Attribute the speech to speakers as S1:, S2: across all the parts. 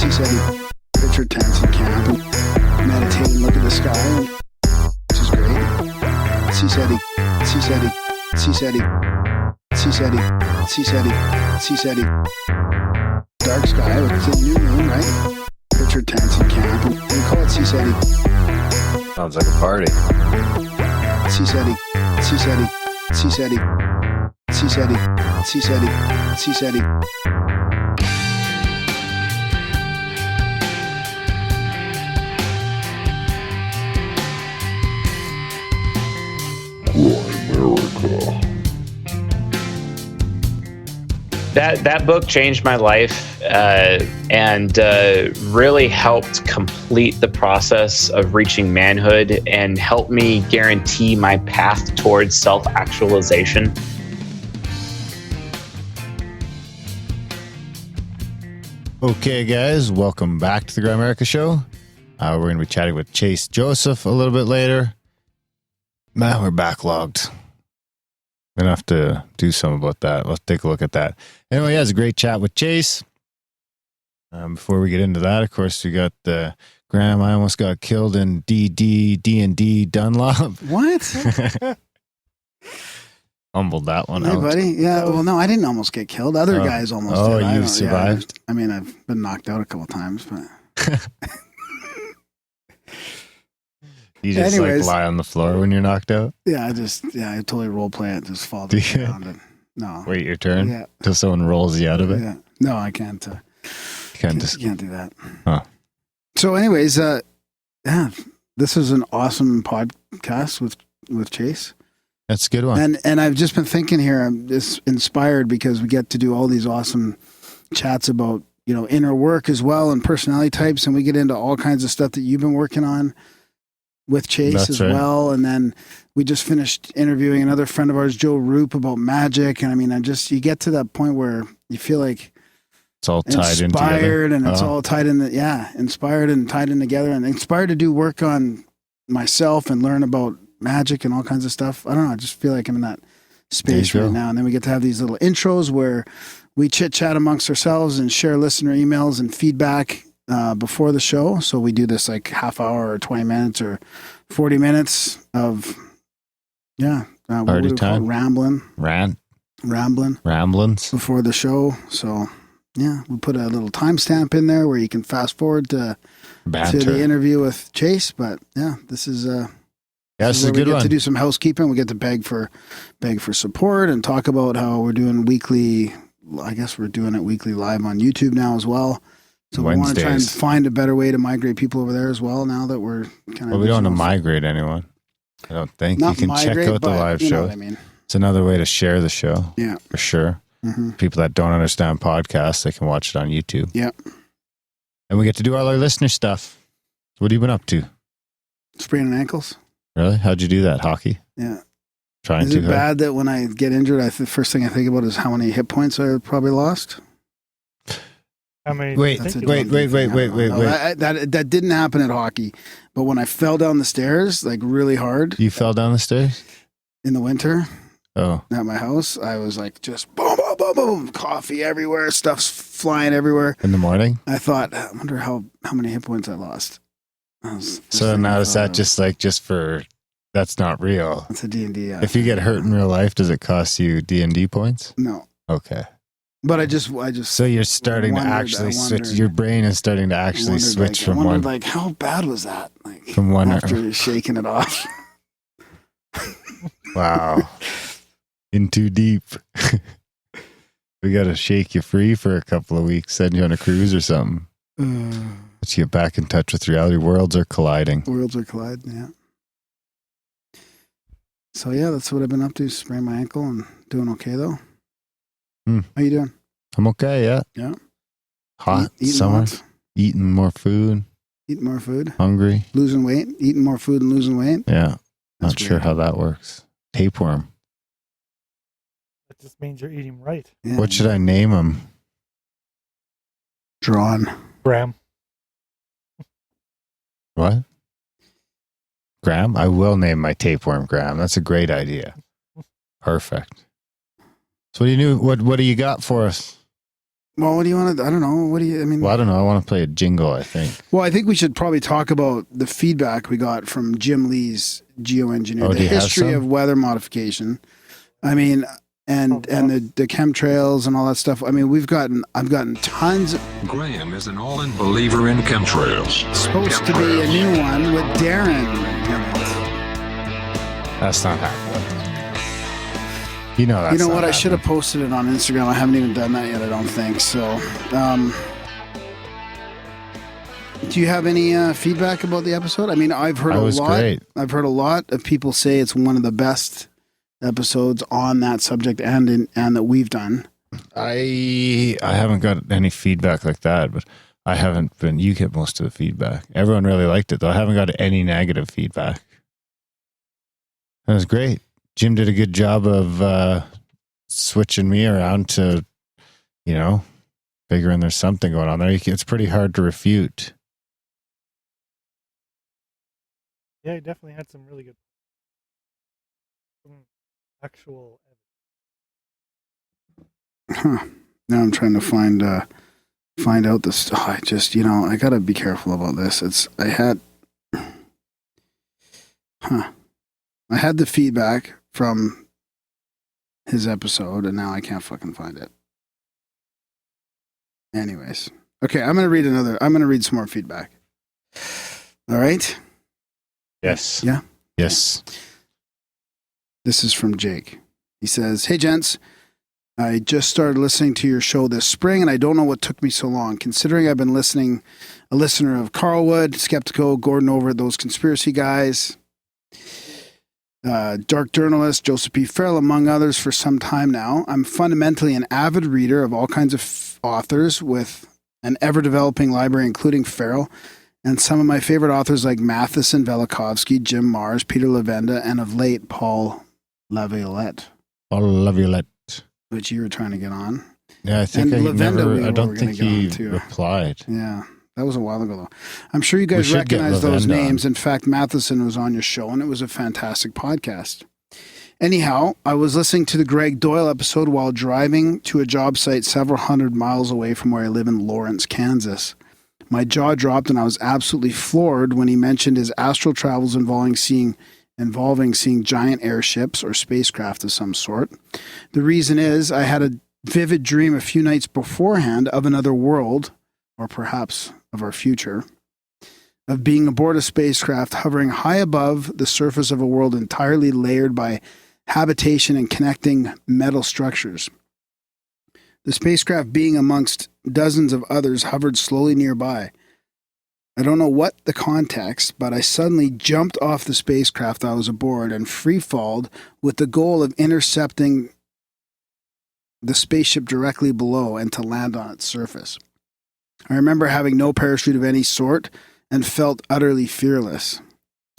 S1: He said he picture tents and camp and meditate and look at the sky, which is great. He said he dark sky with the new moon, right? Picture tents and camp. And we call it Seaseti.
S2: Sounds like a party.
S1: Seaseti.
S3: Grimerica.
S4: That book changed my life and really helped complete the process of reaching manhood and helped me guarantee my path towards self-actualization.
S2: Okay, guys, welcome back to the Grimerica show. We're going to be chatting with Chase Joseph a little bit later. Man, we're backlogged. We're going to have to do something about that. Let's take a look at that. Anyway, yeah, it's a great chat with Chase. Before we get into that, of course, we got Graham. I almost got killed in D&D Dunlop.
S1: What?
S2: Humbled that one
S1: Hey,
S2: out.
S1: buddy. Yeah, well, no, I didn't almost get killed. Other guys almost did.
S2: You survived?
S1: Yeah, I mean, I've been knocked out a couple times, but...
S2: You just
S1: Anyways.
S2: like lie on the floor when you're knocked out?
S1: Yeah, I totally role play it, just fall down. And, no.
S2: Wait your turn?
S1: Yeah.
S2: Till someone rolls you out of it?
S1: Yeah. No, I can't. Can't do that.
S2: Huh.
S1: So anyways, yeah, this is an awesome podcast with Chase.
S2: That's a good one.
S1: And I've just been thinking here, I'm just inspired because we get to do all these awesome chats about, inner work as well and personality types. And we get into all kinds of stuff that you've been working on with Chase
S2: That's
S1: as
S2: right.
S1: well. And then we just finished interviewing another friend of ours, Joe Roop, about magic. And I mean, you get to that point where you feel like
S2: It's all tied in
S1: inspired
S2: together.
S1: and it's all tied in. Inspired and tied in together and inspired to do work on myself and learn about magic and all kinds of stuff. I don't know. I just feel like I'm in that space
S2: There you
S1: right
S2: go.
S1: now. And then we get to have these little intros where we chit chat amongst ourselves and share listener emails and feedback before the show. So we do this like half hour or 20 minutes or 40 minutes of, what
S2: Party
S1: would we call it?
S2: time.
S1: Rambling
S2: Ramblings.
S1: before the show. So yeah, we put a little timestamp in there where you can fast forward to
S2: Banter.
S1: the interview with Chase. But yeah, this is
S2: That's a
S1: where we
S2: good
S1: get
S2: one.
S1: to do some housekeeping. We get to beg for support and talk about how we're doing weekly. I guess we're doing it weekly live on YouTube now as well. So we want to try and
S2: Wednesdays.
S1: find a better way to migrate people over there as well. Now that we're kind of
S2: Well, we don't want to migrate anyone. I don't think. You can check out the live
S1: you know
S2: show.
S1: what I mean.
S2: It's another way to share the show.
S1: Yeah.
S2: For sure.
S1: Mm-hmm.
S2: People that don't understand podcasts, they can watch it on YouTube.
S1: Yeah.
S2: And we get to do all our listener stuff. What have you been up to?
S1: Spraining ankles.
S2: Really? How'd you do that? Hockey?
S1: Yeah.
S2: Trying
S1: Is
S2: too
S1: it
S2: hard?
S1: bad that when I get injured, the first thing I think about is how many hit points I probably lost?
S5: How many?
S2: Wait,
S5: do you think
S2: wait,
S5: you
S2: wait, wait, wait, wait,
S1: No,
S2: wait.
S1: that didn't happen at hockey. But when I fell down the stairs, like really hard
S2: You fell down the stairs?
S1: in the winter
S2: Oh.
S1: at my house, I was like just boom, boom, boom, boom, coffee everywhere, stuff's flying everywhere.
S2: In the morning?
S1: I thought, I wonder how many hit points I lost. That was the first
S2: So
S1: thing I
S2: now is
S1: thought
S2: that
S1: of.
S2: just for, that's not real.
S1: It's a D&D.
S2: If you get hurt in real life, does it cost you D&D points?
S1: No.
S2: Okay.
S1: But I just
S2: So you're starting to
S1: wondered-
S2: actually
S1: I
S2: switch.
S1: wondered-
S2: Your brain is starting to actually
S1: wondered,
S2: switch
S1: like,
S2: from
S1: I wondered,
S2: one
S1: like, how bad was that? Like,
S2: from one.
S1: after shaking it off.
S2: Wow. In too deep. We got to shake you free for a couple of weeks, send you on a cruise or something. Let's get back in touch with reality. Worlds are colliding.
S1: Worlds are colliding, yeah. So yeah, that's what I've been up to. Sprained my ankle and doing okay though. How you doing?
S2: I'm okay, yeah.
S1: Yeah.
S2: Hot,
S1: Eating
S2: summer,
S1: lots,
S2: eating more food,
S1: eating more food,
S2: hungry.
S1: losing weight, eating more food and losing weight.
S2: Yeah.
S1: That's
S2: Not sure
S1: weird.
S2: how that works. Tapeworm.
S5: That just means you're eating right.
S1: Yeah.
S2: What should I name him?
S1: Drawn.
S5: Graham.
S2: What? Graham? I will name my tapeworm Graham. That's a great idea. Perfect. So what do you what do you got for us?
S1: Well, what do you want to? I don't know. What do you? I mean,
S2: Well, I don't know. I want to play a jingle, I think.
S1: well, I think we should probably talk about the feedback we got from Jim Lee's geoengineer,
S2: Oh,
S1: the
S2: do you have
S1: history
S2: some?
S1: of weather modification. I mean, and the chemtrails and all that stuff. I mean, I've gotten tons.
S3: Graham is an all-in believer in chemtrails.
S1: Supposed to be a new one with Darren in it.
S2: That's not happening. You know that's
S1: You know
S2: not
S1: what? I should have
S2: happening.
S1: posted it on Instagram. I haven't even done that yet. I don't think so. Do you have any feedback about the episode? I mean, I've heard
S2: That
S1: a
S2: was
S1: lot.
S2: great.
S1: I've heard a lot of people say it's one of the best episodes on that subject and that we've done.
S2: I haven't got any feedback like that, but I haven't been. You get most of the feedback. Everyone really liked it, though. I haven't got any negative feedback. That was great. Jim did a good job of switching me around to, figuring there's something going on there. It's pretty hard to refute.
S5: Yeah, he definitely had some really good, some actual.
S1: Huh. Now I'm trying to find out this. Oh, I gotta be careful about this. I had the feedback from his episode, and now I can't fucking find it. Anyways, okay, I'm gonna read some more feedback. All right.
S2: Yes.
S1: Yeah?
S2: Yes.
S1: This is from Jake. He says, "Hey gents, I just started listening to your show this spring, and I don't know what took me so long. Considering I've been a listener of Carlwood, Skeptical, Gordon Over, those conspiracy guys, Dark Journalist, Joseph P. Farrell, among others, for some time now. I'm fundamentally an avid reader of all kinds of authors with an ever-developing library, including Farrell, and some of my favorite authors like Matheson, Velikovsky, Jim Marrs, Peter Levenda, and of late, Paul Laviolette, which you were trying to get on.
S2: Yeah, I think
S1: And
S2: I
S1: Lavenda,
S2: don't think
S1: get on
S2: he
S1: too.
S2: replied.
S1: Yeah, that was a while ago, though. I'm sure you guys
S2: should get
S1: recognize those
S2: Lavenda on.
S1: names. In fact, Matheson was on your show, and it was a fantastic podcast. Anyhow, I was listening to the Greg Doyle episode while driving to a job site several hundred miles away from where I live in Lawrence, Kansas. My jaw dropped, and I was absolutely floored when he mentioned his astral travels involving seeing giant airships or spacecraft of some sort. The reason is I had a vivid dream a few nights beforehand of another world, or perhaps of our future, of being aboard a spacecraft hovering high above the surface of a world entirely layered by habitation and connecting metal structures. The spacecraft, being amongst dozens of others, hovered slowly nearby. I don't know what the context, but I suddenly jumped off the spacecraft I was aboard and free-falled with the goal of intercepting the spaceship directly below and to land on its surface. I remember having no parachute of any sort and felt utterly fearless.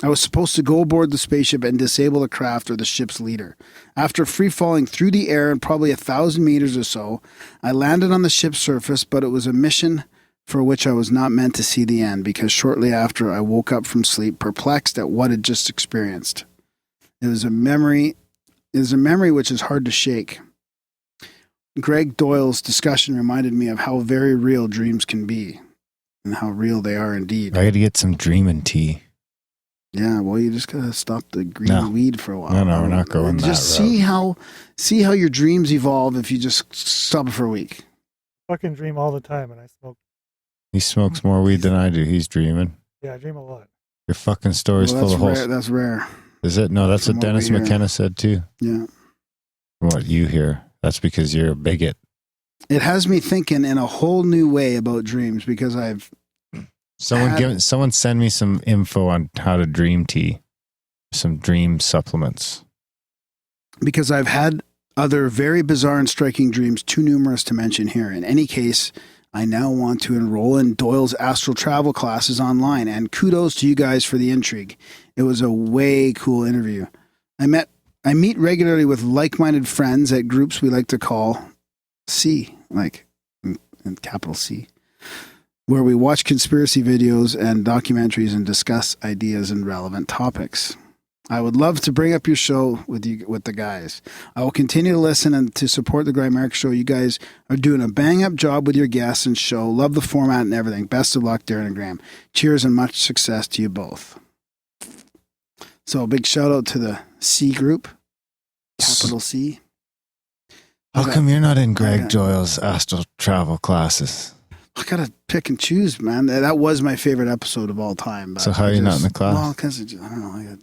S1: I was supposed to go aboard the spaceship and disable the craft or the ship's leader. After free-falling through the air and probably 1,000 meters or so, I landed on the ship's surface, but it was a mission for which I was not meant to see the end, because shortly after I woke up from sleep, perplexed at what I'd just experienced. It was a memory which is hard to shake. Greg Doyle's discussion reminded me of how very real dreams can be, and how real they are indeed.
S2: I got to get some dreaming tea.
S1: Yeah, well, you just gotta stop the green weed for a while.
S2: No, we're not going that
S1: Just
S2: route.
S1: see how your dreams evolve if you just stop it for a week.
S5: Fucking dream all the time, and I smoke.
S2: He smokes more weed than I do. He's dreaming.
S5: Yeah, I dream a lot.
S2: Your fucking story's
S1: Well,
S2: full of holes.
S1: That's rare.
S2: Is it? No, that's
S1: From
S2: what Dennis
S1: over here.
S2: McKenna said too.
S1: Yeah.
S2: From what you hear. That's because you're a bigot.
S1: It has me thinking in a whole new way about dreams because
S2: Someone send me some info on how to dream tea. Some dream supplements.
S1: I've had other very bizarre and striking dreams, too numerous to mention here. In any case, I now want to enroll in Doyle's astral travel classes online, and kudos to you guys for the intrigue. It was a way cool interview. I meet regularly with like-minded friends at groups we like to call C, like in capital C, where we watch conspiracy videos and documentaries and discuss ideas and relevant topics. I would love to bring up your show with the guys. I will continue to listen and to support the Grimerica show. You guys are doing a bang-up job with your guests and show. Love the format and everything. Best of luck, Darren and Graham. Cheers and much success to you both. So a big shout-out to the C group, capital C.
S2: How come you're not in Greg Doyle's astral travel classes?
S1: I gotta pick and choose, man. That was my favorite episode of all time.
S2: So how are you not in the class?
S1: Well, because I don't know.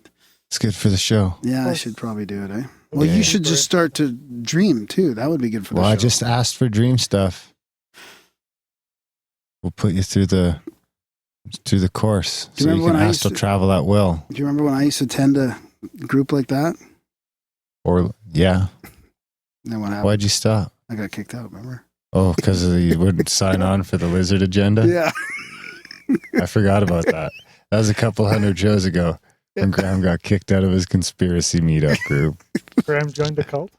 S2: It's good for the show.
S1: Yeah, I should probably do it, eh? Well, you should just start to dream, too. That would be good for the show.
S2: Well, I just asked for dream stuff. We'll put you through the course so you can astral travel at will.
S1: Do you remember when I used to attend a group like that?
S2: Or, yeah.
S1: Then what happened?
S2: Why'd you stop?
S1: I got kicked out, remember?
S2: Oh, because you wouldn't sign on for the lizard agenda?
S1: Yeah.
S2: I forgot about that. That was a couple hundred shows ago. And Graham got kicked out of his conspiracy meetup group.
S5: Graham joined a cult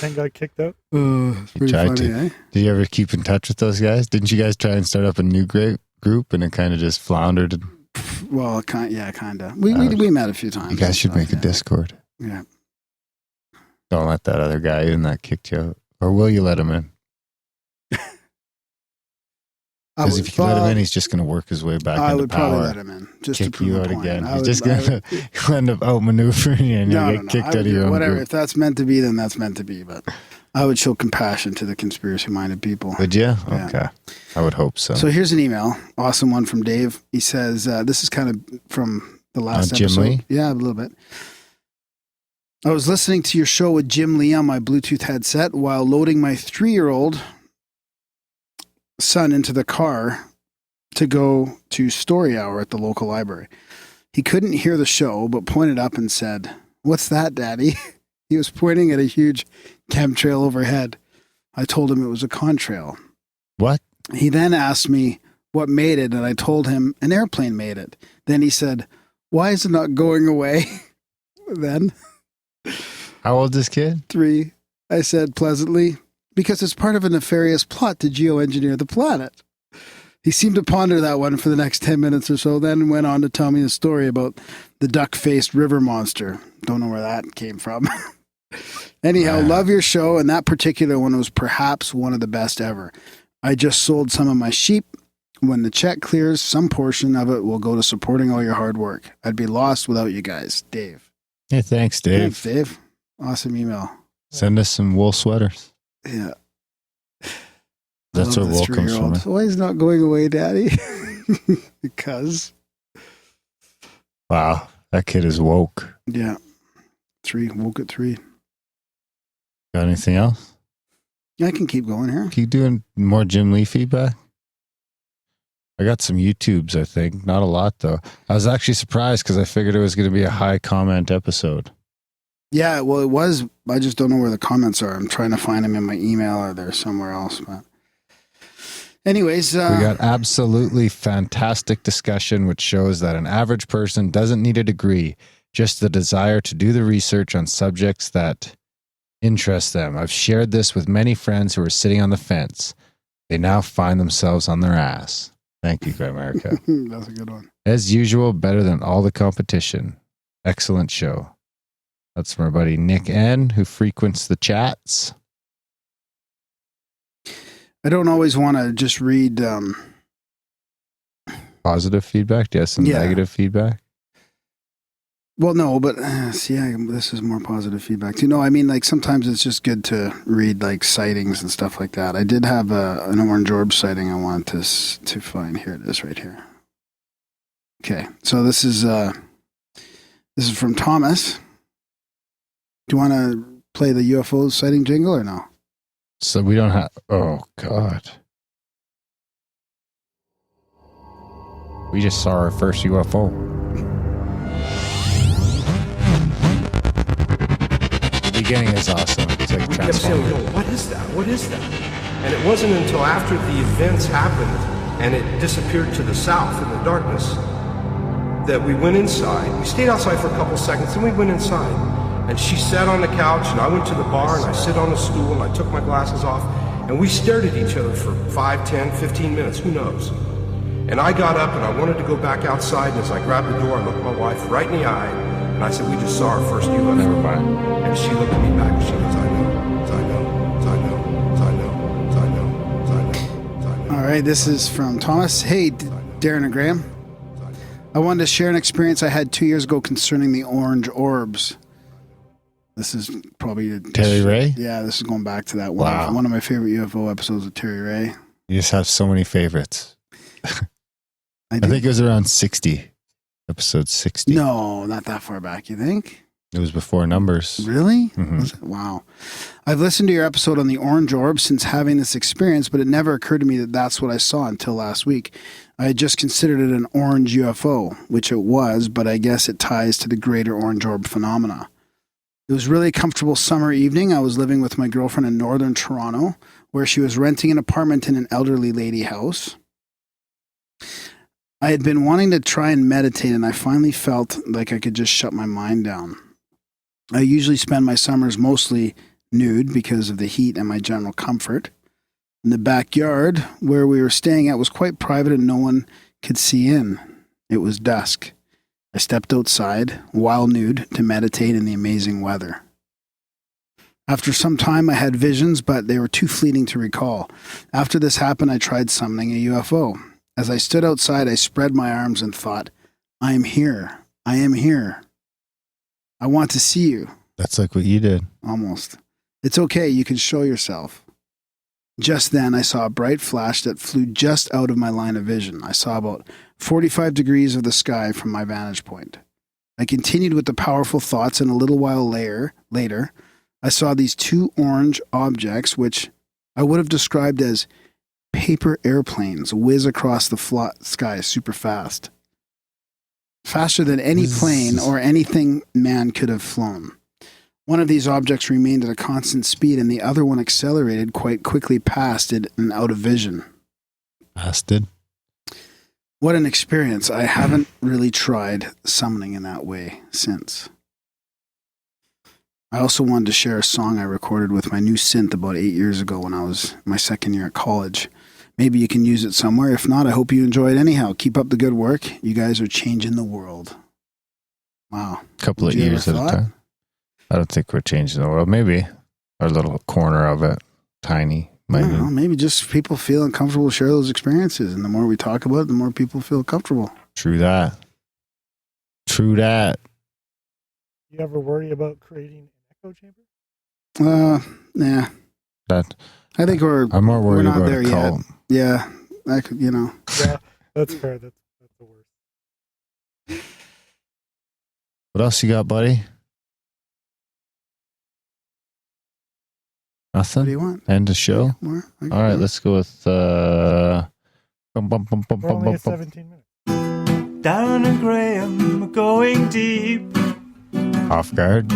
S5: and got kicked out.
S1: Pretty funny, eh?
S2: Did you ever keep in touch with those guys? Didn't you guys try and start up a new group and it kind of just floundered?
S1: Well, kind of. We met a few times.
S2: You guys should make a Discord.
S1: Yeah.
S2: Don't let that other guy in that kicked you out. Or will you let him in? Because if you let him in, he's just going to work his way back into power.
S1: I would probably let him in. Just
S2: kick
S1: to prove
S2: you
S1: a
S2: out
S1: point.
S2: again. He's just going to end up outmaneuvering you and you'll get kicked out of your own
S1: whatever.
S2: group.
S1: If that's meant to be, then that's meant to be. But I would show compassion to the conspiracy-minded people.
S2: Would you?
S1: Yeah.
S2: Okay. I would hope so.
S1: So here's an email. Awesome one from Dave. He says, this is kind of from the last episode.
S2: Jim Lee?
S1: Yeah, a little bit. I was listening to your show with Jim Lee on my Bluetooth headset while loading my 3-year-old son into the car to go to story hour at the local library. He couldn't hear the show, but pointed up and said, "What's that, Daddy?" He was pointing at a huge chemtrail overhead. I told him it was a contrail.
S2: What?
S1: He then asked me what made it, and I told him an airplane made it. Then he said, "Why is it not going away?" Then...
S2: How old is this kid?
S1: 3. I said pleasantly, "Because it's part of a nefarious plot to geoengineer the planet." He seemed to ponder that one for the next 10 minutes or so, then went on to tell me a story about the duck-faced river monster. Don't know where that came from. Anyhow, love your show, and that particular one was perhaps one of the best ever. I just sold some of my sheep. When the check clears, some portion of it will go to supporting all your hard work. I'd be lost without you guys. Dave.
S2: Hey, thanks, Dave.
S1: Thanks, Dave. Awesome email.
S2: Send us some wool sweaters.
S1: Yeah.
S2: That's where wool comes from.
S1: Why is it not going away, Daddy? Because.
S2: Wow, that kid is woke.
S1: Yeah. 3. Woke at 3.
S2: Got anything else?
S1: I can keep going here.
S2: Keep doing more Jim Lee feedback. I got some YouTubes, I think. Not a lot, though. I was actually surprised because I figured it was going to be a high comment episode.
S1: Yeah, well, it was. I just don't know where the comments are. I'm trying to find them in my email or they're somewhere else. But anyways.
S2: We got absolutely fantastic discussion, which shows that an average person doesn't need a degree, just the desire to do the research on subjects that interest them. I've shared this with many friends who are sitting on the fence. They now find themselves on their ass. Thank you, Grimerica.
S1: That's a good one.
S2: As usual, better than all the competition. Excellent show. That's from our buddy Nick N, who frequents the chats.
S1: I don't always want to just read...
S2: positive feedback? Do you have some negative feedback?
S1: Well, no, but this is more positive feedback too. No, I mean, like sometimes it's just good to read like sightings and stuff like that. I did have an orange orb sighting I wanted to find. Here it is right here. Okay, so this is from Thomas. Do you want to play the UFO sighting jingle or no?
S2: So we don't have... Oh, God. We just saw our first UFO. The beginning is awesome. It's like
S6: kept saying, what is that? What is that? And it wasn't until after the events happened and it disappeared to the south in the darkness that we went inside. We stayed outside for a couple seconds, then we went inside. And she sat on the couch, and I went to the bar, and I sit on a stool, and I took my glasses off, and we stared at each other for 5, 10, 15 minutes, who knows? And I got up, and I wanted to go back outside, and as I grabbed the door, I looked my wife right in the eye, And I said, we just saw our first UFO.
S2: Never mind.
S6: And she looked at me back and she goes, I know, I know, I know, I know, I know, I know, I know.
S1: All right, this is from Thomas. Hey, Darren and Graham. I wanted to share an experience I had 2 years ago concerning the orange orbs. This is probably
S2: Terry Ray?
S1: Yeah, this is going back to that one.
S2: Wow.
S1: One of my favorite UFO episodes of Terry Ray.
S2: You just have so many favorites. I think it was around 60. Episode 60.
S1: No, not that far back, you think?
S2: It was before numbers.
S1: Really?
S2: Mhm.
S1: Was it? Wow. I've listened to your episode on the orange orb since having this experience, but it never occurred to me that that's what I saw until last week. I had just considered it an orange UFO, which it was, but I guess it ties to the greater orange orb phenomena. It was really a comfortable summer evening. I was living with my girlfriend in northern Toronto, where she was renting an apartment in an elderly lady house. I had been wanting to try and meditate, and I finally felt like I could just shut my mind down. I usually spend my summers mostly nude because of the heat and my general comfort. And the backyard where we were staying at was quite private and no one could see in. It was dusk. I stepped outside, while nude, to meditate in the amazing weather. After some time, I had visions, but they were too fleeting to recall. After this happened, I tried summoning a UFO. As I stood outside, I spread my arms and thought, I am here. I am here. I want to see you.
S2: That's like what you did.
S1: Almost. It's okay. You can show yourself. Just then, I saw a bright flash that flew just out of my line of vision. I saw about 45 degrees of the sky from my vantage point. I continued with the powerful thoughts, and a little while later, I saw these two orange objects, which I would have described as paper airplanes, whiz across the sky super fast. Faster than any plane or anything man could have flown. One of these objects remained at a constant speed, and the other one accelerated quite quickly past it and out of vision.
S2: Past it?
S1: What an experience. I haven't really tried summoning in that way since. I also wanted to share a song I recorded with my new synth about 8 years ago when I was my second year at college. Maybe you can use it somewhere. If not, I hope you enjoy it anyhow. Keep up the good work. You guys are changing the world. Wow.
S2: Couple of years at a time. I don't think we're changing the world. Maybe our little corner of it, tiny.
S1: Maybe just people feeling comfortable to share those experiences. And the more we talk about it, the more people feel comfortable.
S2: True that. True that.
S5: You ever worry about creating an echo chamber?
S1: Nah. I think
S2: I'm more worried
S1: not
S2: about
S1: there
S2: a cult.
S1: yet. Yeah, I could,
S5: Yeah, that's fair. That's the worst.
S2: What else you got, buddy? Nothing?
S1: What do you want?
S2: End the show?
S1: More?
S2: All right, let's go with
S5: We're only at 17 minutes.
S7: Darren and Graham are going deep.
S2: Off Guard.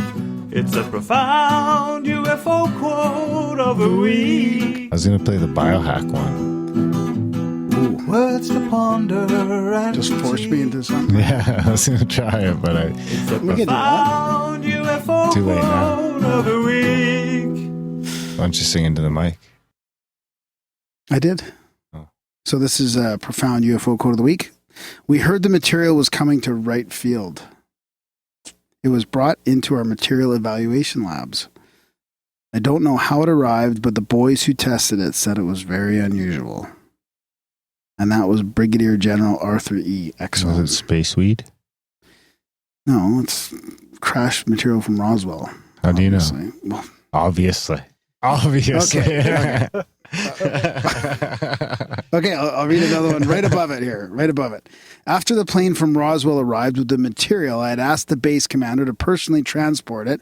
S7: It's a profound UFO quote of the week.
S2: I was going to play the biohack one.
S1: Ooh.
S7: Words to ponder and
S1: Just forced me into something.
S2: Yeah, I was going to try it, but
S7: It's a
S1: We can do that.
S7: profound UFO
S2: Too late now.
S7: quote of the week.
S2: why don't you sing into the mic?
S1: I did.
S2: Oh.
S1: So this is a profound UFO quote of the week. We heard the material was coming to right field. It was brought into our material evaluation labs. I don't know how it arrived, but the boys who tested it said it was very unusual. And that was Brigadier General Arthur E.
S2: Was
S1: Exxon.
S2: it space weed?
S1: No, it's crash material from Roswell.
S2: How do you know?
S1: obviously. Well,
S2: Obviously. Obviously.
S1: Okay. Okay, I'll read another one right above it here, right above it. After the plane from Roswell arrived with the material, I had asked the base commander to personally transport it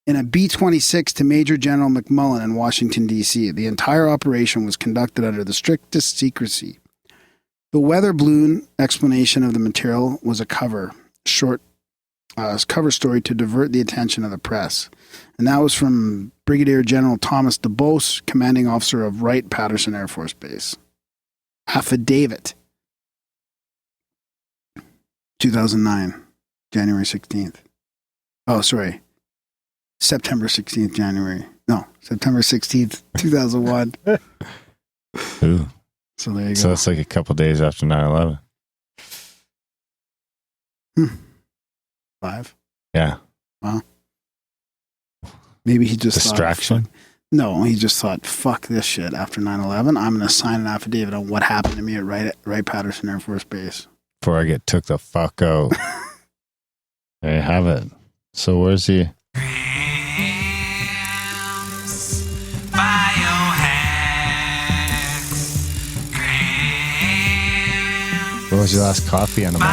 S1: in a B-26 to Major General McMullen in Washington, D.C. The entire operation was conducted under the strictest secrecy. The weather balloon explanation of the material was a cover story to divert the attention of the press. And that was from Brigadier General Thomas DeBose, commanding officer of Wright-Patterson Air Force Base. Affidavit. 2009, January 16th. Oh, sorry. September 16th, September 16th, 2001.
S2: Ooh.
S1: So there you
S2: So
S1: go.
S2: it's like a couple days after 9/11.
S1: 5.
S2: Yeah.
S1: Maybe he just
S2: Distraction.
S1: No, he just thought, fuck this shit. After 9/11, I'm going to sign an affidavit on what happened to me at Wright-Patterson Air Force Base.
S2: Before I get took the fuck out. There you have it. So where's he? What was your last coffee animal?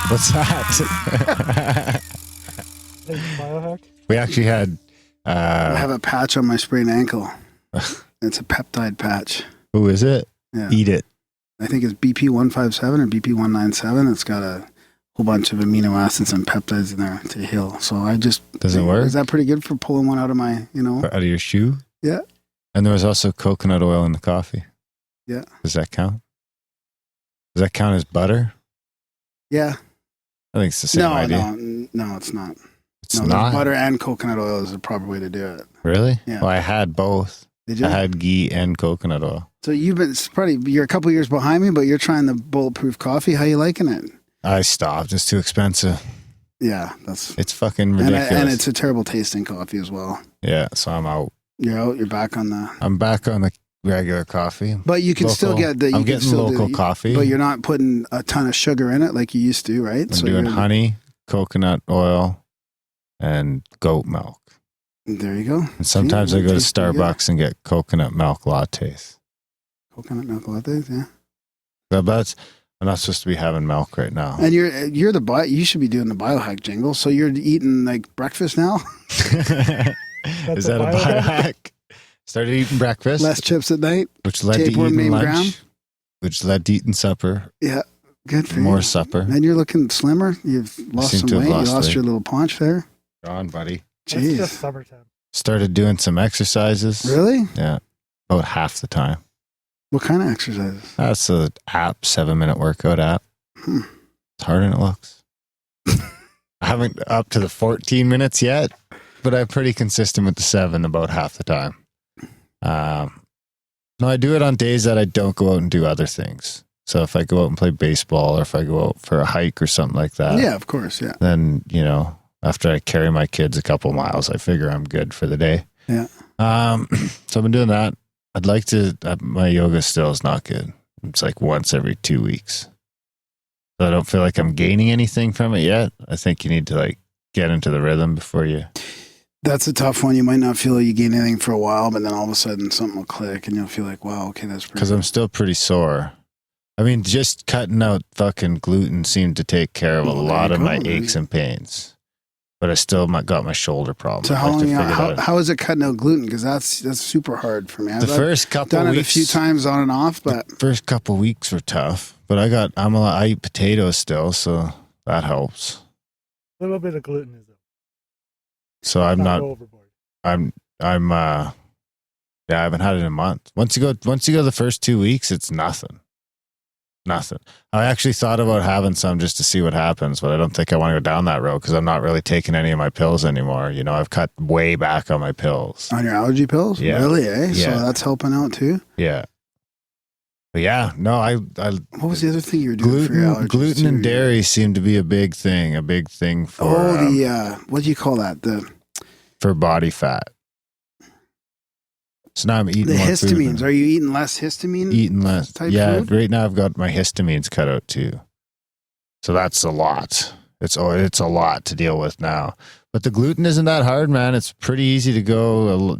S2: What's that?
S5: Biohack?
S2: We actually had.
S1: I have a patch on my sprained ankle. It's a peptide patch.
S2: Who is it?
S1: Yeah.
S2: Eat it.
S1: I think it's BP 157 or BP 197. It's got a whole bunch of amino acids and peptides in there to heal. So I just
S2: Does it work?
S1: Is that pretty good for pulling one out of my,
S2: Out of your shoe?
S1: Yeah.
S2: And there was also coconut oil in the coffee.
S1: Yeah.
S2: Does that count? Does that count as butter?
S1: Yeah.
S2: I think it's the same idea.
S1: No, it's not.
S2: It's
S1: no,
S2: not.
S1: Butter and coconut oil is the proper way to do it.
S2: Really?
S1: Yeah.
S2: Well, I had both.
S1: Did you?
S2: I had ghee and coconut oil.
S1: So you're a couple years behind me, but you're trying the bulletproof coffee. How you liking it?
S2: I stopped. It's too expensive.
S1: Yeah,
S2: It's fucking ridiculous.
S1: And it's a terrible tasting coffee as well.
S2: Yeah, so I'm out.
S1: You're out. You're back on the.
S2: I'm back on the regular coffee.
S1: But you can still get the.
S2: I'm getting local coffee.
S1: But you're not putting a ton of sugar in it like you used to, right?
S2: I'm doing honey, coconut oil, and goat milk.
S1: There you go.
S2: And sometimes I go to Starbucks and get coconut milk lattes.
S1: Coconut milk lattes, yeah.
S2: But I'm not supposed to be having milk right now.
S1: And you should be doing the biohack jingle. So you're eating like breakfast now?
S2: Is that a biohack? Started eating breakfast.
S1: Less chips at night.
S2: Which led to eating lunch. Graham. Which led to eating supper.
S1: Yeah. Good for
S2: More
S1: you.
S2: supper.
S1: And you're looking slimmer. You've lost some weight. You lost your little paunch there.
S2: Gone, buddy.
S5: Jeez. It's just summertime.
S2: Started doing some exercises.
S1: Really?
S2: Yeah. About half the time.
S1: What kind of exercises?
S2: That's an app, 7-minute workout app. It's harder than it looks. I haven't up to the 14 minutes yet, but I'm pretty consistent with the 7 about half the time. No, I do it on days that I don't go out and do other things. So if I go out and play baseball or if I go out for a hike or something like that.
S1: Yeah, of course. Yeah.
S2: Then, after I carry my kids a couple miles, I figure I'm good for the day.
S1: Yeah.
S2: So I've been doing that. I'd like to, my yoga still is not good. It's like once every 2 weeks. So I don't feel like I'm gaining anything from it yet. I think you need to get into the rhythm before you.
S1: That's a tough one. You might not feel like you gain anything for a while, but then all of a sudden something will click and you'll feel like, wow, okay, that's pretty.
S2: Because I'm still pretty sore. I mean, just cutting out fucking gluten seemed to take care of a lot of my aches and pains. But I still got my shoulder problem.
S1: So how is it cutting out gluten? Because that's super hard for me.
S2: The first couple
S1: done
S2: weeks,
S1: it a few times on and off, but
S2: the first couple weeks were tough. But I eat potatoes still, so that helps.
S5: A little bit of gluten is it.
S2: So I'm not
S5: overboard.
S2: I haven't had it in a month. Once you go the first 2 weeks, it's nothing. Nothing. I actually thought about having some just to see what happens, but I don't think I want to go down that road because I'm not really taking any of my pills anymore. I've cut way back on my pills.
S1: On your allergy pills?
S2: Yeah.
S1: Really, eh?
S2: Yeah.
S1: So that's helping out too?
S2: Yeah. But yeah, no, I
S1: what was the other thing you were doing for your allergies?
S2: Gluten and dairy seem to be a big thing for
S1: what do you call that?
S2: For body fat. So now I'm eating
S1: the
S2: more
S1: histamines.
S2: food.
S1: Are you eating less histamine?
S2: Eating less.
S1: Type
S2: yeah,
S1: food?
S2: Right now I've got my histamines cut out too. So that's a lot. It's a lot to deal with now. But the gluten isn't that hard, man. It's pretty easy to go.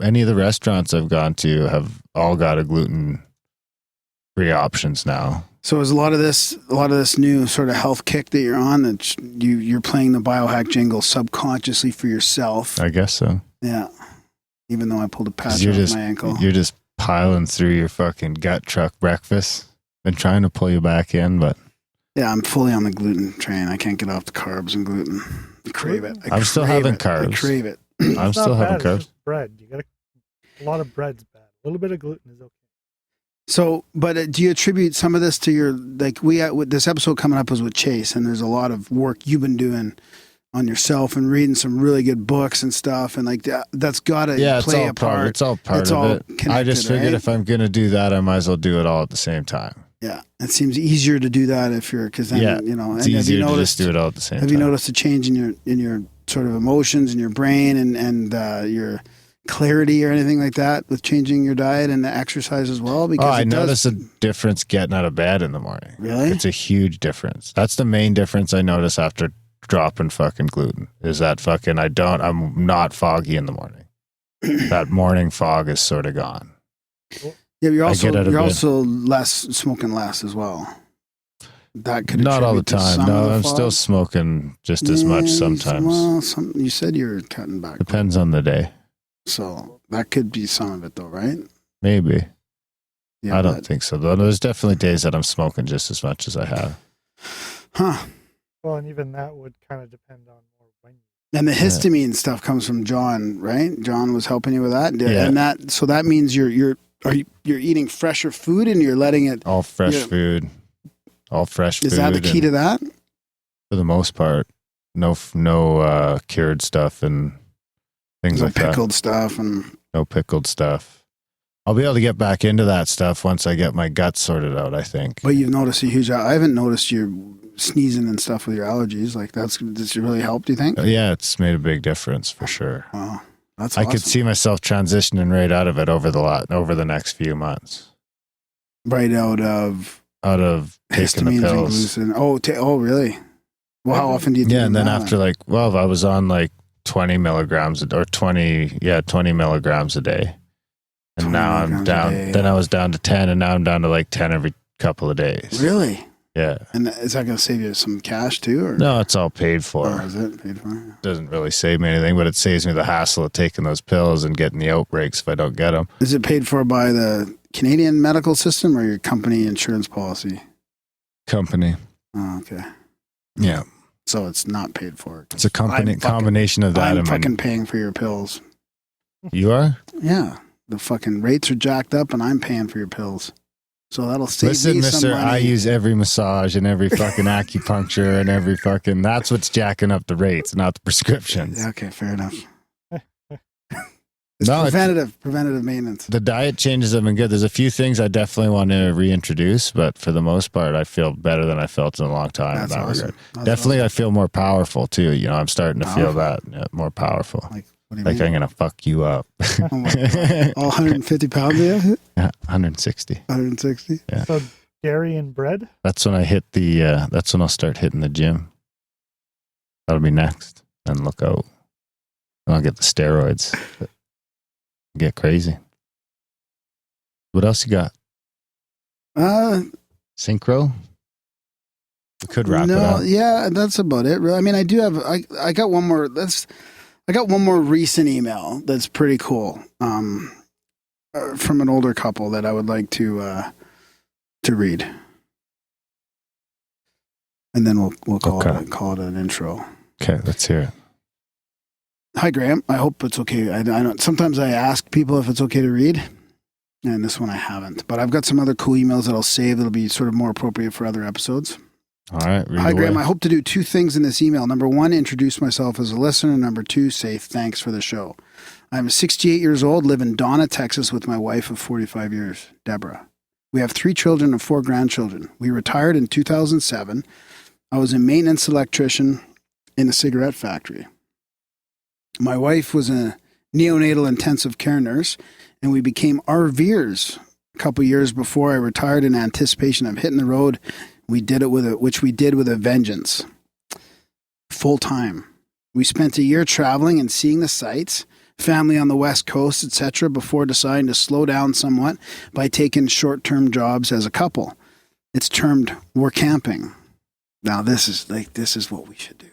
S2: Any of the restaurants I've gone to have all got a gluten-free options now.
S1: So is a lot of this new sort of health kick that you're on, that you're playing the biohack jingle subconsciously for yourself?
S2: I guess so.
S1: Yeah. Even though I pulled a patch off my ankle.
S2: You're just piling through your fucking gut truck breakfast. Been trying to pull you back in, but...
S1: Yeah, I'm fully on the gluten train. I can't get off the carbs and gluten. I crave it.
S2: I'm still having carbs.
S1: I crave it.
S2: I'm still having carbs.
S5: It's just bread. A lot of bread's bad. A little bit of gluten is okay.
S1: So, but do you attribute some of this to your, this episode coming up was with Chase, and there's a lot of work you've been doing on yourself and reading some really good books and stuff, and like that's got to play a part.
S2: It's all part of it. I just figured if I'm going to do that, I might as well do it all at the same time.
S1: Yeah, it seems easier to do that if you're, because then you know,
S2: it's easier to just do it all at the same time.
S1: Have you noticed a change in your sort of emotions in your brain and your clarity or anything like that with changing your diet and the exercise as well? Because
S2: I notice a difference getting out of bed in the morning.
S1: Really?
S2: It's a huge difference. That's the main difference I notice after dropping fucking gluten, is that fucking I'm not foggy in the morning. That morning fog is sort of gone.
S1: Yeah, you're also smoking less as well. That could
S2: not all the time. No, I'm still smoking just as much sometimes.
S1: Well, you said you're cutting back.
S2: Depends on the day.
S1: So that could be some of it, though, right?
S2: Maybe.
S1: Yeah,
S2: I don't think so, though. There's definitely days that I'm smoking just as much as I have.
S1: Huh.
S5: Well, and even that would kind of depend on more when.
S1: And the histamine stuff comes from John, right? John was helping you with that,
S2: yeah.
S1: And that means you're eating fresher food and you're letting it
S2: all fresh food. All fresh food.
S1: Is that the key to that?
S2: For the most part, no cured stuff and things like that.
S1: No pickled stuff and
S2: no pickled stuff. I'll be able to get back into that stuff once I get my gut sorted out, I think.
S1: But you've noticed a huge. I haven't noticed you sneezing and stuff with your allergies. Like does it really help? Do you think?
S2: Yeah, it's made a big difference for sure.
S1: Wow, that's.
S2: I
S1: awesome.
S2: could see myself transitioning right out of it over the next few months.
S1: Right out of
S2: taking the pills.
S1: And gluten. Oh, really? Well, how often do you do that?
S2: Yeah, and then after I was on like 20 milligrams or 20 milligrams a day. And now I'm down. Then I was down to 10, and now I'm down to like 10 every couple of days.
S1: Really?
S2: Yeah.
S1: And is that going to save you some cash too? Or?
S2: No, it's all paid for.
S1: Or is it paid for?
S2: Doesn't really save me anything, but it saves me the hassle of taking those pills and getting the outbreaks if I don't get them.
S1: Is it paid for by the Canadian medical system or your company insurance policy?
S2: Company.
S1: Oh, okay.
S2: Yeah.
S1: So it's not paid for.
S2: It's a combination of that.
S1: I'm fucking paying for your pills.
S2: You are?
S1: Yeah. The fucking rates are jacked up and I'm paying for your pills. So that'll save
S2: Listen,
S1: me
S2: mister,
S1: some money.
S2: I use every massage and every fucking acupuncture and every fucking, that's what's jacking up the rates, not the prescriptions.
S1: Okay, fair enough. It's preventative maintenance.
S2: The diet changes have been good. There's a few things I definitely want to reintroduce, but for the most part, I feel better than I felt in a long time.
S1: That's
S2: in that
S1: awesome.
S2: regard.
S1: That's
S2: Definitely,
S1: awesome.
S2: I feel more powerful too. You know, I'm starting to feel that more powerful.
S1: Like, what do you
S2: like
S1: mean?
S2: I'm gonna fuck you up.
S1: Oh my God. All 150 pounds, yeah?
S2: 160.
S1: 160.
S2: Yeah.
S5: So dairy and bread.
S2: That's when I hit the. That's when I'll start hitting the gym. That'll be next. And look out. And I'll get the steroids. Get crazy. What else you got? Synchro? We could wrap it up.
S1: Yeah, that's about it. I mean, I do have. I got one more. I got one more recent email that's pretty cool. From an older couple that I would like to read, and then we'll call it an intro.
S2: Okay, let's hear it.
S1: Hi, Graham. I hope it's okay. I don't. Sometimes I ask people if it's okay to read, and this one I haven't. But I've got some other cool emails that I'll save that'll be sort of more appropriate for other episodes.
S2: All right.
S1: Hi, Graham. I hope to do two things in this email. Number one, introduce myself as a listener. Number two, say thanks for the show. I'm 68 years old, live in Donna, Texas with my wife of 45 years, Deborah. We have 3 children and 4 grandchildren. We retired in 2007. I was a maintenance electrician in a cigarette factory. My wife was a neonatal intensive care nurse, and we became RVers a couple years before I retired in anticipation of hitting the road. We did it which we did with a vengeance. Full time. We spent a year traveling and seeing the sights, family on the West Coast, etc., before deciding to slow down somewhat by taking short-term jobs as a couple. It's termed we're camping. Now this is what we should do.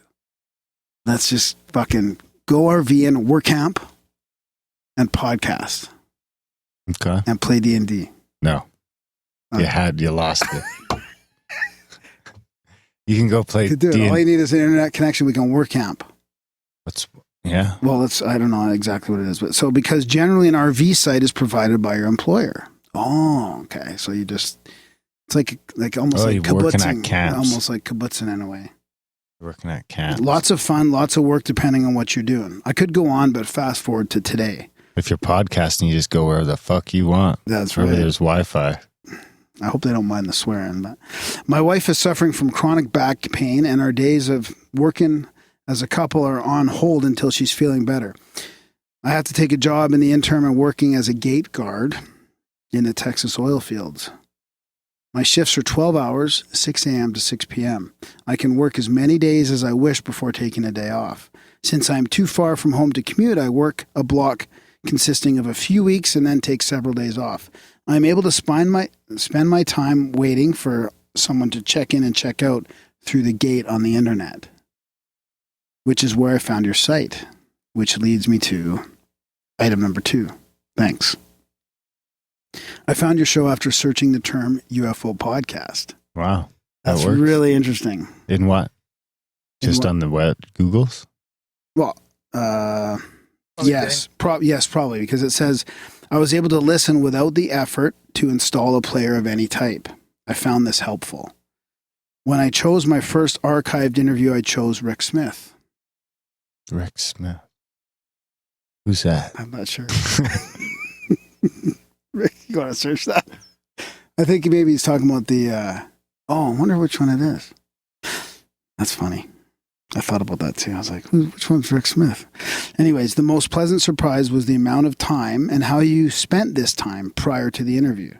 S1: Let's just fucking go RV and work camp and podcast.
S2: Okay.
S1: And play D&D.
S2: No. You lost it. You can go play
S1: D&D. All you need is an internet connection. We can work camp.
S2: Yeah.
S1: Well, I don't know exactly what it is, but so because generally an RV site is provided by your employer. Oh, okay. So you just, it's like almost like
S2: you're working
S1: kibbutzing.
S2: at camps.
S1: Almost like kibbutzing in a way.
S2: Working at camp.
S1: Lots of fun, lots of work depending on what you're doing. I could go on, but fast forward to today.
S2: If you're podcasting, you just go wherever the fuck you want.
S1: That's
S2: Wherever
S1: right.
S2: there's Wi-Fi.
S1: I hope they don't mind the swearing. But my wife is suffering from chronic back pain, and our days of working as a couple are on hold until she's feeling better. I have to take a job in the interim and working as a gate guard in the Texas oil fields. My shifts are 12 hours, 6 a.m. to 6 p.m. I can work as many days as I wish before taking a day off. Since I'm too far from home to commute, I work a block consisting of a few weeks and then take several days off. I'm able to spend my time waiting for someone to check in and check out through the gate on the internet, which is where I found your site, which leads me to item number 2. Thanks. I found your show after searching the term UFO podcast.
S2: Wow.
S1: That's
S2: works.
S1: really interesting.
S2: In what? Just on the web Googles?
S1: Well, yes, probably, because it says I was able to listen without the effort to install a player of any type. I found this helpful. When I chose my first archived interview, I chose Rick Smith.
S2: Rick Smith. Who's that?
S1: I'm not sure. Rick, you gotta search that. I think maybe he's talking about the. I wonder which one it is. That's funny. I thought about that too. I was like, which one's Rick Smith? Anyways, the most pleasant surprise was the amount of time and how you spent this time prior to the interview.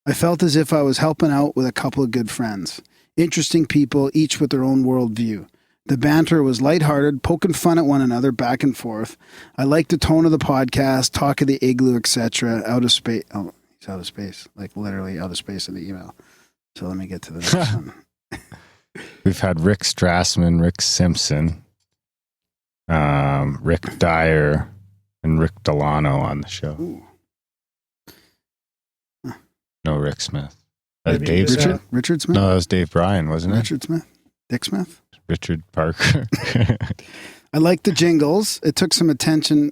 S1: I felt as if I was helping out with a couple of good friends. Interesting people, each with their own worldview. The banter was lighthearted, poking fun at one another back and forth. I liked the tone of the podcast, talk of the igloo, etc. Out of space. Oh, he's out of space. Like literally out of space in the email. So let me get to the next one.
S2: We've had Rick Strassman, Rick Simpson, Rick Dyer, and Rick Delano on the show.
S1: Ooh.
S2: No Rick Smith.
S5: Maybe
S2: Dave
S5: he was,
S2: Smith?
S1: Richard Smith?
S2: No, that was Dave Bryan, wasn't it?
S1: Richard Smith? Dick Smith?
S2: Richard Parker.
S1: I liked the jingles. It took some attention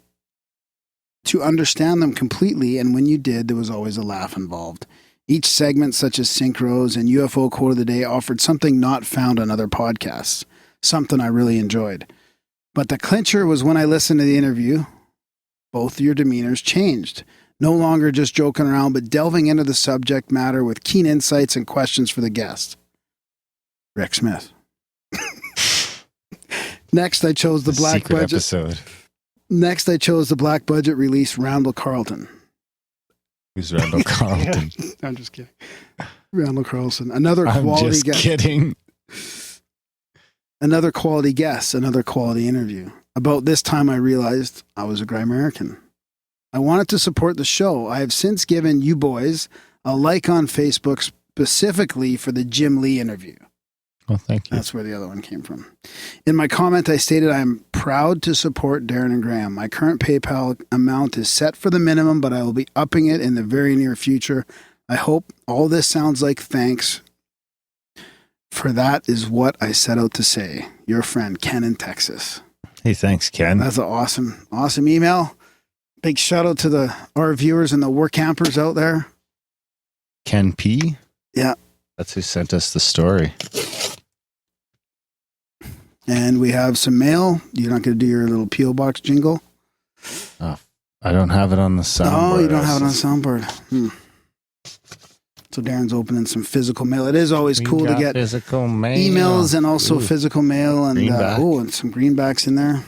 S1: to understand them completely, and when you did, there was always a laugh involved. Each segment, such as Synchros and UFO Quote of the Day, offered something not found on other podcasts, something I really enjoyed. But the clincher was when I listened to the interview, both your demeanors changed. No longer just joking around, but delving into the subject matter with keen insights and questions for the guest. Rick Smith. Next, I chose the black
S2: secret
S1: budget.
S2: episode.
S1: Next, I chose the black budget release, Randall Carlton.
S2: Who's Randall Carlton?
S1: I'm just kidding. Randall Carlson. Another
S2: I'm
S1: quality
S2: just
S1: guest.
S2: kidding.
S1: Another quality guest. Another quality interview. About this time, I realized I was a Grimerican. I wanted to support the show. I have since given you boys a like on Facebook specifically for the Jim Lee interview.
S2: Well, thank you.
S1: That's where the other one came from. In my comment, I stated I am proud to support Darren and Graham. My current PayPal amount is set for the minimum, but I will be upping it in the very near future. I hope all this sounds like thanks, for that is what I set out to say. Your friend, Ken in Texas.
S2: Hey, thanks, Ken.
S1: That's an awesome email. Big shout out to our viewers and the work campers out there.
S2: Ken P?
S1: Yeah.
S2: That's who sent us the story.
S1: And we have some mail. You're not going to do your little P.O. box jingle?
S2: Oh, I don't have it on the soundboard.
S1: Oh, you don't have it on soundboard. So Darren's opening some physical mail. It is always cool to get
S2: physical mail.
S1: emails and also physical mail and
S2: Greenback.
S1: and some greenbacks in there.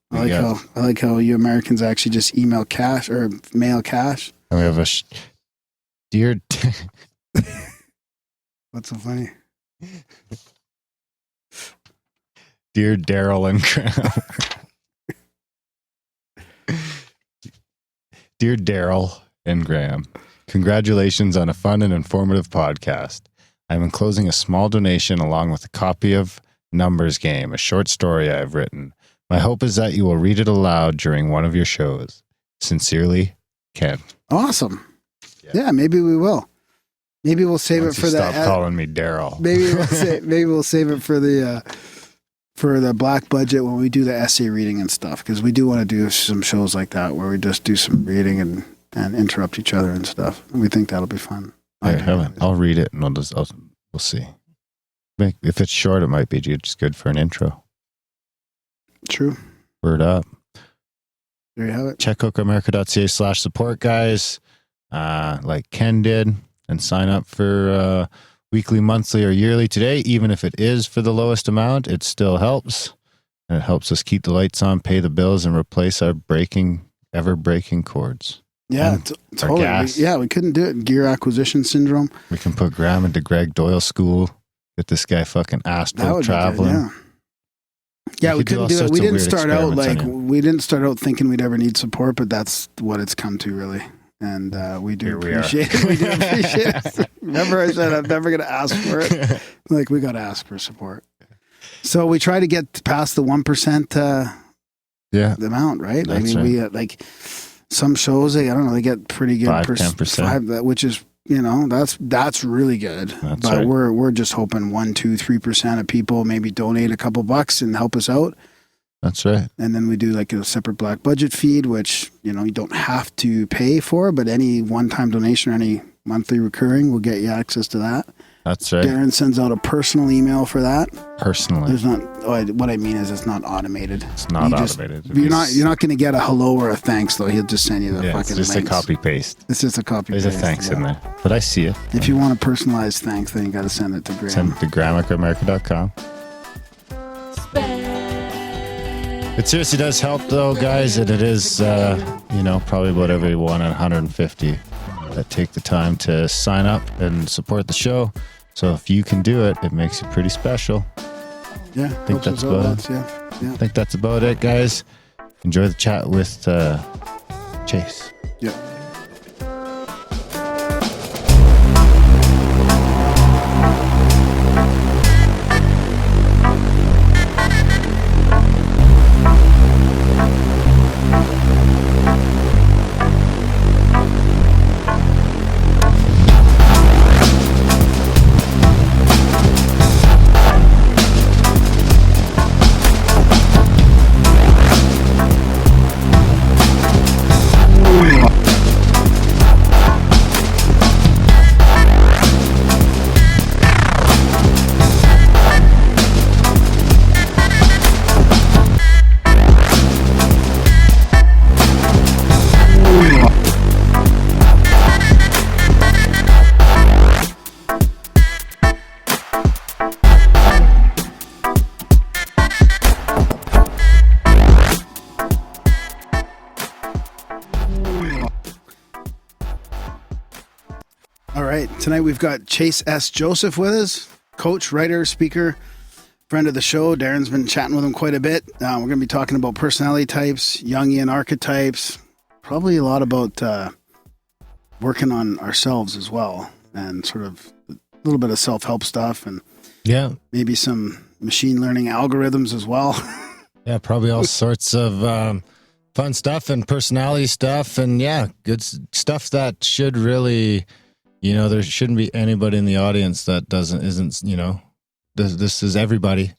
S1: I like how you Americans actually just email cash or mail cash.
S2: And we have a dear.
S1: What's so funny?
S2: Dear Daryl and Graham. Dear Daryl and Graham, congratulations on a fun and informative podcast. I'm enclosing a small donation along with a copy of Numbers Game, a short story I have written. My hope is that you will read it aloud during one of your shows. Sincerely, Ken.
S1: Awesome. Yeah, maybe we will. Maybe we'll save
S2: Once
S1: it for
S2: you
S1: the.
S2: Stop calling me Daryl.
S1: Maybe we'll save it for the black budget when we do the essay reading and stuff, because we do want to do some shows like that where we just do some reading and interrupt each other and stuff. We think that'll be fun.
S2: I'll read it and we'll see. If it's short, it might be just good for an intro.
S1: True.
S2: Word up.
S1: There you have it.
S2: Check out Grimerica.ca/support, guys, like Ken did, and sign up for weekly, monthly, or yearly today. Even if it is for the lowest amount, it still helps. And it helps us keep the lights on, pay the bills, and replace our ever-breaking cords.
S1: Yeah, totally.
S2: gas.
S1: We couldn't do it. Gear acquisition syndrome.
S2: We can put Graham into Greg Doyle school. Get this guy fucking astral traveling.
S1: Yeah, we couldn't do it. We didn't start out thinking we'd ever need support, but that's what it's come to, really. And we do appreciate it. We do appreciate it. Remember, I said I'm never going to ask for it. Like, we got to ask for support. So we try to get past the 1% the amount, right?
S2: That's
S1: I mean, we like some shows. They get pretty good
S2: 5-10%,
S1: which is that's really good.
S2: That's
S1: but
S2: right.
S1: we're just hoping 1-3% of people maybe donate a couple bucks and help us out.
S2: That's right.
S1: And then we do like a separate black budget feed, which you don't have to pay for, but any one-time donation or any monthly recurring will get you access to that.
S2: That's right.
S1: Darren sends out a personal email for that.
S2: Personally.
S1: There's not. What I mean is, it's not automated.
S2: It's not automated.
S1: You're not going to get a hello or a thanks though. He'll just send you the fucking.
S2: It's just
S1: links.
S2: a copy paste.
S1: It's just a copy.
S2: There's
S1: paste,
S2: a thanks in there, but I see it.
S1: If you want a personalized thanks, then you got to send it to Graham.
S2: Send it to Grimerica.com. It seriously does help though, guys, and it is probably about every 1 in 150 that take the time to sign up and support the show. So if you can do it, it makes you pretty special.
S1: Yeah,
S2: I think that's about it.
S1: Yeah.
S2: I think that's about it, guys. Enjoy the chat with Chase.
S1: Yeah. Tonight we've got Chase S. Joseph with us, coach, writer, speaker, friend of the show. Darren's been chatting with him quite a bit. We're going to be talking about personality types, Jungian archetypes, probably a lot about working on ourselves as well, and sort of a little bit of self-help stuff, and maybe some machine learning algorithms as well.
S2: Yeah, probably all sorts of fun stuff and personality stuff, and good stuff that should really... there shouldn't be anybody in the audience that isn't, this is everybody.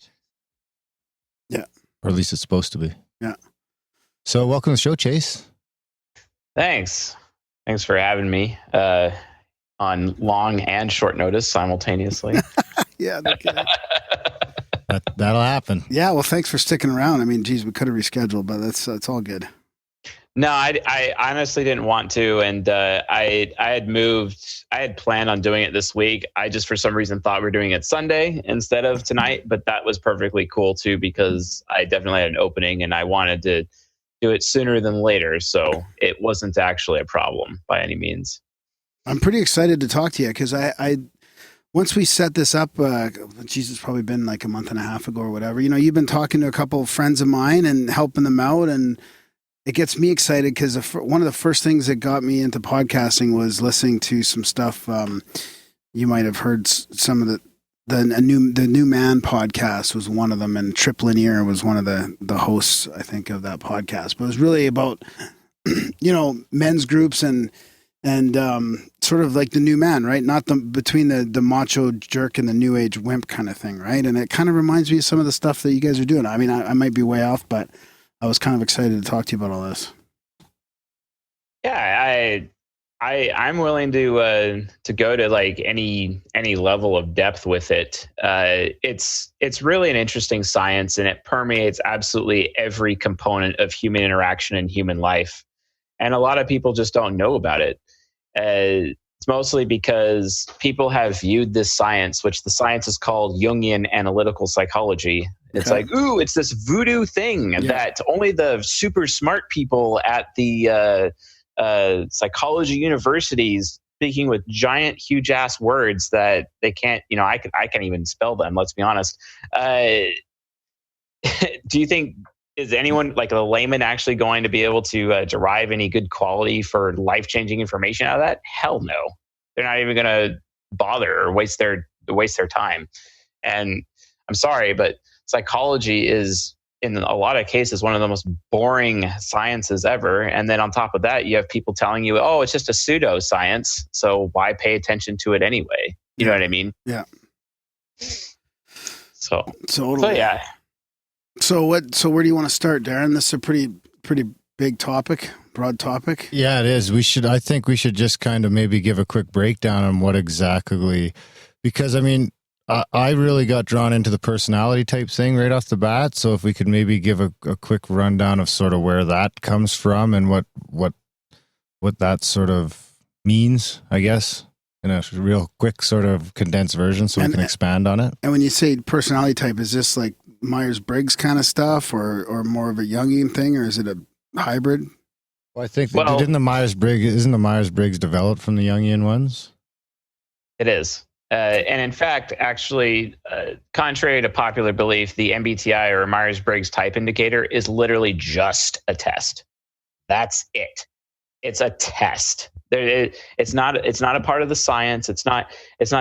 S1: Yeah.
S2: Or at least it's supposed to be.
S1: Yeah.
S2: So welcome to the show, Chase.
S4: Thanks for having me on long and short notice simultaneously.
S1: Yeah, no kidding.
S2: That'll happen.
S1: Yeah, well, thanks for sticking around. I mean, geez, we could have rescheduled, but that's all good.
S4: No, I honestly didn't want to, and I had planned on doing it this week. I just for some reason thought we were doing it Sunday instead of tonight, but that was perfectly cool too because I definitely had an opening and I wanted to do it sooner than later, so it wasn't actually a problem by any means.
S1: I'm pretty excited to talk to you because I once we set this up, it's probably been like a month and a half ago or whatever. You've been talking to a couple of friends of mine and helping them out, and it gets me excited because one of the first things that got me into podcasting was listening to some stuff. You might have heard some of the new man podcast was one of them, and Trip Linear was one of the hosts, I think, of that podcast. But it was really about men's groups and sort of like the new man, right? Not between the macho jerk and the new age wimp kind of thing, right? And it kind of reminds me of some of the stuff that you guys are doing. I mean, I might be way off, but I was kind of excited to talk to you about all this.
S4: Yeah, I'm willing to go to like any level of depth with it. It's really an interesting science, and it permeates absolutely every component of human interaction and human life. And a lot of people just don't know about it. It's mostly because people have viewed this science, which the science is called Jungian analytical psychology. It's like, ooh, it's this voodoo thing that only the super smart people at the psychology universities speaking with giant, huge ass words that they can't, I can't even spell them. Let's be honest. Do you think, is anyone like a layman actually going to be able to derive any good quality for life-changing information out of that? Hell no. They're not even going to bother or waste their time. And I'm sorry, but psychology is, in a lot of cases, one of the most boring sciences ever. And then on top of that, you have people telling you, oh, it's just a pseudoscience, so why pay attention to it anyway? You know what I mean?
S1: Yeah.
S4: So
S1: yeah. So where do you want to start, Darren? This is a pretty big topic, broad topic.
S2: Yeah, it is. I think we should just kind of maybe give a quick breakdown on what exactly, because I mean, I really got drawn into the personality type thing right off the bat. So if we could maybe give a quick rundown of sort of where that comes from and what that sort of means, I guess, in a real quick sort of condensed version, so we can expand on it.
S1: And when you say personality type, is this like Myers-Briggs kind of stuff, or more of a Jungian thing, or is it a hybrid?
S2: Well, I think isn't the Myers-Briggs developed from the Jungian ones?
S4: It is. And in fact, actually, contrary to popular belief, the MBTI or Myers-Briggs type indicator is literally just a test. That's it. It's a test. It's not a part of the science. It's not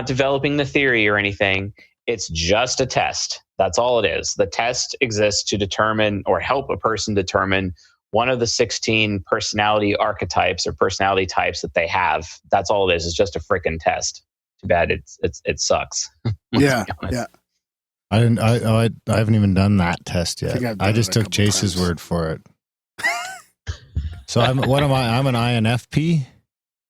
S4: developing the theory or anything. It's just a test. That's all it is. The test exists to determine or help a person determine one of the 16 personality archetypes or personality types that they have. That's all it is. It's just a freaking test. Too bad it sucks.
S1: Yeah.
S2: I haven't even done that test yet. I just took Chase's word for it. So I'm an INFP.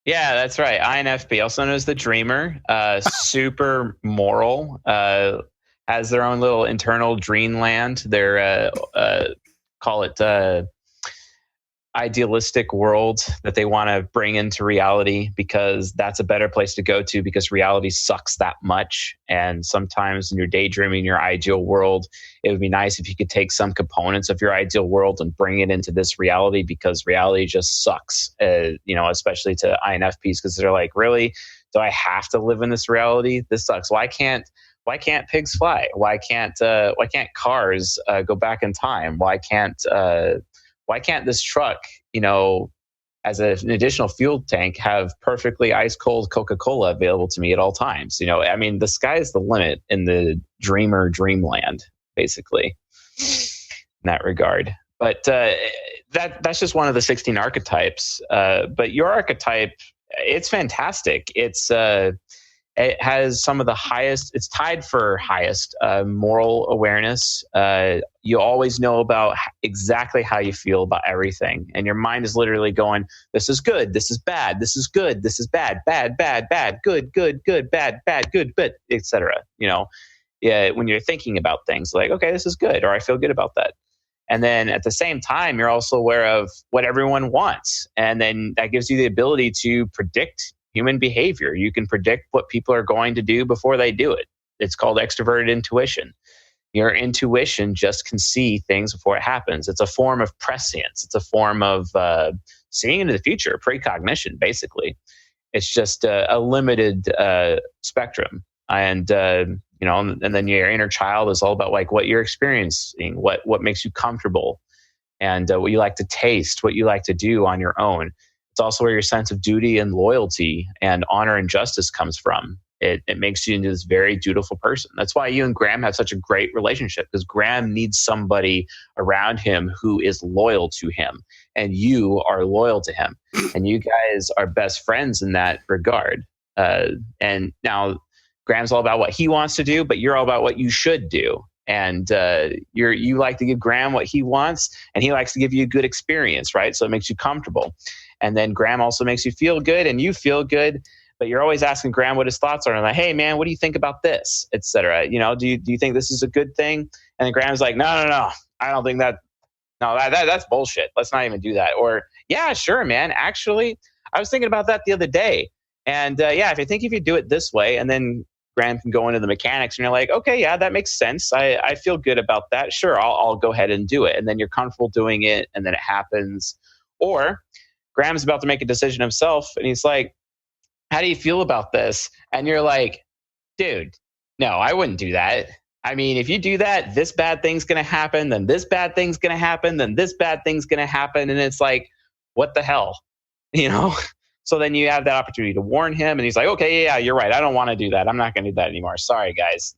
S4: Yeah, that's right. INFP, also known as the dreamer, super moral, has their own little internal dreamland. They're call it idealistic world that they want to bring into reality, because that's a better place to go to, because reality sucks that much. And sometimes when you're daydreaming your ideal world, it would be nice if you could take some components of your ideal world and bring it into this reality, because reality just sucks, especially to INFPs, because they're like, really? Do I have to live in this reality? This sucks. Why can't pigs fly? Why can't cars go back in time? Why can't this truck, as an additional fuel tank, have perfectly ice cold Coca-Cola available to me at all times? The sky's the limit in the dreamer dreamland, basically, in that regard. But that's just one of the 16 archetypes. But your archetype, it's fantastic. It has some of the highest, it's tied for highest moral awareness. You always know about exactly how you feel about everything. And your mind is literally going, this is good, this is bad, this is good, this is bad, bad, bad, bad, good, good, good, bad, bad, good, but, etc. When you're thinking about things like, okay, this is good, or I feel good about that. And then at the same time, you're also aware of what everyone wants. And then that gives you the ability to predict human behavior. You can predict what people are going to do before they do it. It's called extroverted intuition. Your intuition just can see things before it happens. It's a form of prescience. It's a form of seeing into the future, precognition, basically. It's just a limited spectrum. And then your inner child is all about like what you're experiencing, what makes you comfortable, and what you like to taste, what you like to do on your own. It's also where your sense of duty and loyalty and honor and justice comes from. It makes you into this very dutiful person. That's why you and Graham have such a great relationship, because Graham needs somebody around him who is loyal to him, and you are loyal to him. And you guys are best friends in that regard. And now Graham's all about what he wants to do, but you're all about what you should do. And you like to give Graham what he wants, and he likes to give you a good experience, right? So it makes you comfortable. And then Graham also makes you feel good, and you feel good. But you're always asking Graham what his thoughts are, and like, hey man, what do you think about this, etc. Do you think this is a good thing? And then Graham's like, no, I don't think that. No, that's bullshit. Let's not even do that. Or yeah, sure, man. Actually, I was thinking about that the other day, and if you do it this way, and then Graham can go into the mechanics, and you're like, okay, yeah, that makes sense. I feel good about that. Sure, I'll go ahead and do it, and then you're comfortable doing it, and then it happens. Or Graham's about to make a decision himself, and he's like, how do you feel about this? And you're like, dude, no, I wouldn't do that. I mean, if you do that, this bad thing's going to happen, then this bad thing's going to happen, then this bad thing's going to happen. And it's like, what the hell? So then you have that opportunity to warn him, and he's like, okay, yeah, you're right. I don't want to do that. I'm not going to do that anymore. Sorry, guys.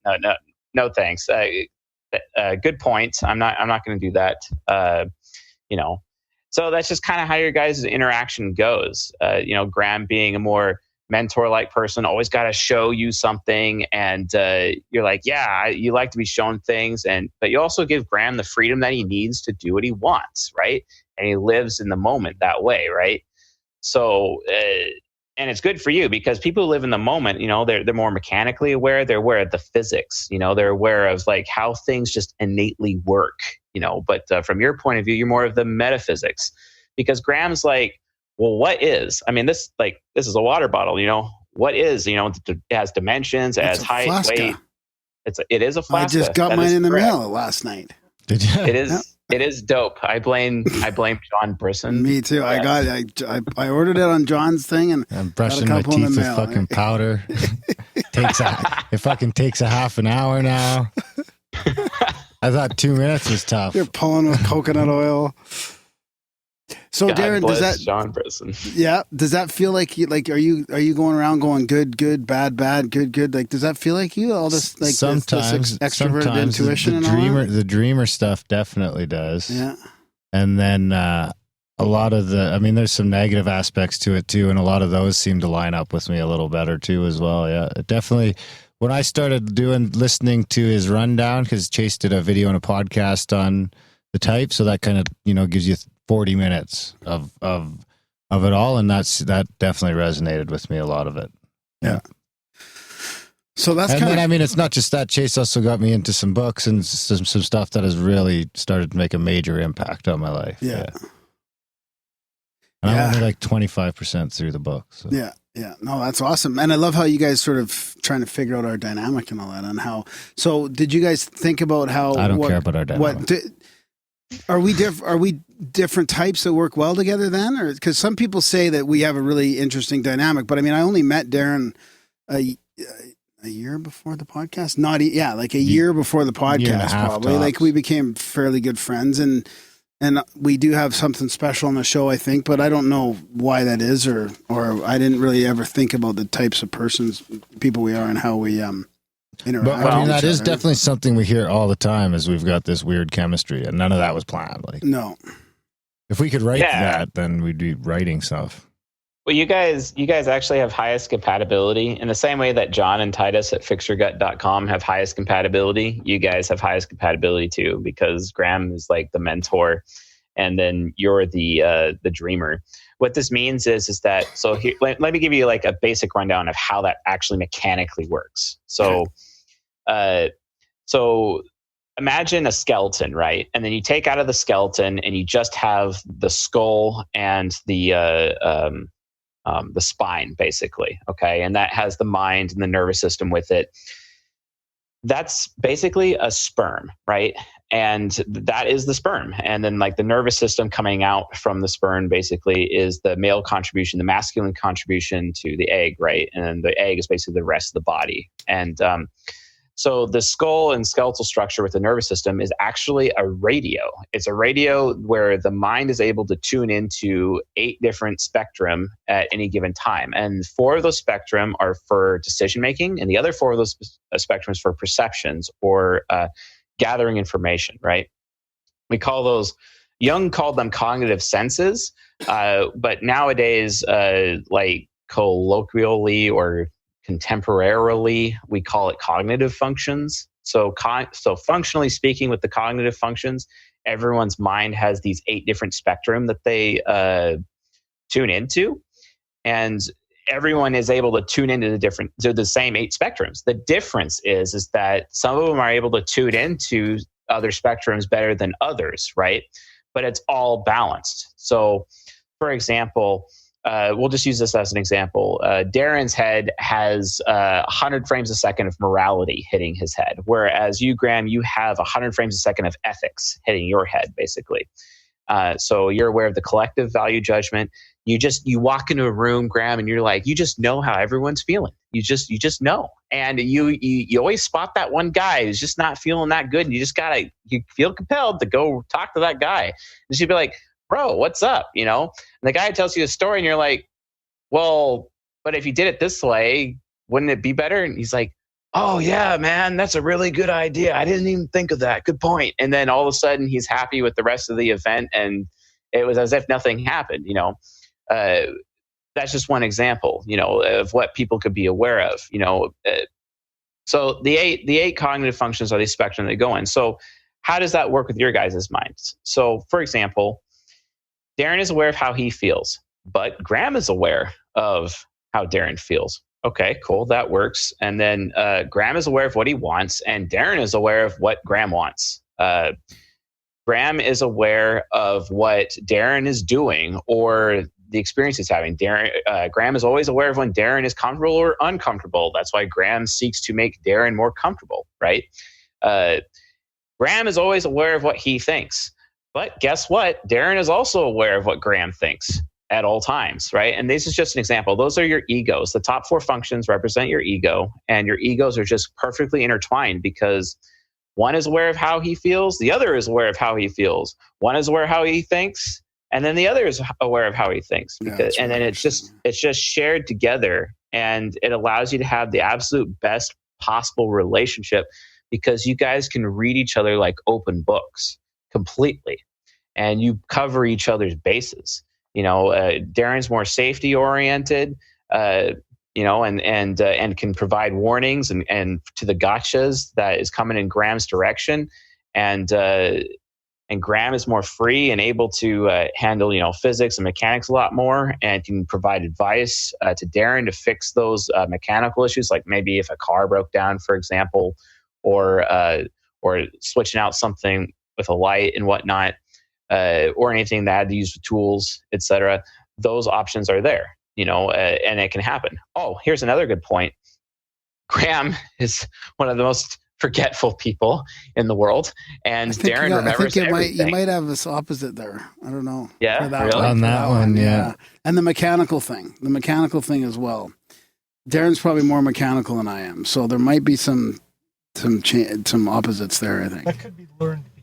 S4: No, thanks. Good point. I'm not going to do that. So that's just kind of how your guys' interaction goes. Graham being a more mentor-like person, always got to show you something, and you're like, yeah, you like to be shown things, but you also give Graham the freedom that he needs to do what he wants, right? And he lives in the moment that way, right? So, and it's good for you, because people who live in the moment, they're more mechanically aware. They're aware of the physics, they're aware of like how things just innately work, but from your point of view, you're more of the metaphysics, because Graham's like, well, what is? I mean, this is a water bottle, what is, it has dimensions, it has height, weight. It is a Flaska.
S1: I just got mine in the mail last night.
S2: Did you?
S4: It is. Yep. It is dope. I blame John Brisson.
S1: Me too. Yeah. I ordered it on John's thing, and
S2: I'm brushing my teeth with fucking powder. It fucking takes a half an hour now. I thought 2 minutes was tough.
S1: You're pulling with coconut oil. So
S4: God
S1: Darren,
S4: bless
S1: does that
S4: John Brisson?
S1: Yeah. Does that feel like are you going around going good, bad, good? Like, does that feel like you all this like
S2: sometimes
S1: this extroverted intuition and all that?
S2: The dreamer stuff definitely does.
S1: Yeah.
S2: And then a lot of there's some negative aspects to it too, and a lot of those seem to line up with me a little better too as well. Yeah, it definitely. When I started listening to his rundown, because Chase did a video and a podcast on the type, so that kind of gives you 40 minutes of it all, and that definitely resonated with me, a lot of it.
S1: Yeah. So that's
S2: it's not just that. Chase also got me into some books and some stuff that has really started to make a major impact on my life.
S1: Yeah.
S2: And I'm only like 25% through the book. So.
S1: Yeah. Yeah, no, that's awesome. And I love how you guys sort of trying to figure out our dynamic and all that, and how, so did you guys think about how,
S2: I don't care about our dynamic.
S1: Are we different types that work well together then? Or, because some people say that we have a really interesting dynamic, but I mean, I only met Darren a year before the podcast. Like a year before the podcast, probably. Tops. Like we became fairly good friends, and we do have something special on the show, I think, but I don't know why that is, or I didn't really ever think about the types of people we are, and how we interact.
S2: But I mean, that is definitely something we hear all the time, is we've got this weird chemistry, and none of that was planned. Like,
S1: no.
S2: If we could write that, then we'd be writing stuff.
S4: Well, you guys actually have highest compatibility in the same way that John and Titus at fixyourgut.com have highest compatibility. You guys have highest compatibility too, because Graham is like the mentor, and then you're the dreamer. What this means is that, so here, let me give you like a basic rundown of how that actually mechanically works. So, imagine a skeleton, right? And then you take out of the skeleton, and you just have the skull and the spine, basically. Okay. And that has the mind and the nervous system with it. That's basically a sperm, right? And that is the sperm. And then like the nervous system coming out from the sperm basically is the male contribution, the masculine contribution to the egg, right? And then the egg is basically the rest of the body. And so the skull and skeletal structure with the nervous system is actually a radio. It's a radio where the mind is able to tune into 8 different spectrum at any given time. And 4 of those spectrum are for decision making, and the other 4 of those spectrums for perceptions or gathering information, right? We call those, Jung called them cognitive senses, but nowadays, like colloquially or contemporarily, we call it cognitive functions. So functionally speaking, with the cognitive functions, everyone's mind has these 8 different spectrum that they tune into, and everyone is able to tune into the same 8 spectrums. The difference is that some of them are able to tune into other spectrums better than others, right? But it's all balanced. So, for example, we'll just use this as an example. Darren's head has 100 frames a second of morality hitting his head, whereas you, Graham, you have 100 frames a second of ethics hitting your head, basically. So you're aware of the collective value judgment. You walk into a room, Graham, and you're like, you just know how everyone's feeling. You just know, and you always spot that one guy who's just not feeling that good, and you feel compelled to go talk to that guy, and she'd be like, bro, what's up? And the guy tells you a story, and you're like, well, but if you did it this way, wouldn't it be better? And he's like, oh yeah, man, that's a really good idea. I didn't even think of that. Good point. And then all of a sudden he's happy with the rest of the event, and it was as if nothing happened. That's just one example, of what people could be aware of. So the eight cognitive functions are the spectrum they go in. So how does that work with your guys' minds? So for example, Darren is aware of how he feels, but Graham is aware of how Darren feels. Okay, cool. That works. And then Graham is aware of what he wants, and Darren is aware of what Graham wants. Graham is aware of what Darren is doing or the experience he's having. Graham is always aware of when Darren is comfortable or uncomfortable. That's why Graham seeks to make Darren more comfortable, right? Graham is always aware of what he thinks. But guess what? Darren is also aware of what Graham thinks at all times, right? And this is just an example. Those are your egos. The top 4 functions represent your ego, and your egos are just perfectly intertwined because one is aware of how he feels, the other is aware of how he feels. One is aware of how he thinks, and then the other is aware of how he thinks. And then it's just shared together, and it allows you to have the absolute best possible relationship because you guys can read each other like open books completely, and you cover each other's bases. Darren's more safety oriented, and can provide warnings and to the gotchas that is coming in Graham's direction, and Graham is more free and able to handle physics and mechanics a lot more, and can provide advice to Darren to fix those mechanical issues, like maybe if a car broke down, for example, or switching out something with a light and whatnot. Or anything that had to use tools, etc. Those options are there, and it can happen. Oh, here's another good point. Graham is one of the most forgetful people in the world, and Darren remembers everything.
S1: You might have this opposite there. I don't know.
S4: Yeah, really?
S2: On that one, yeah.
S1: And the mechanical thing as well. Darren's probably more mechanical than I am, so there might be some opposites there, I think.
S5: That could be learned behavior.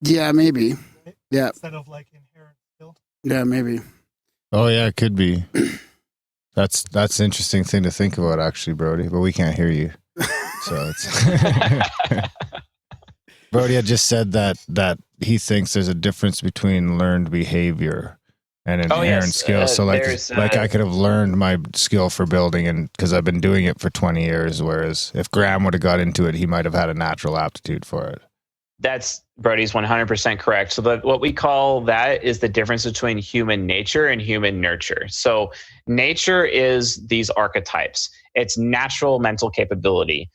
S1: Yeah, maybe.
S5: Right?
S1: Yeah.
S5: Instead of like inherent skill.
S1: Yeah, maybe.
S2: Oh yeah, it could be. That's an interesting thing to think about, actually, Brody. But we can't hear you, so it's. Brody had just said that he thinks there's a difference between learned behavior and inherent skill. So like I could have learned my skill for building, and because I've been doing it for 20 years, whereas if Graham would have got into it, he might have had a natural aptitude for it.
S4: Brody's 100% correct. So what we call that is the difference between human nature and human nurture. So nature is these archetypes. It's natural mental capability.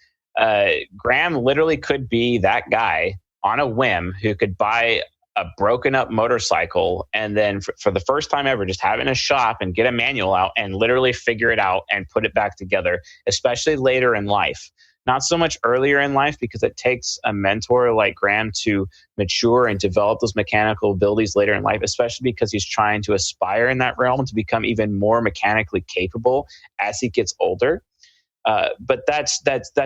S4: Graham literally could be that guy on a whim who could buy a broken up motorcycle and then for the first time ever just have it in a shop and get a manual out and literally figure it out and put it back together, especially later in life. Not so much earlier in life because it takes a mentor like Graham to mature and develop those mechanical abilities later in life, especially because he's trying to aspire in that realm to become even more mechanically capable as he gets older. But that's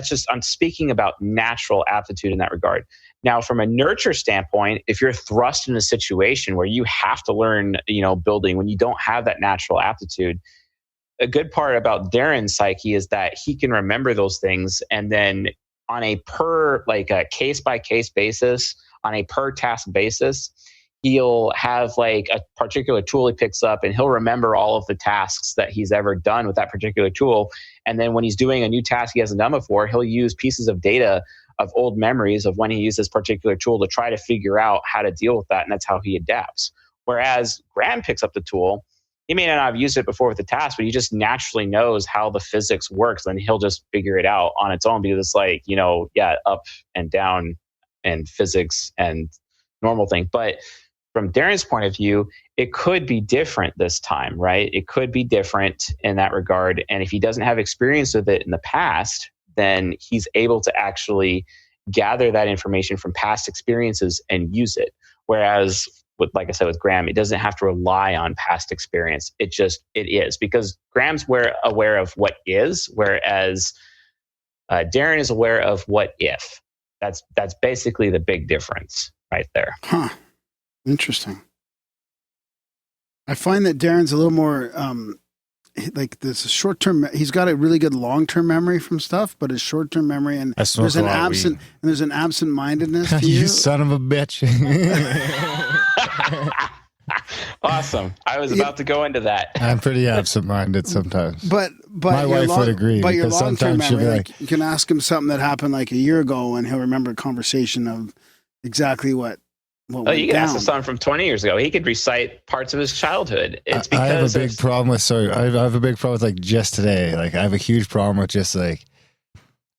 S4: just, I'm speaking about natural aptitude in that regard. Now, from a nurture standpoint, if you're thrust in a situation where you have to learn, building when you don't have that natural aptitude, a good part about Darren's psyche is that he can remember those things, and then on a case by case basis, on a per task basis, he'll have like a particular tool he picks up, and he'll remember all of the tasks that he's ever done with that particular tool. And then when he's doing a new task he hasn't done before, he'll use pieces of data of old memories of when he used this particular tool to try to figure out how to deal with that. And that's how he adapts. Whereas Graham picks up the tool, he may not have used it before with the task, but he just naturally knows how the physics works. And he'll just figure it out on its own, because it's like, up and down and physics and normal thing. But from Darren's point of view, it could be different this time, right? It could be different in that regard. And if he doesn't have experience with it in the past, then he's able to actually gather that information from past experiences and use it. Whereas, like I said, with Graham, it doesn't have to rely on past experience. It is, because Graham's aware of what is, whereas Darren is aware of what if. That's basically the big difference right there.
S1: Huh. Interesting. I find that Darren's a little more like this short-term. He's got a really good long-term memory from stuff, but his short-term memory and there's an absent-mindedness to you.
S2: You son of a bitch.
S4: Awesome. I was about to go into that.
S2: I'm pretty absent-minded sometimes.
S1: But
S2: my wife would agree.
S1: But your
S2: because
S1: long-term
S2: sometimes she'll
S1: memory,
S2: be
S1: like, you can ask him something that happened like a year ago, and he'll remember a conversation of exactly what
S4: you
S1: went
S4: can
S1: down.
S4: ask someone from 20 years ago. He could recite parts of his childhood. It's because
S2: I have a big problem with. Sorry, I have a big problem with like just today. Like I have a huge problem with just like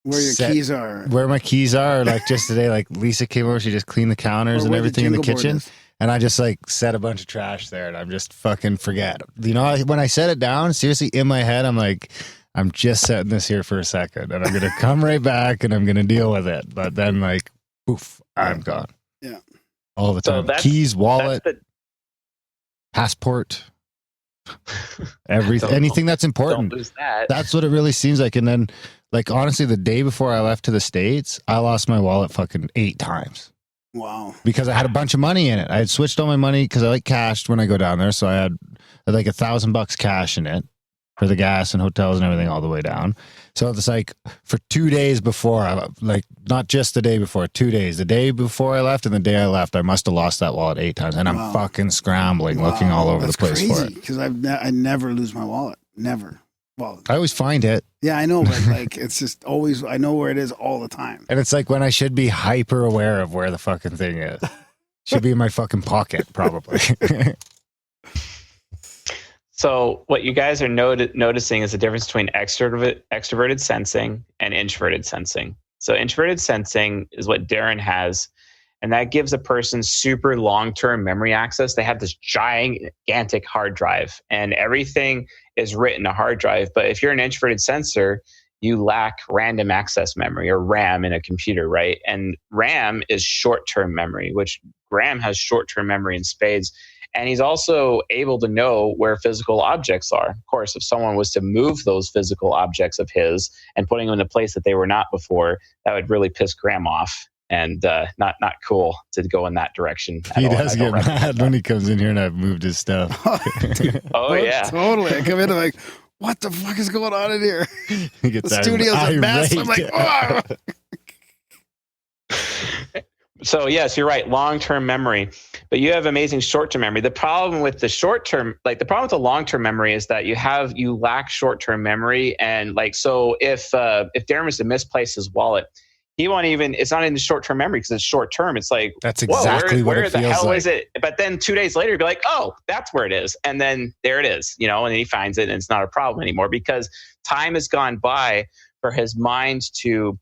S1: where your keys are,
S2: where my keys are. Like just today, like Lisa came over, she just cleaned the counters and everything in the kitchen. And I just like set a bunch of trash there, and I'm just fucking forget. When I set it down, seriously, in my head, I'm like, I'm just setting this here for a second, and I'm going to come right back, and I'm going to deal with it. But then, like, poof, I'm gone.
S1: Yeah.
S2: All the time. Keys, wallet, passport, everything, anything that's important.
S4: Don't lose that.
S2: That's what it really seems like. And then, like, honestly, the day before I left to the States, I lost my wallet fucking 8 times.
S1: Wow.
S2: Because I had a bunch of money in it. I had switched all my money because I like cash when I go down there. So I had like $1,000 cash in it for the gas and hotels and everything all the way down. So it's like for 2 days before, like not just the day before, 2 days. The day before I left and the day I left, I must have lost that wallet 8 times. And I'm fucking scrambling, looking all over the place for it.
S1: Because I never lose my wallet. Never. Well,
S2: I always find it.
S1: Yeah, I know, but like it's just always, I know where it is all the time.
S2: And it's like when I should be hyper aware of where the fucking thing is. Should be in my fucking pocket, probably.
S4: So what you guys are noticing is the difference between extroverted sensing and introverted sensing. So introverted sensing is what Darren has, and that gives a person super long-term memory access. They have this gigantic hard drive, and everything is written in a hard drive. But if you're an introverted sensor, you lack random access memory, or RAM, in a computer, right? And RAM is short-term memory, which Graham has short-term memory in spades. And he's also able to know where physical objects are. Of course, if someone was to move those physical objects of his and putting them in a place that they were not before, that would really piss Graham off. And not cool to go in that direction.
S2: He does get mad when he comes in here and I've moved his stuff.
S4: Oh, yeah.
S1: Totally. I come in and like, what the fuck is going on in here?
S2: He gets
S1: the studio's a mess. I'm like, oh.
S4: So yes, you're right. Long-term memory, but you have amazing short-term memory. The problem with the short-term, like the problem with the long-term memory is that you lack short-term memory. And like, so if Darren was to misplace his wallet, he won't even, it's not in the short-term memory because it's short-term. It's like,
S2: that's exactly
S4: where
S2: it
S4: the
S2: feels
S4: hell
S2: like.
S4: is it? But then 2 days later, he'd be like, oh, that's where it is. And then there it is, and he finds it and it's not a problem anymore because time has gone by for his mind to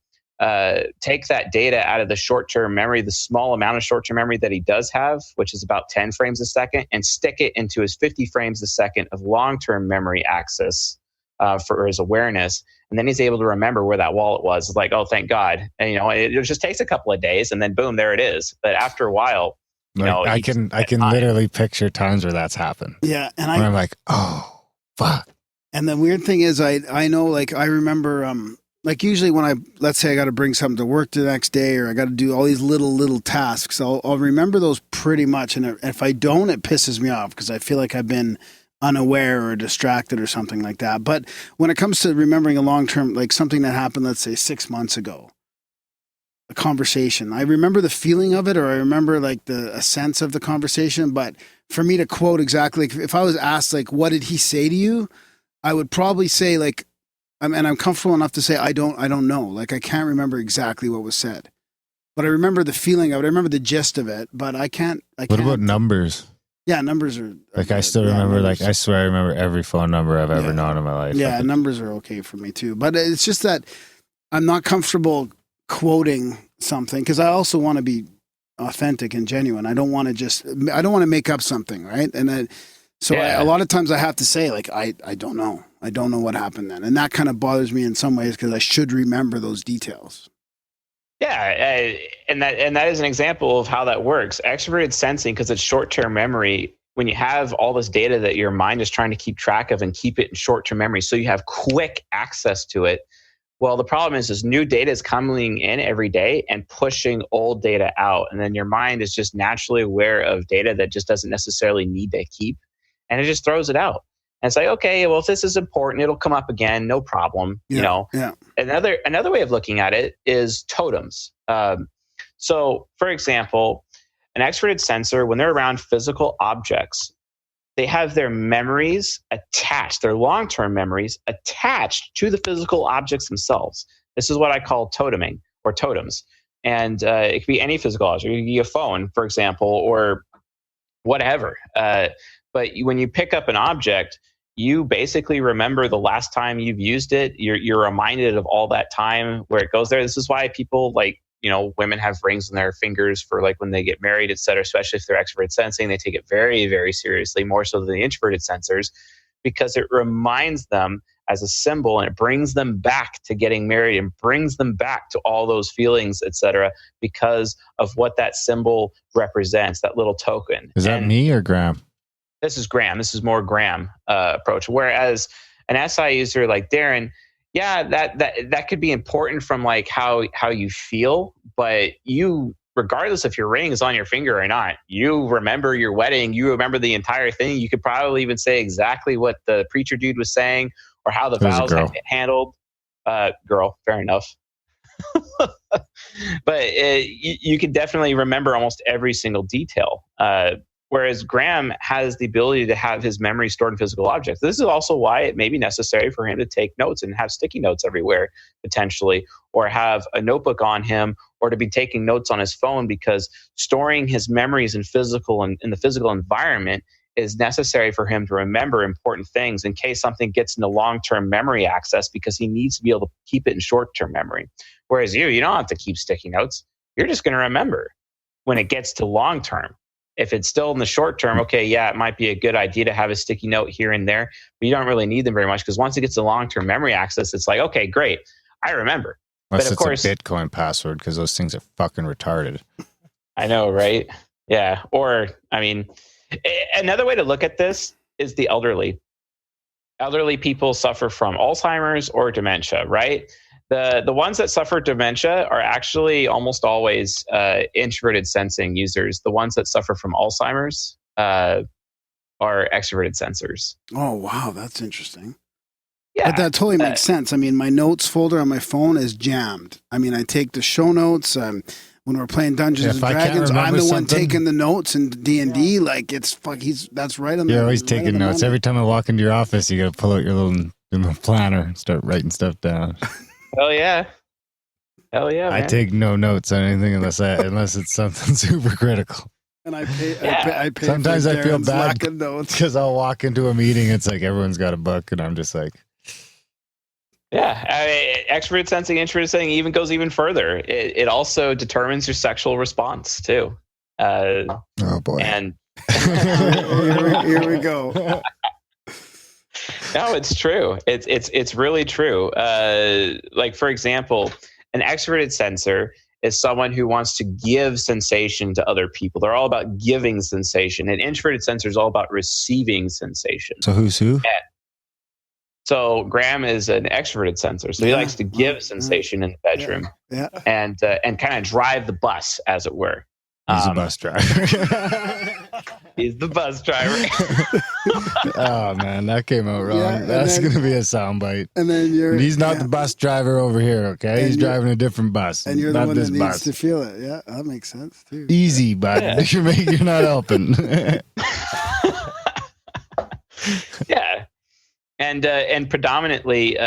S4: take that data out of the short-term memory, the small amount of short-term memory that he does have, which is about 10 frames a second, and stick it into his 50 frames a second of long-term memory access for his awareness. And then he's able to remember where that wallet was. It's like, oh, thank God. And, it just takes a couple of days and then boom, there it is. But after a while,
S2: I can literally picture times where that's happened.
S1: Yeah. And
S2: I'm like, oh, fuck.
S1: And the weird thing is I know, like, I remember, like usually when let's say I got to bring something to work the next day, or I got to do all these little tasks, I'll remember those pretty much. And if I don't, it pisses me off because I feel like I've been unaware or distracted or something like that. But when it comes to remembering a long-term, like something that happened, let's say 6 months ago, a conversation. I remember the feeling of it, or I remember like a sense of the conversation. But for me to quote exactly, if I was asked like, what did he say to you? I would probably say like, and I'm comfortable enough to say, I don't know. Like, I can't remember exactly what was said, but I remember the feeling of it. I remember the gist of it, but I can't.
S2: What about numbers?
S1: Yeah, numbers are
S2: like, I still remember, numbers. Like, I swear I remember every phone number I've ever known in my life.
S1: Yeah,
S2: like,
S1: numbers are okay for me too. But it's just that I'm not comfortable quoting something because I also want to be authentic and genuine. I don't want to make up something, right? And then, a lot of times I have to say, like, I don't know. I don't know what happened then. And that kind of bothers me in some ways because I should remember those details.
S4: Yeah, and that is an example of how that works. Extroverted sensing, because it's short-term memory, when you have all this data that your mind is trying to keep track of and keep it in short-term memory, so you have quick access to it. Well, the problem is new data is coming in every day and pushing old data out. And then your mind is just naturally aware of data that just doesn't necessarily need to keep. And it just throws it out. And it's like, okay, well, if this is important, it'll come up again, no problem.
S1: Yeah.
S4: Another way of looking at it is totems. So, for example, an extroverted sensor, when they're around physical objects, they have their memories attached, their long-term memories attached to the physical objects themselves. This is what I call toteming or totems. And it could be any physical object. It could be a phone, for example, or whatever. But when you pick up an object, you basically remember the last time you've used it. You're reminded of all that time where it goes there. This is why people women have rings on their fingers for like when they get married, et cetera, especially if they're extroverted sensing. They take it very, very seriously, more so than the introverted sensors, because it reminds them as a symbol and it brings them back to getting married and brings them back to all those feelings, et cetera, because of what that symbol represents, that little token.
S2: Is that me or Graham?
S4: This is Graham. This is more Graham approach. Whereas an SI user like Darren, yeah, that could be important from like how you feel, but you, regardless if your ring is on your finger or not, you remember your wedding, you remember the entire thing. You could probably even say exactly what the preacher dude was saying or how the vows handled. Girl, fair enough. But you could definitely remember almost every single detail. Whereas Graham has the ability to have his memory stored in physical objects. This is also why it may be necessary for him to take notes and have sticky notes everywhere, potentially, or have a notebook on him, or to be taking notes on his phone, because storing his memories in the physical environment is necessary for him to remember important things in case something gets into long-term memory access, because he needs to be able to keep it in short-term memory. Whereas you don't have to keep sticky notes. You're just going to remember when it gets to long-term. If it's still in the short term, okay, yeah, it might be a good idea to have a sticky note here and there, but you don't really need them very much, because once it gets to long-term memory access, it's like, okay, great, I remember.
S2: Unless
S4: but of course,
S2: it's a Bitcoin password, because those things are fucking retarded.
S4: I know, right? Yeah. Or, I mean, another way to look at this is the elderly. Elderly people suffer from Alzheimer's or dementia, right? The ones that suffer dementia are actually almost always introverted sensing users. The ones that suffer from Alzheimer's are extroverted sensors.
S1: Oh, wow. That's interesting.
S4: Yeah.
S1: But that totally makes sense. I mean, my notes folder on my phone is jammed. I mean, I take the show notes. When we're playing Dungeons and Dragons, I'm the one taking the notes, and D&D, like, that's right on the
S2: You're always taking notes. Every time I walk into your office, you got to pull out your little planner and start writing stuff down.
S4: Hell yeah, man.
S2: I take no notes on anything unless it's something super critical.
S1: And I pay
S2: Sometimes I feel bad
S1: because
S2: I'll walk into a meeting, it's like everyone's got a book, and I'm just like,
S4: yeah. Extroverted sensing, introverted sensing even goes even further. It also determines your sexual response too.
S2: Oh boy!
S4: And
S1: here we go.
S4: No, it's true. It's really true. Like, for example, an extroverted sensor is someone who wants to give sensation to other people. They're all about giving sensation. An introverted sensor is all about receiving sensation.
S2: So who's who?
S4: So Graham is an extroverted sensor. So he likes to give sensation in the bedroom and kind of drive the bus, as it were.
S2: He's a bus driver.
S4: He's the bus driver.
S2: Oh man, that came out wrong.
S1: Yeah,
S2: That's going to be a soundbite.
S1: And then
S2: He's not the bus driver over here, okay?
S1: And
S2: He's
S1: you're-
S2: driving a different bus.
S1: and you're the
S2: not
S1: one
S2: this
S1: that needs
S2: bus.
S1: to feel it. Yeah, that makes sense too.
S2: Easy, bud.
S4: Yeah.
S2: You're not helping.
S4: Yeah, and predominantly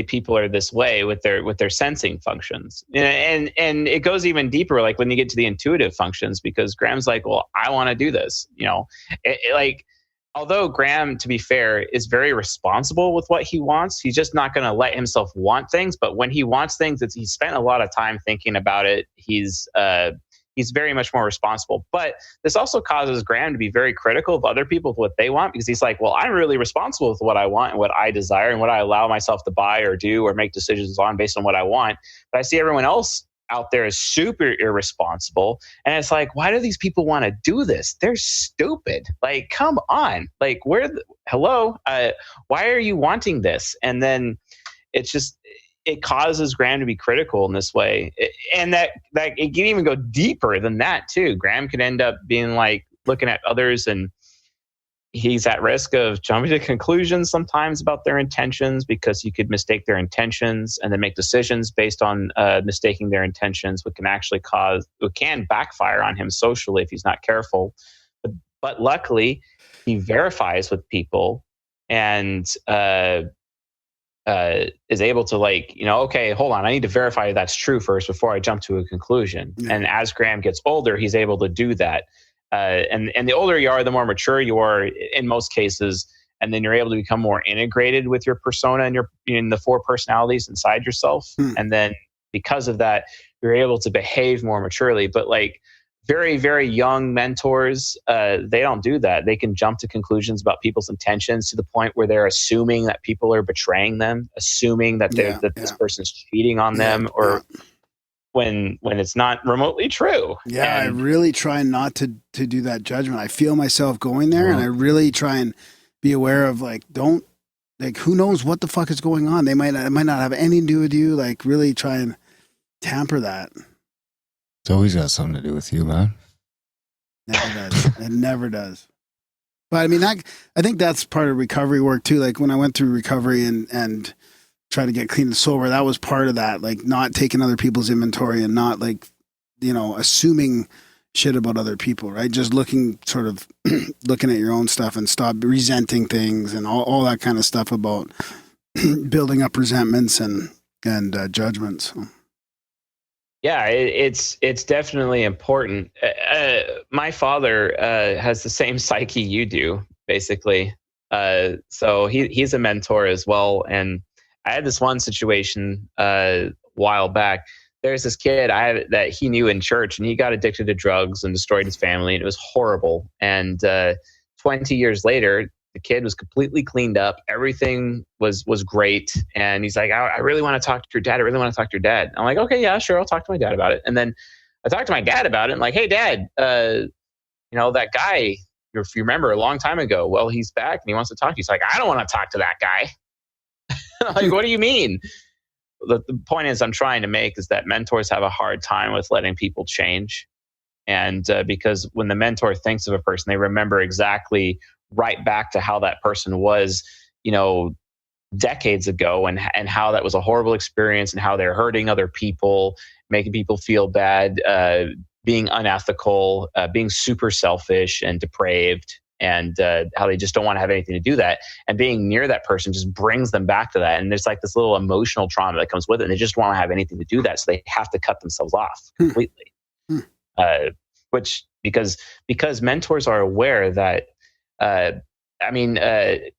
S4: people are this way with their sensing functions, and it goes even deeper, like when you get to the intuitive functions, because Graham's like, well, I want to do this, like, although Graham, to be fair, is very responsible with what he wants, he's just not going to let himself want things. But when he wants things, he's spent a lot of time thinking about it. He's very much more responsible. But this also causes Graham to be very critical of other people with what they want, because he's like, well, I'm really responsible with what I want and what I desire and what I allow myself to buy or do or make decisions on based on what I want. But I see everyone else out there is super irresponsible. And it's like, why do these people want to do this? They're stupid. Like, come on. Like, hello? Why are you wanting this? And then it causes Graham to be critical in this way. And that it can even go deeper than that too. Graham could end up being like looking at others, and he's at risk of jumping to conclusions sometimes about their intentions, because you could mistake their intentions and then make decisions based on mistaking their intentions, what can backfire on him socially if he's not careful. But luckily, he verifies with people and is able to, like, okay, hold on, I need to verify that's true first before I jump to a conclusion. Yeah. And as Graham gets older, he's able to do that. And the older you are, the more mature you are in most cases, and then you're able to become more integrated with your persona and in the 4 personalities inside yourself. And then because of that, you're able to behave more maturely. But like very, very young mentors, they don't do that. They can jump to conclusions about people's intentions to the point where they're assuming that people are betraying them, assuming that this person's cheating on them, or when it's not remotely true.
S1: Yeah, I really try not to do that judgment. I feel myself going there, and I really try and be aware of, like, who knows what the fuck is going on? It might not have anything to do with you. Like, really try and tamper that.
S2: It's always got something to do with you, man.
S1: Never does. It never does. But I mean, I think that's part of recovery work too. Like when I went through recovery and trying to get clean and sober, that was part of that. Like not taking other people's inventory and not like, assuming shit about other people, right? Just looking at your own stuff and stop resenting things and all that kind of stuff about building up resentments and judgments.
S4: Yeah, it's definitely important. My father has the same psyche you do, basically. So he's a mentor as well. And I had this one situation a while back. There's this kid that he knew in church, and he got addicted to drugs and destroyed his family, and it was horrible. And 20 years later, the kid was completely cleaned up. Everything was great. And he's like, I really want to talk to your dad. I really want to talk to your dad. I'm like, okay, yeah, sure. I'll talk to my dad about it. And then I talked to my dad about it. I'm like, hey, Dad, that guy, if you remember a long time ago, well, he's back and he wants to talk to you. He's like, I don't want to talk to that guy. I'm like, what do you mean? The point is I'm trying to make is that mentors have a hard time with letting people change. And because when the mentor thinks of a person, they remember exactly right back to how that person was, decades ago, and how that was a horrible experience, and how they're hurting other people, making people feel bad, being unethical, being super selfish and depraved, and how they just don't want to have anything to do that. And being near that person just brings them back to that. And there's like this little emotional trauma that comes with it. And they just want to have anything to do that. So they have to cut themselves off completely. Which, because mentors are aware that,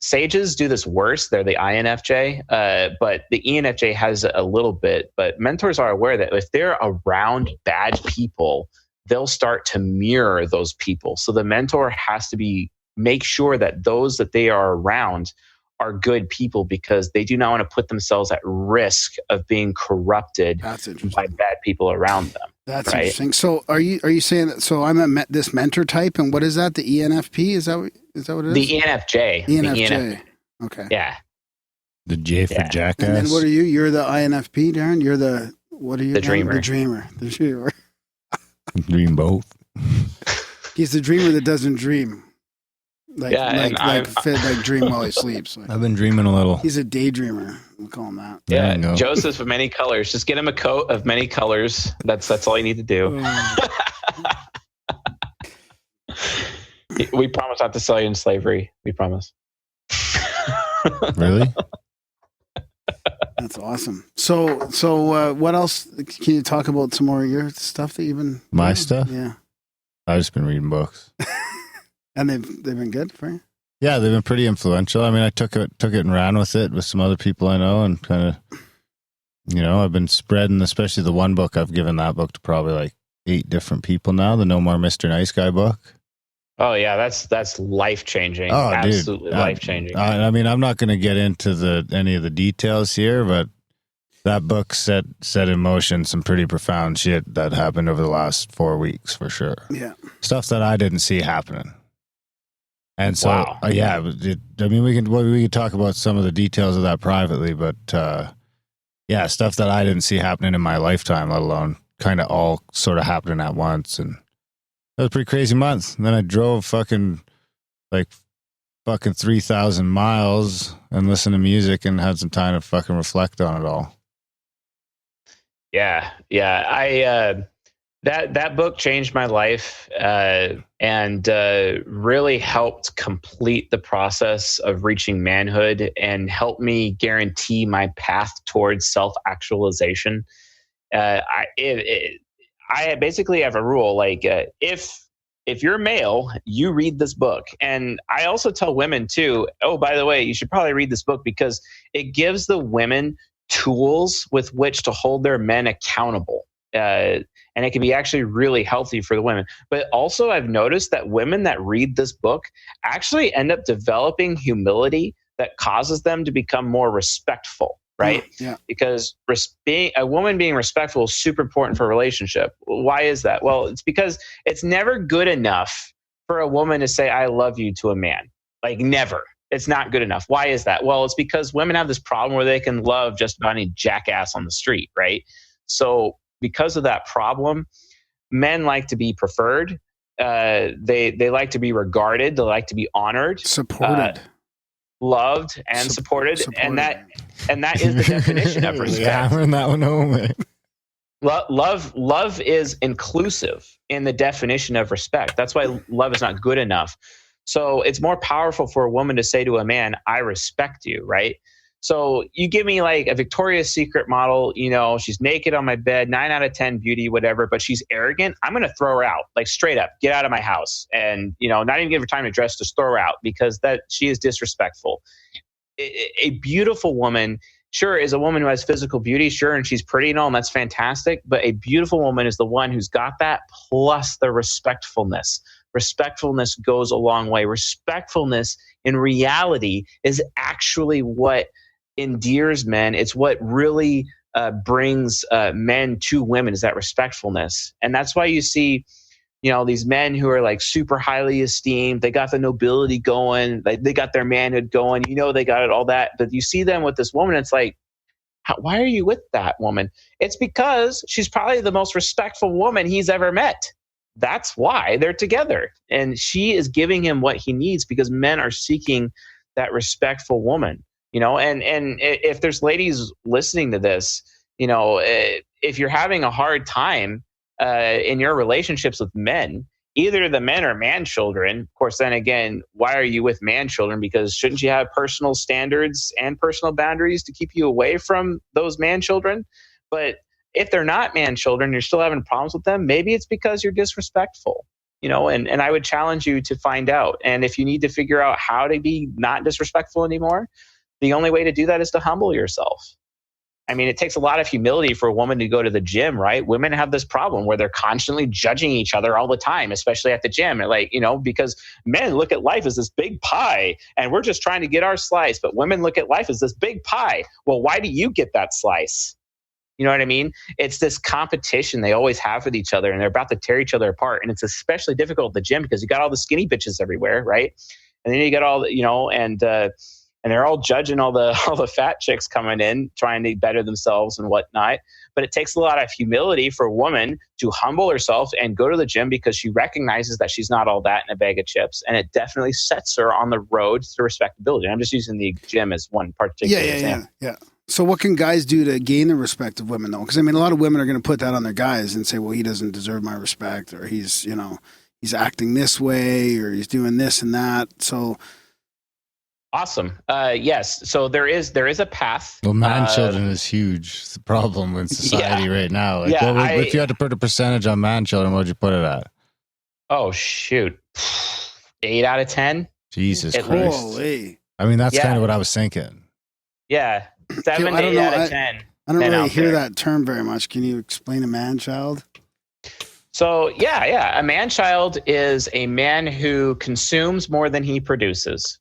S4: sages do this worse. They're the INFJ, but the ENFJ has a little bit. But mentors are aware that if they're around bad people, they'll start to mirror those people. So the mentor has to make sure that those that they are around are good people, because they do not want to put themselves at risk of being corrupted by bad people around them.
S1: That's right? Interesting. So are you saying that? So I'm this mentor type, and what is that? The ENFP? Is that what it is?
S4: The ENFJ.
S1: ENFJ. Okay.
S4: Yeah.
S2: The J for jackass.
S1: And then what are you? You're the INFP, Darren. You're what are you?
S4: The dreamer.
S1: The dreamer.
S2: Dream both.
S1: He's the dreamer that doesn't dream. Like dream while he sleeps. Like,
S2: I've been dreaming a little.
S1: he's a daydreamer. We'll call him that.
S4: Yeah,
S2: There you go.
S4: Joseph of many colors. Just get him a coat of many colors. That's all you need to do. We promise not to sell you in slavery. We promise.
S2: Really?
S1: That's awesome. So what else? Can you talk about some more of your stuff that you've been?
S2: My stuff?
S1: Yeah.
S2: I've just been reading books.
S1: And they've been good for you?
S2: Yeah, they've been pretty influential. I mean, I took it and ran with it with some other people I know, and kind of, I've been spreading, especially the one book. I've given that book to probably like 8 different people now. The No More Mr. Nice Guy book.
S4: Oh yeah, that's life changing.
S2: Oh,
S4: absolutely
S2: dude.
S4: life changing.
S2: I mean, I'm not going to get into any of the details here, but that book set in motion some pretty profound shit that happened over the last 4 weeks for sure.
S1: Yeah.
S2: Stuff that I didn't see happening. And so,
S4: Wow.
S2: we can talk about some of the details of that privately, but stuff that I didn't see happening in my lifetime, let alone kind of all sort of happening at once. And it was a pretty crazy month. And then I drove fucking 3,000 miles and listened to music and had some time to fucking reflect on it all.
S4: Yeah. I that book changed my life and really helped complete the process of reaching manhood and helped me guarantee my path towards self-actualization. I basically have a rule, like if you're male, you read this book. And I also tell women too, oh, by the way, you should probably read this book because it gives the women tools with which to hold their men accountable. And it can be actually really healthy for the women. But also I've noticed that women that read this book actually end up developing humility that causes them to become more respectful, right?
S1: Yeah.
S4: Because a woman being respectful is super important for a relationship. Why is that? Well, it's because it's never good enough for a woman to say, I love you to a man. Like never. It's not good enough. Why is that? Well, it's because women have this problem where they can love just about any jackass on the street, right? So because of that problem, men like to be preferred. They like to be regarded. They like to be honored,
S2: supported,
S4: loved, and supported. And that is the definition of respect.
S2: Hammering that one home, man.
S4: Love is inclusive in the definition of respect. That's why love is not good enough. So it's more powerful for a woman to say to a man, I respect you, right? So you give me like a Victoria's Secret model, she's naked on my bed, 9 out of 10 beauty, whatever, but she's arrogant. I'm going to throw her out, like straight up, get out of my house. And, not even give her time to dress, just throw her out because she is disrespectful. A beautiful woman, sure, is a woman who has physical beauty, sure, and she's pretty and all, and that's fantastic. But a beautiful woman is the one who's got that plus the respectfulness. Respectfulness goes a long way. Respectfulness in reality is actually what endears men. It's what really brings men to women, is that respectfulness. And that's why you see, these men who are like super highly esteemed, they got the nobility going, they got their manhood going, they got it, all that. But you see them with this woman, it's like, why are you with that woman? It's because she's probably the most respectful woman he's ever met. That's why they're together. And she is giving him what he needs because men are seeking that respectful woman, and if there's ladies listening to this, if you're having a hard time in your relationships with men, either the men are man children. Of course, then again, why are you with man children? Because shouldn't you have personal standards and personal boundaries to keep you away from those man children? But if they're not man children, you're still having problems with them, maybe it's because you're disrespectful, and I would challenge you to find out. And if you need to figure out how to be not disrespectful anymore, the only way to do that is to humble yourself. I mean, it takes a lot of humility for a woman to go to the gym, right? Women have this problem where they're constantly judging each other all the time, especially at the gym. Because men look at life as this big pie and we're just trying to get our slice. But women look at life as this big pie. Well, why do you get that slice? You know what I mean? It's this competition they always have with each other and they're about to tear each other apart. And it's especially difficult at the gym because you got all the skinny bitches everywhere, right? And then you got all, and they're all judging all the fat chicks coming in, trying to better themselves and whatnot. But it takes a lot of humility for a woman to humble herself and go to the gym because she recognizes that she's not all that in a bag of chips. And it definitely sets her on the road to respectability. And I'm just using the gym as one particular example.
S1: Yeah. So what can guys do to gain the respect of women, though? Because, I mean, a lot of women are going to put that on their guys and say, well, he doesn't deserve my respect, or he's acting this way, or he's doing this and that. So...
S4: Awesome. Yes. So there is a path.
S2: Well, man-children is huge. It's a problem in society right now. Like, if you had to put a percentage on man-children, what would you put it at?
S4: Oh, shoot. 8 out of 10?
S2: Jesus Christ.
S1: Holy.
S2: I mean, that's kind of what I was thinking.
S4: Yeah. 7 to 8 out of 10.
S1: I don't really hear that term very much. Can you explain a man-child?
S4: So, a man-child is a man who consumes more than he produces.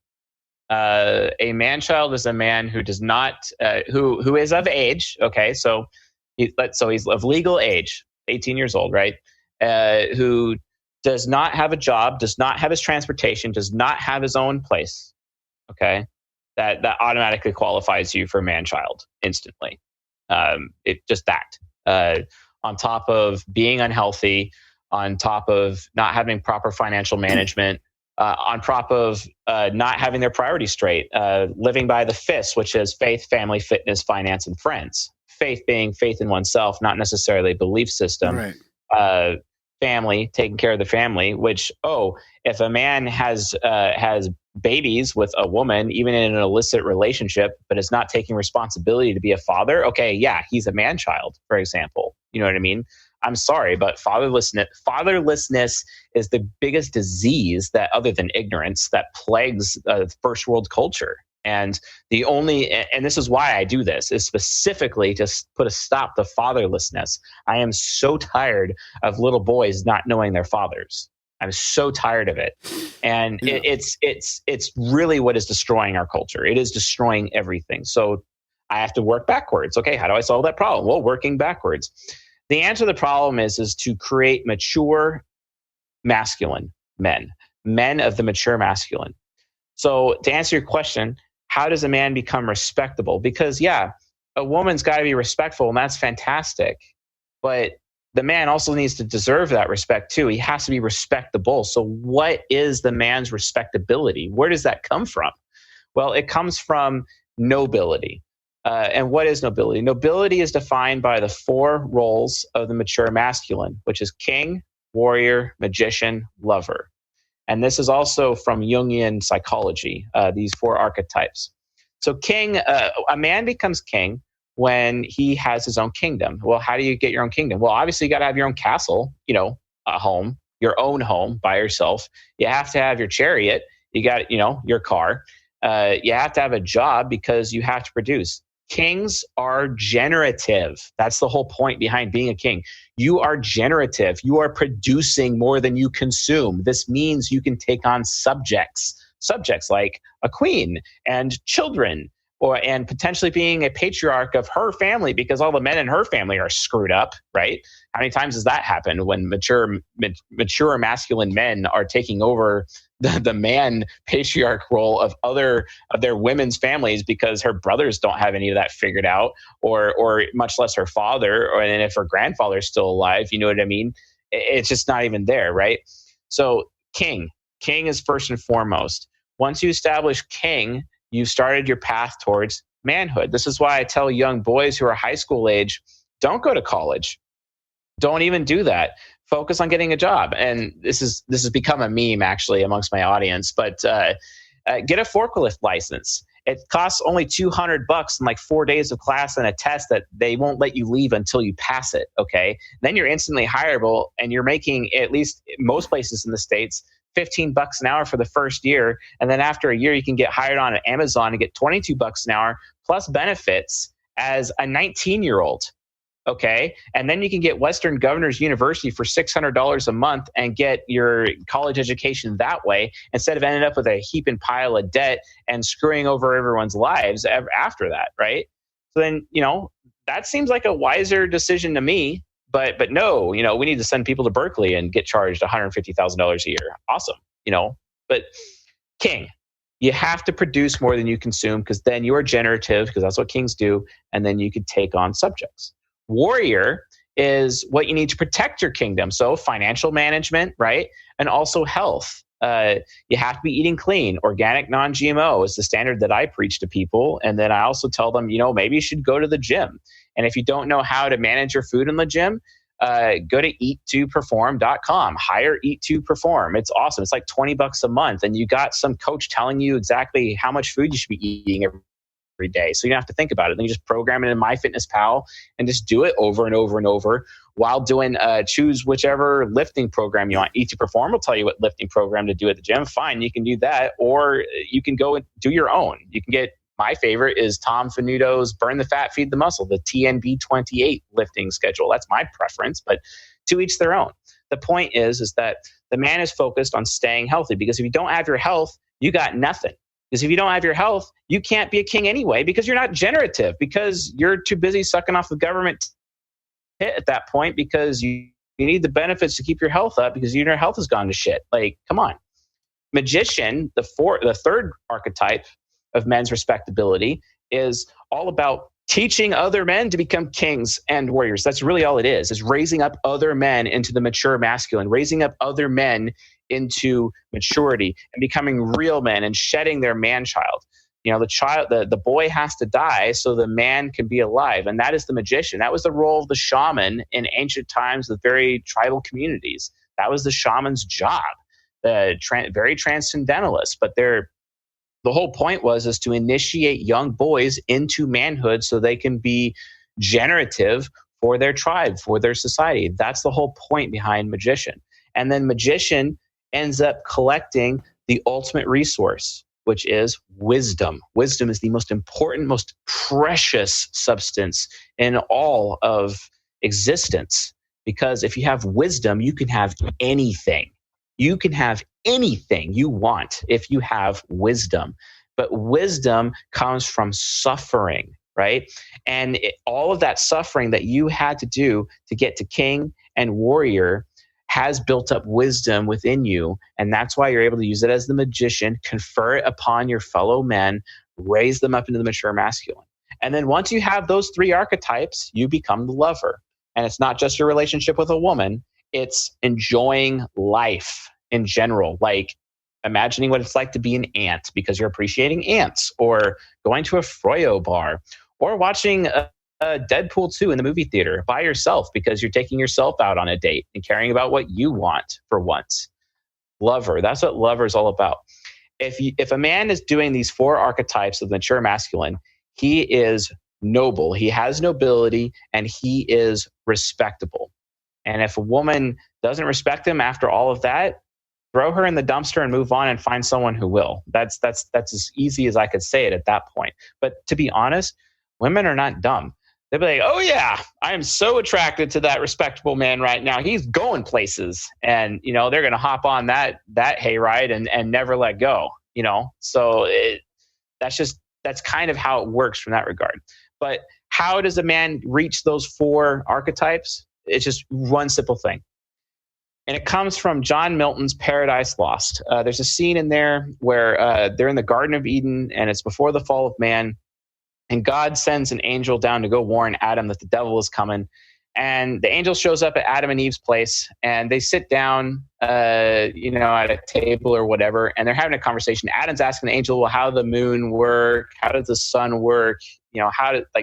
S4: A man-child is a man who does not, who is of age. Okay, so he's of legal age, 18 years old, right? Who does not have a job, does not have his transportation, does not have his own place. Okay, that automatically qualifies you for man-child instantly. It just that. On top of being unhealthy, on top of not having proper financial management. On top of not having their priorities straight, living by the FIS, which is faith, family, fitness, finance, and friends. Faith being faith in oneself, not necessarily a belief system.
S1: Right.
S4: Family, taking care of the family, which, if a man has babies with a woman, even in an illicit relationship, but is not taking responsibility to be a father, he's a man-child, for example. You know what I mean? I'm sorry, but fatherlessness is the biggest disease that, other than ignorance, that plagues first world culture. And this is why I do this, is specifically to put a stop to fatherlessness. I am so tired of little boys not knowing their fathers. I'm so tired of it. And it's really what is destroying our culture. It is destroying everything. So I have to work backwards. Okay, how do I solve that problem? Well, working backwards. The answer to the problem is to create mature masculine men of the mature masculine. So to answer your question, how does a man become respectable? Because a woman's got to be respectful, and that's fantastic. But the man also needs to deserve that respect too. He has to be respectable. So what is the man's respectability? Where does that come from? Well, it comes from nobility. And what is nobility? Nobility is defined by the 4 roles of the mature masculine, which is king, warrior, magician, lover. And this is also from Jungian psychology, these 4 archetypes. So king, a man becomes king when he has his own kingdom. Well, how do you get your own kingdom? Well, obviously you got to have your own castle, a home, your own home by yourself. You have to have your chariot. You got, your car. You have to have a job because you have to produce. Kings are generative. That's the whole point behind being a king. You are generative. You are producing more than you consume. This means you can take on subjects like a queen and children, and potentially being a patriarch of her family because all the men in her family are screwed up, right? How many times has that happened when mature masculine men are taking over the man patriarch role of their women's families because her brothers don't have any of that figured out, or much less her father, and if her grandfather's still alive, you know what I mean? It's just not even there, right? So king is first and foremost. Once you establish king, you've started your path towards manhood. This is why I tell young boys who are high school age, don't go to college. Don't even do that. Focus on getting a job. And this has become a meme actually amongst my audience, but get a forklift license. It costs only $200 and like 4 days of class and a test that they won't let you leave until you pass it. Okay. Then you're instantly hireable, and you're making, at least most places in the States, $15 an hour for the first year. And then after a year, you can get hired on at Amazon and get $22 an hour plus benefits as a 19-year-old. Okay. And then you can get Western Governors University for $600 a month and get your college education that way, instead of ending up with a heaping pile of debt and screwing over everyone's lives after that. Right. So then, that seems like a wiser decision to me, but no, we need to send people to Berkeley and get charged $150,000 a year. Awesome. But king, you have to produce more than you consume, because then you are generative, because that's what kings do. And then you could take on subjects. Warrior is what you need to protect your kingdom. So financial management, right? And also health. You have to be eating clean. Organic, non-GMO is the standard that I preach to people. And then I also tell them, maybe you should go to the gym. And if you don't know how to manage your food in the gym, go to eat2perform.com. Hire Eat2Perform. It's awesome. It's like $20 a month. And you got some coach telling you exactly how much food you should be eating every day. So you don't have to think about it. Then you just program it in MyFitnessPal and just do it over and over and over while doing, choose whichever lifting program you want. Eat2Perform will tell you what lifting program to do at the gym. Fine, you can do that. Or you can go and do your own. You can get, my favorite is Tom Finuto's Burn the Fat, Feed the Muscle, the TNB28 lifting schedule. That's my preference, but to each their own. The point is that the man is focused on staying healthy, because if you don't have your health, you got nothing. Because if you don't have your health, you can't be a king anyway, because you're not generative, because you're too busy sucking off the government hit at that point, because you need the benefits to keep your health up, because your health has gone to shit. Like, come on. Magician, the third archetype of men's respectability, is all about teaching other men to become kings and warriors. That's really all it is raising up other men into the mature masculine, raising up other men into maturity and becoming real men and shedding their man-child. The boy has to die so the man can be alive. And that is the magician. That was the role of the shaman in ancient times with very tribal communities. That was the shaman's job, very transcendentalist. But the whole point is to initiate young boys into manhood so they can be generative for their tribe, for their society. That's the whole point behind magician. And then magician ends up collecting the ultimate resource, which is wisdom. Wisdom is the most important, most precious substance in all of existence. Because if you have wisdom, you can have anything. You can have anything you want if you have wisdom. But wisdom comes from suffering, right? And all of that suffering that you had to do to get to king and warrior has built up wisdom within you. And that's why you're able to use it as the magician, confer it upon your fellow men, raise them up into the mature masculine. And then once you have those three archetypes, you become the lover. And it's not just your relationship with a woman, it's enjoying life in general, like imagining what it's like to be an ant because you're appreciating ants, or going to a Froyo bar, or watching Deadpool 2 in the movie theater by yourself because you're taking yourself out on a date and caring about what you want for once. Lover, that's what lover is all about. If a man is doing these four archetypes of mature masculine, he is noble, he has nobility, and he is respectable. And if a woman doesn't respect him after all of that, throw her in the dumpster and move on and find someone who will. That's as easy as I could say it at that point. But to be honest, women are not dumb. They'll be like, oh yeah, I am so attracted to that respectable man right now. He's going places. And, they're going to hop on that hayride and never let go, So that's kind of how it works from that regard. But how does a man reach those four archetypes? It's just one simple thing. And it comes from John Milton's Paradise Lost. There's a scene in there where they're in the Garden of Eden, and it's before the fall of man. And God sends an angel down to go warn Adam that the devil is coming. And the angel shows up at Adam and Eve's place, and they sit down, at a table or whatever, and they're having a conversation. Adam's asking the angel, well, how does the moon work? How does the sun work?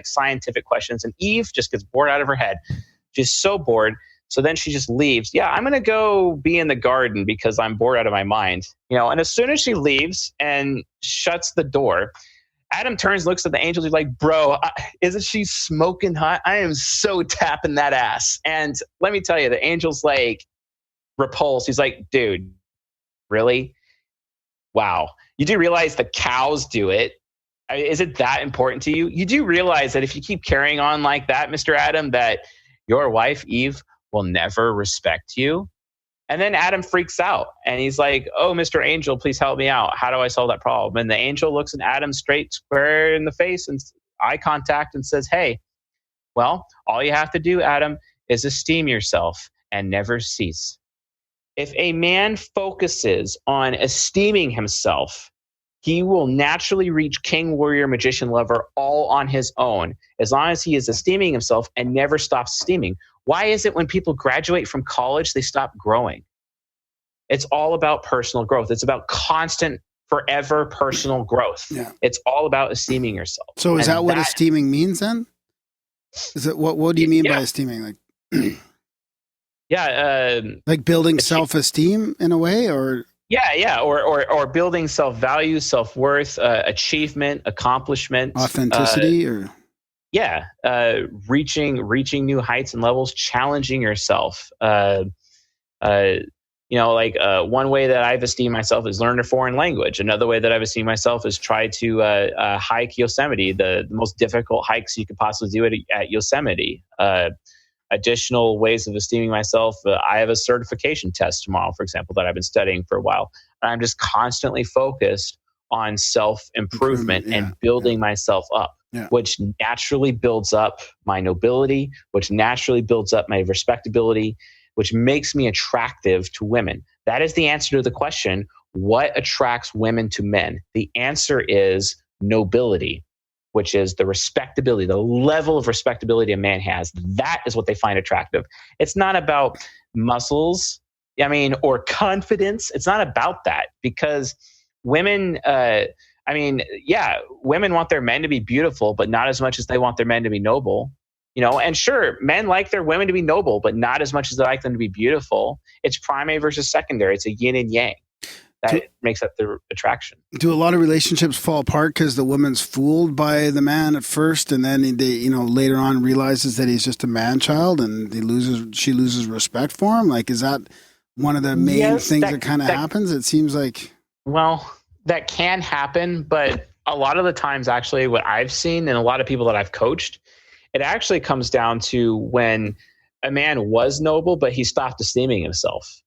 S4: Scientific questions. And Eve just gets bored out of her head. She's so bored. So then she just leaves. Yeah, I'm going to go be in the garden because I'm bored out of my mind. And as soon as she leaves and shuts the door, Adam turns, looks at the angel. He's like, bro, isn't she smoking hot? I am so tapping that ass. And let me tell you, the angel's like repulsed. He's like, dude, really? Wow. You do realize the cows do it. Is it that important to you? You do realize that if you keep carrying on like that, Mr. Adam, that your wife, Eve, will never respect you. And then Adam freaks out and he's like, oh, Mr. Angel, please help me out. How do I solve that problem? And the angel looks at Adam straight square in the face and eye contact and says, hey, well, all you have to do, Adam, is esteem yourself and never cease. If a man focuses on esteeming himself, he will naturally reach king, warrior, magician, lover all on his own, as long as he is esteeming himself and never stops esteeming. Why is it when people graduate from college, they stop growing? It's all about personal growth. It's about constant, forever personal growth.
S1: Yeah.
S4: It's all about esteeming yourself.
S1: So is
S4: And
S1: that what esteeming means then? Is it what do you mean by esteeming? Like like building self-esteem in a way, or
S4: or building self-value, self-worth, achievement, accomplishment,
S1: authenticity, or
S4: reaching new heights and levels, challenging yourself. One way that I've esteemed myself is learn a foreign language. Another way that I've esteemed myself is try to hike Yosemite, the most difficult hikes you could possibly do at Yosemite. Additional ways of esteeming myself. I have a certification test tomorrow, for example, that I've been studying for a while. I'm just constantly focused on self-improvement and building myself up, which naturally builds up my nobility, which naturally builds up my respectability, which makes me attractive to women. That is the answer to the question, what attracts women to men? The answer is nobility, which is the respectability, the level of respectability a man has. That is what they find attractive. It's not about muscles, or confidence. It's not about that, because women, women want their men to be beautiful, but not as much as they want their men to be noble. And sure, men like their women to be noble, but not as much as they like them to be beautiful. It's primary versus secondary. It's a yin and yang. That makes up the attraction. Do a lot of relationships fall apart because the woman's fooled by the man at first, and then they, later on realizes that he's just a man child, and she loses respect for him? Like, is that one of the main things that kind of happens? It seems like. Well, that can happen, but a lot of the times, actually, what I've seen and a lot of people that I've coached, it actually comes down to when a man was noble, but he stopped esteeming himself.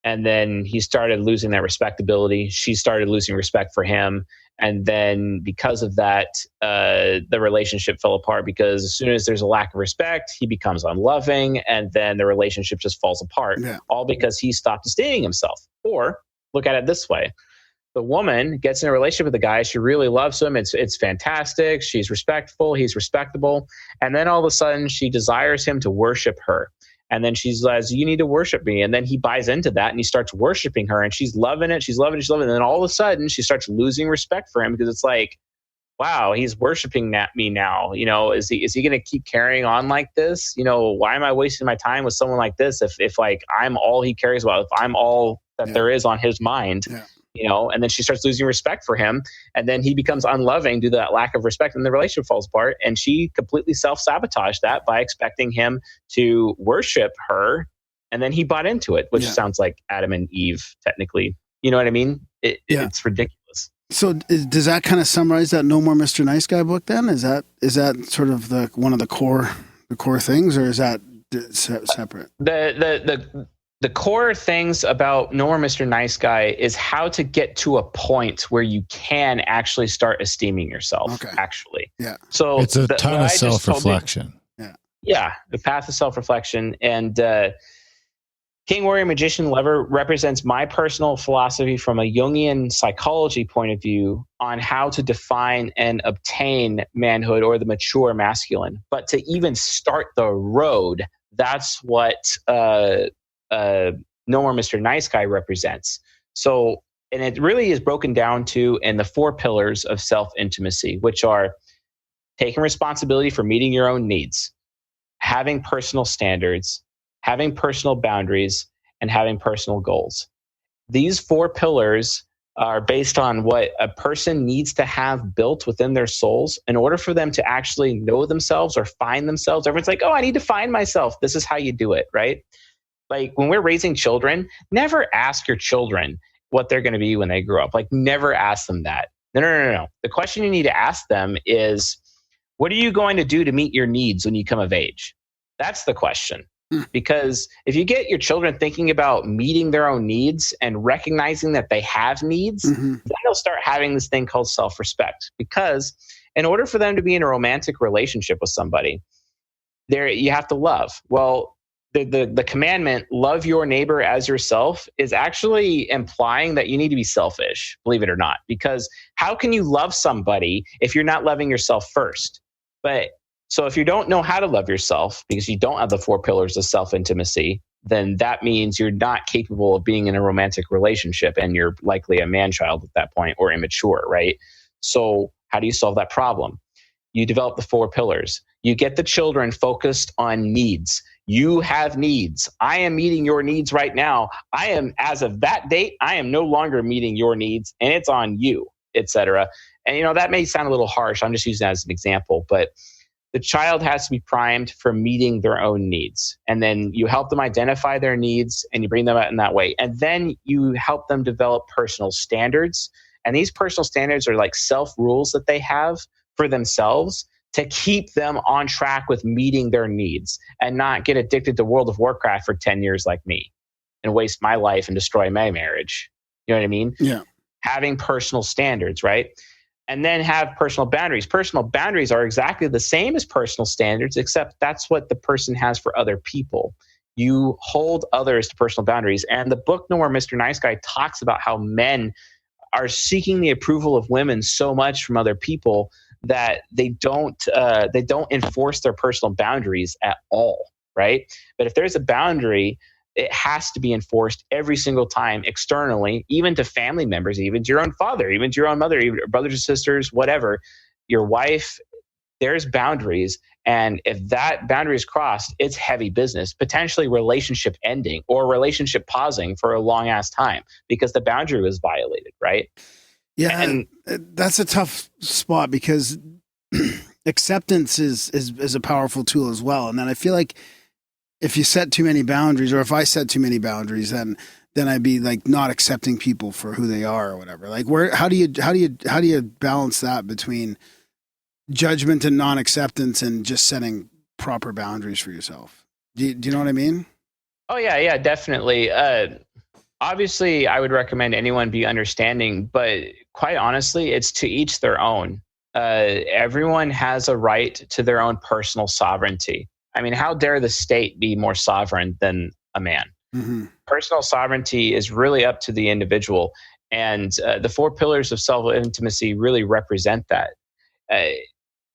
S4: And then he started losing that respectability. She started losing respect for him. And then because of that, the relationship fell apart, because as soon as there's a lack of respect, he becomes unloving. And then the relationship just falls apart, all because he stopped esteeming himself. Or look at it this way. The woman gets in a relationship with the guy. She really loves him. It's fantastic. She's respectful. He's respectable. And then all of a sudden she desires him to worship her. And then she says, you need to worship me. And then he buys into that and he starts worshiping her, and she's loving it. She's loving it. She's loving it. And then all of a sudden she starts losing respect for him, because it's like, wow, he's worshiping me now. Is he going to keep carrying on like this? Why am I wasting my time with someone like this? If like I'm all he cares about, if I'm all that there is on his mind, and then she starts losing respect for him, and then he becomes unloving due to that lack of respect, and the relationship falls apart. And she completely self-sabotaged that by expecting him to worship her, and then he bought into it, which sounds like Adam and Eve, technically. You know what I mean? It's ridiculous. So does that kind of summarize that No More Mr. Nice Guy book then? Is that sort of one of the core things, or is that separate? The core things about No More Mr. Nice Guy is how to get to a point where you can actually start esteeming yourself. Okay. Actually. Yeah. So
S2: it's a ton of self-reflection.
S4: Yeah. The path of self-reflection. And King, Warrior, Magician, Lover represents my personal philosophy from a Jungian psychology point of view on how to define and obtain manhood, or the mature masculine. But to even start the road, that's what No More Mr. Nice Guy represents. So, and it really is broken down to in the 4 pillars of self-intimacy, which are taking responsibility for meeting your own needs, having personal standards, having personal boundaries, and having personal goals. These 4 pillars are based on what a person needs to have built within their souls in order for them to actually know themselves or find themselves. Everyone's like, oh, I need to find myself. This is how you do it, right? Like when we're raising children, never ask your children what they're going to be when they grow up. Like never ask them that. No. The question you need to ask them is, what are you going to do to meet your needs when you come of age? That's the question. Because if you get your children thinking about meeting their own needs and recognizing that they have needs, then they'll start having this thing called self-respect. Because in order for them to be in a romantic relationship with somebody, you have to love. Well, the commandment, love your neighbor as yourself, is actually implying that you need to be selfish, believe it or not, because how can you love somebody if you're not loving yourself first? But so if you don't know how to love yourself because you don't have the 4 pillars of self-intimacy, then that means you're not capable of being in a romantic relationship, and you're likely a man-child at that point, or immature, right? So how do you solve that problem? You develop the 4 pillars. You get the children focused on needs. You have needs. I am meeting your needs right now. I am, as of that date, I am no longer meeting your needs, and it's on you, etc. And that may sound a little harsh. I'm just using that as an example, but the child has to be primed for meeting their own needs. And then you help them identify their needs, and you bring them out in that way. And then you help them develop personal standards. And these personal standards are like self-rules that they have for themselves to keep them on track with meeting their needs, and not get addicted to World of Warcraft for 10 years like me and waste my life and destroy my marriage. You know what I mean?
S1: Yeah.
S4: Having personal standards, right? And then have personal boundaries. Personal boundaries are exactly the same as personal standards, except that's what the person has for other people. You hold others to personal boundaries. And the book No More Mr. Nice Guy talks about how men are seeking the approval of women so much from other people that they don't enforce their personal boundaries at all, right? But if there's a boundary, it has to be enforced every single time externally, even to family members, even to your own father, even to your own mother, even brothers and sisters, whatever, your wife. There's boundaries. And if that boundary is crossed, it's heavy business, potentially relationship ending or relationship pausing for a long ass time because the boundary was violated, right?
S1: Yeah, and that's a tough spot because acceptance is a powerful tool as well. And then I feel like if you set too many boundaries, or if I set too many boundaries, then I'd be like not accepting people for who they are or whatever. Like, how do you balance that between judgment and non-acceptance and just setting proper boundaries for yourself? Do you know what I mean?
S4: Oh yeah, definitely. Obviously, I would recommend anyone be understanding, but quite honestly, it's to each their own. Everyone has a right to their own personal sovereignty. I mean, how dare the state be more sovereign than a man?
S1: Mm-hmm.
S4: Personal sovereignty is really up to the individual. And the 4 pillars of self-intimacy really represent that.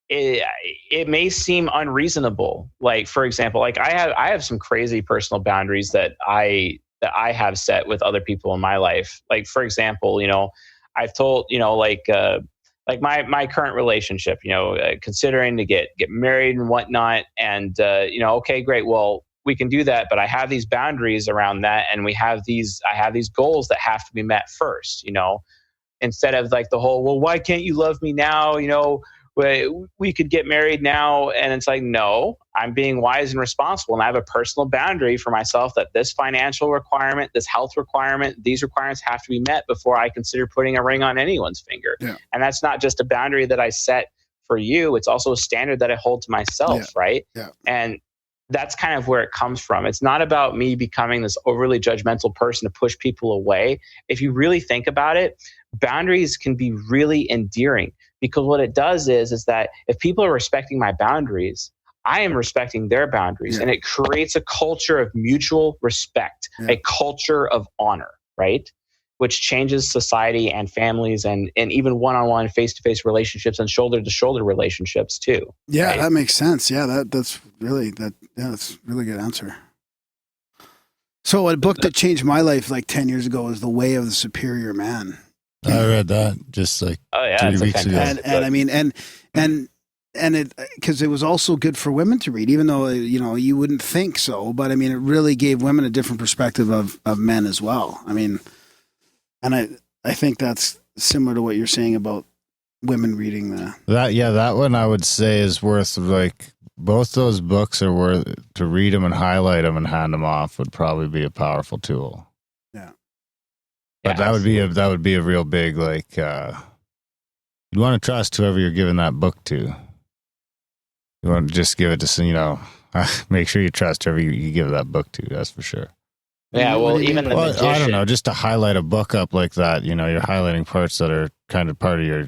S4: It may seem unreasonable. Like, for example, like I have some crazy personal boundaries that I have set with other people in my life. Like, for example, I've told, like my current relationship, considering to get married and whatnot. And, okay, great. Well, we can do that, but I have these boundaries around that. And I have these goals that have to be met first, instead of like the whole, well, why can't you love me now? We could get married now. And it's like, no, I'm being wise and responsible. And I have a personal boundary for myself that this financial requirement, this health requirement, these requirements have to be met before I consider putting a ring on anyone's finger.
S1: Yeah.
S4: And that's not just a boundary that I set for you. It's also a standard that I hold to myself. Right.
S1: Yeah.
S4: And that's kind of where it comes from. It's not about me becoming this overly judgmental person to push people away. If you really think about it, boundaries can be really endearing, because what it does is that if people are respecting my boundaries, I am respecting their boundaries, and it creates a culture of mutual respect, a culture of honor, right? Which changes society and families and even one-on-one, face-to-face relationships and shoulder-to-shoulder relationships too.
S1: Yeah,
S4: right?
S1: that makes sense. Yeah, that's really that's a really good answer. So a book that changed my life like 10 years ago was The Way of the Superior Man.
S2: I read that just like 3 weeks ago.
S1: And I mean, and it, because it was also good for women to read, even though, you wouldn't think so, but I mean, it really gave women a different perspective of men as well. I mean, and I think that's similar to what you're saying about women reading
S2: that one I would say is worth, like, both those books are worth to read them and highlight them and hand them off would probably be a powerful tool. But that would be a real big, like, you'd want to trust whoever you're giving that book to. You want to just give it to, make sure you trust whoever you give that book to. That's for sure.
S4: Yeah, well, even the magician.
S2: I don't know, just to highlight a book up like that, you're highlighting parts that are kind of part of your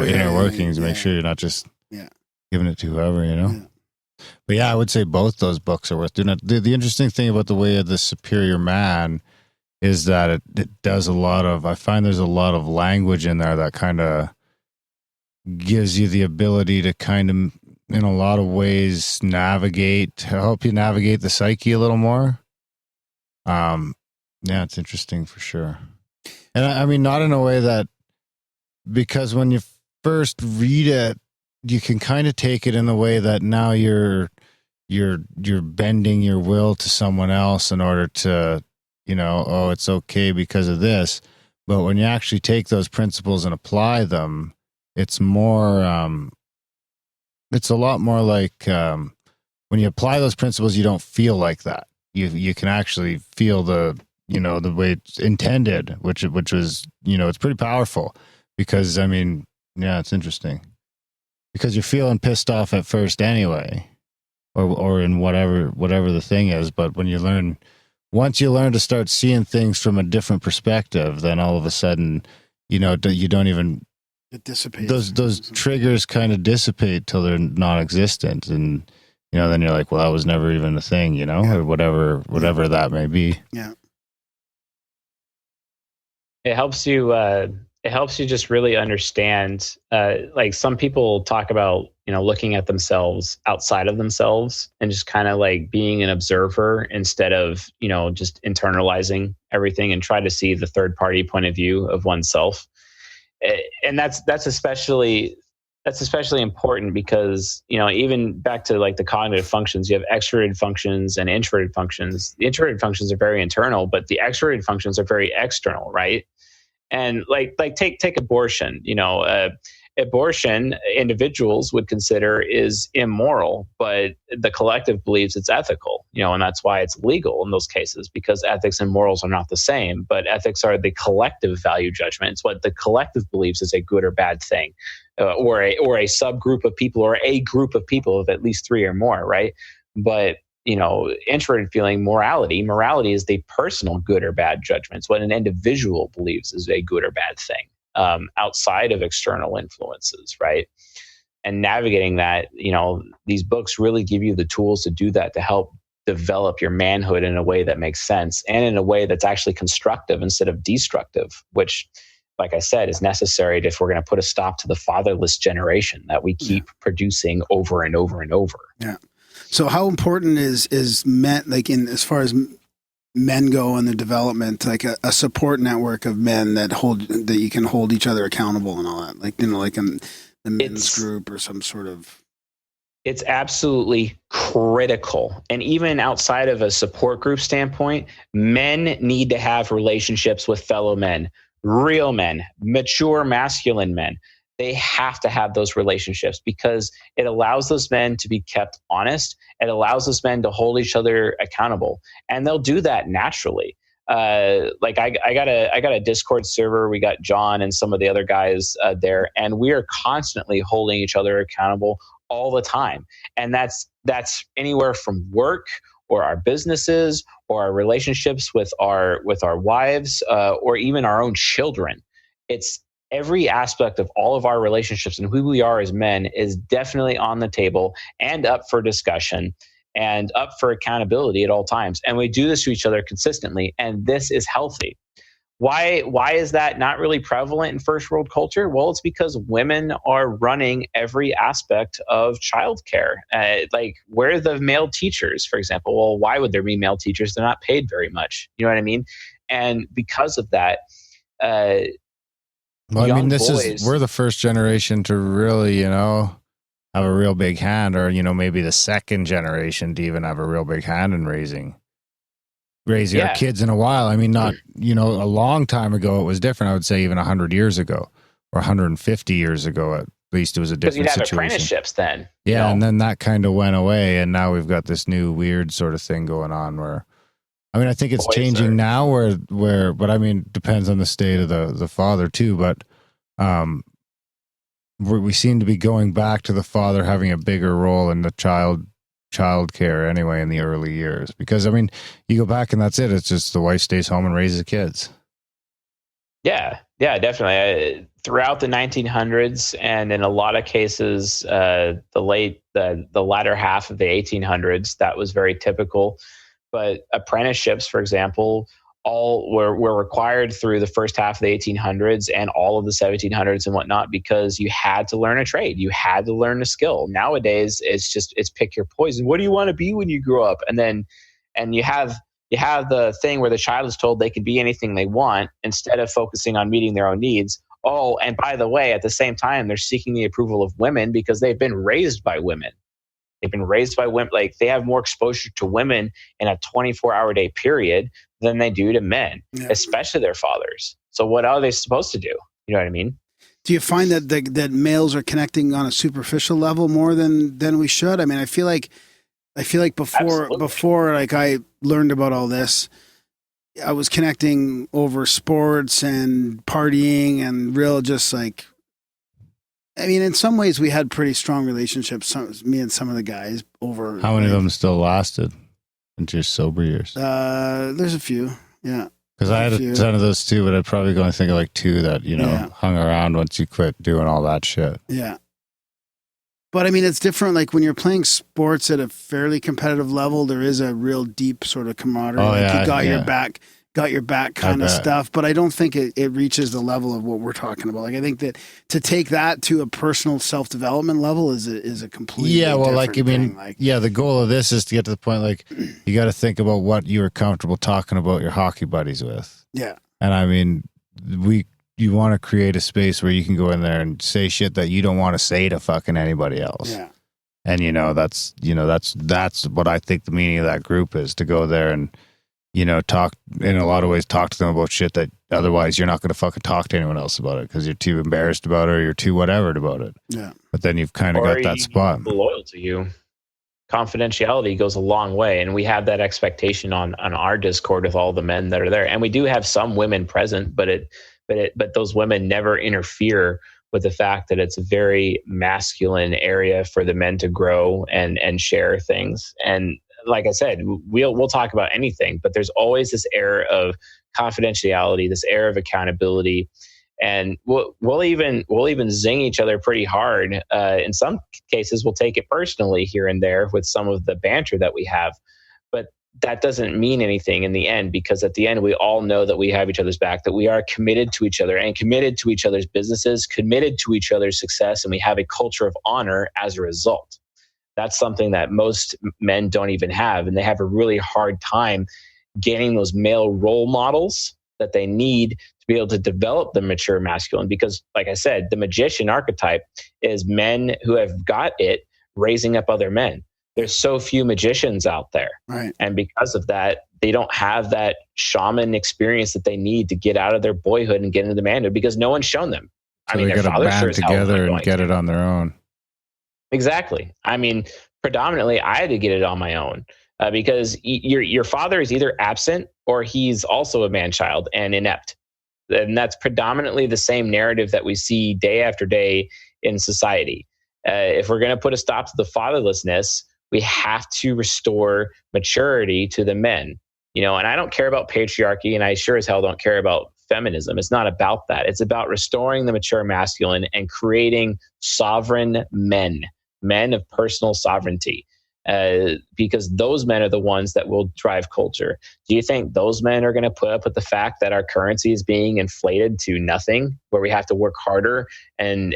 S2: inner workings. Make sure you're not just giving it to whoever,
S1: Yeah.
S2: But yeah, I would say both those books are worth doing. The interesting thing about The Way of the Superior Man is that it does a lot of, I find there's a lot of language in there that kind of gives you the ability to kind of, in a lot of ways, help you navigate the psyche a little more. Yeah, it's interesting for sure. And I mean, not in a way that, because when you first read it, you can kind of take it in the way that now you're bending your will to someone else in order to, oh, it's okay because of this. But when you actually take those principles and apply them, it's more, it's a lot more like, when you apply those principles, you don't feel like that. You can actually feel the way it's intended, which was, it's pretty powerful because, I mean, yeah, it's interesting because you're feeling pissed off at first anyway, or in whatever the thing is. But once you learn to start seeing things from a different perspective, then all of a sudden, you don't even,
S1: it dissipates.
S2: Those triggers kind of dissipate till they're non-existent. And, then you're like, well, that was never even a thing,
S1: Yeah.
S2: or whatever that may be.
S1: Yeah.
S4: It helps you just really understand, like some people talk about, looking at themselves outside of themselves and just kind of like being an observer instead of, just internalizing everything and try to see the third party point of view of oneself. And that's especially important because, even back to like the cognitive functions, you have extroverted functions and introverted functions. The introverted functions are very internal, but the extroverted functions are very external, right? And like take abortion, abortion individuals would consider is immoral, but the collective believes it's ethical, and that's why it's legal in those cases, because ethics and morals are not the same, but ethics are the collective value judgment. It's what the collective believes is a good or bad thing, or a subgroup of people or a group of people of at least three or more, right? But introverted feeling morality is the personal good or bad judgments, what an individual believes is a good or bad thing, outside of external influences, right? And navigating that, these books really give you the tools to do that, to help develop your manhood in a way that makes sense and in a way that's actually constructive instead of destructive, which, like I said, is necessary if we're going to put a stop to the fatherless generation that we keep producing over and over and over.
S1: Yeah. So how important is men, like as far as men go in the development, like a support network of men that you can hold each other accountable and all that, like, like in the men's group or some sort of.
S4: It's absolutely critical. And even outside of a support group standpoint, men need to have relationships with fellow men, real men, mature masculine men. They have to have those relationships because it allows those men to be kept honest. It allows those men to hold each other accountable, and they'll do that naturally. Like I got a Discord server. We got John and some of the other guys there, and we are constantly holding each other accountable all the time. And that's anywhere from work or our businesses or our relationships with our wives or even our own children. It's every aspect of all of our relationships and who we are as men is definitely on the table and up for discussion and up for accountability at all times. And we do this to each other consistently. And this is healthy. Why is that not really prevalent in first world culture? Well, it's because women are running every aspect of childcare. Like, where are the male teachers, for example? Well, why would there be male teachers? They're not paid very much. You know what I mean? And because of that,
S2: well, I mean, we're the first generation to really, have a real big hand, or, maybe the second generation to even have a real big hand in raising our kids in a while. I mean, not, a long time ago, it was different. I would say even 100 years ago or 150 years ago, at least it was a different situation.
S4: Because you'd have apprenticeships then.
S2: Yeah. And then that kind of went away. And now we've got this new weird sort of thing going on where, I mean, I think it's changing now where, but I mean, depends on the state of the father too. But we seem to be going back to the father having a bigger role in the child care anyway in the early years. Because I mean, you go back and that's it. It's just the wife stays home and raises kids.
S4: Yeah, definitely. throughout the 1900s, and in a lot of cases, the latter half of the 1800s, that was very typical. But apprenticeships, for example, all were required through the first half of the 1800s and all of the 1700s and whatnot, because you had to learn a trade. You had to learn a skill. Nowadays, it's pick your poison. What do you want to be when you grow up? And you have the thing where the child is told they can be anything they want instead of focusing on meeting their own needs. Oh, and by the way, at the same time, they're seeking the approval of women because they've been raised by women. They've been raised by women. Like, they have more exposure to women in a 24-hour day period than they do to men, especially their fathers. So what are they supposed to do? You know what I mean?
S1: Do you find that males are connecting on a superficial level more than we should? I mean, I feel like before like I learned about all this, I was connecting over sports and partying and real just like, I mean, in some ways we had pretty strong relationships, me and some of the guys over.
S2: How many of them still lasted into your sober years?
S1: There's a few, yeah.
S2: Because I had a ton of those too, but I'd probably go and think of like two that, hung around once you quit doing all that shit.
S1: Yeah. But I mean, it's different. Like when you're playing sports at a fairly competitive level, there is a real deep sort of camaraderie.
S2: Oh,
S1: like you got your back kind of stuff. But I don't think it reaches the level of what we're talking about. Like I think that to take that to a personal self-development level is a completely different thing.
S2: The goal of this is to get to the point, like, you got to think about what you were comfortable talking about your hockey buddies with.
S1: Yeah.
S2: And I mean, you want to create a space where you can go in there and say shit that you don't want to say to fucking anybody else.
S1: Yeah.
S2: And that's what I think the meaning of that group is, to go there and, talk in a lot of ways, talk to them about shit that otherwise you're not going to fucking talk to anyone else about it because you're too embarrassed about it or you're too whatever about it.
S1: Yeah.
S2: But then you've kind of got that spot.
S4: Loyal to you. Confidentiality goes a long way, and we have that expectation on our Discord with all the men that are there, and we do have some women present, but those women never interfere with the fact that it's a very masculine area for the men to grow and share things. And like I said, we'll talk about anything, but there's always this air of confidentiality, this air of accountability, and we'll even zing each other pretty hard. In some cases, we'll take it personally here and there with some of the banter that we have, but that doesn't mean anything in the end, because at the end, we all know that we have each other's back, that we are committed to each other and committed to each other's businesses, committed to each other's success, and we have a culture of honor as a result. That's something that most men don't even have, and they have a really hard time getting those male role models that they need to be able to develop the mature masculine. Because, like I said, the magician archetype is men who have got it raising up other men. There's so few magicians out there.
S1: Right.
S4: And because of that, they don't have that shaman experience that they need to get out of their boyhood and get into the manhood, because no one's shown them.
S2: So they got to band together and get it on their own.
S4: Exactly. I mean, predominantly, I had to get it on my own because your father is either absent or he's also a man-child and inept. And that's predominantly the same narrative that we see day after day in society. If we're going to put a stop to the fatherlessness, we have to restore maturity to the men. And I don't care about patriarchy, and I sure as hell don't care about feminism. It's not about that. It's about restoring the mature masculine and creating sovereign men of personal sovereignty, because those men are the ones that will drive culture. Do you think those men are going to put up with the fact that our currency is being inflated to nothing, where we have to work harder and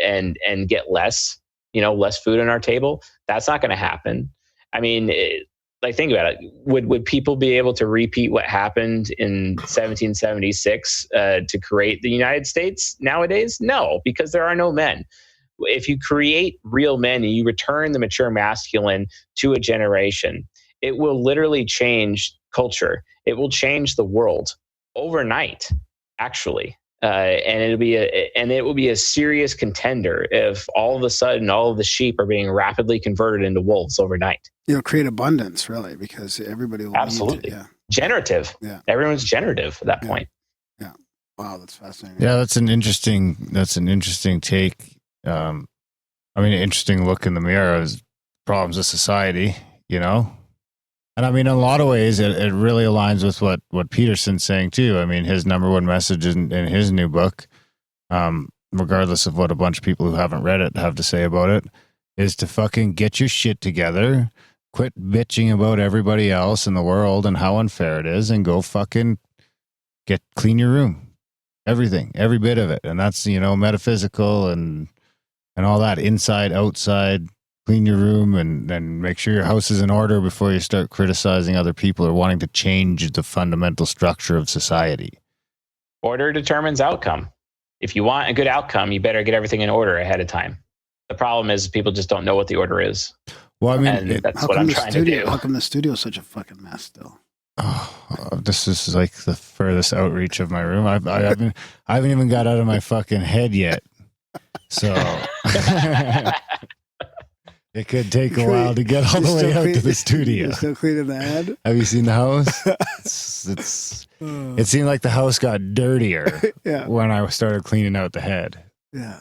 S4: get less, less food on our table? That's not going to happen. I mean, think about it. Would people be able to repeat what happened in 1776 to create the United States nowadays? No, because there are no men. If you create real men and you return the mature masculine to a generation, it will literally change culture. It will change the world overnight, actually. And it will be a serious contender if all of a sudden all of the sheep are being rapidly converted into wolves overnight.
S1: It'll create abundance, really, because everybody will
S4: absolutely
S1: need it. Yeah.
S4: Generative. Yeah. Everyone's generative at that point.
S1: Yeah. Wow, that's fascinating.
S2: Yeah, that's an interesting take. Interesting look in the mirror of problems of society, And I mean, in a lot of ways, it really aligns with what Peterson's saying too. I mean, his number one message in his new book, regardless of what a bunch of people who haven't read it have to say about it, is to fucking get your shit together, quit bitching about everybody else in the world and how unfair it is, and go fucking clean your room. Everything, every bit of it. And that's, metaphysical and all that, inside, outside. Clean your room and make sure your house is in order before you start criticizing other people or wanting to change the fundamental structure of society.
S4: Order determines outcome. If you want a good outcome, you better get everything in order ahead of time. The problem is people just don't know what the order is.
S2: Well, I mean,
S4: that's what I'm trying to do.
S1: How come the studio is such a fucking mess still?
S2: Oh, this is like the furthest outreach of my room. I haven't even got out of my fucking head yet. So it could take a while to get all the way out to the studio.
S1: You're still cleaning the head?
S2: Have you seen the house? It seemed like the house got dirtier when I started cleaning out the head.
S1: Yeah.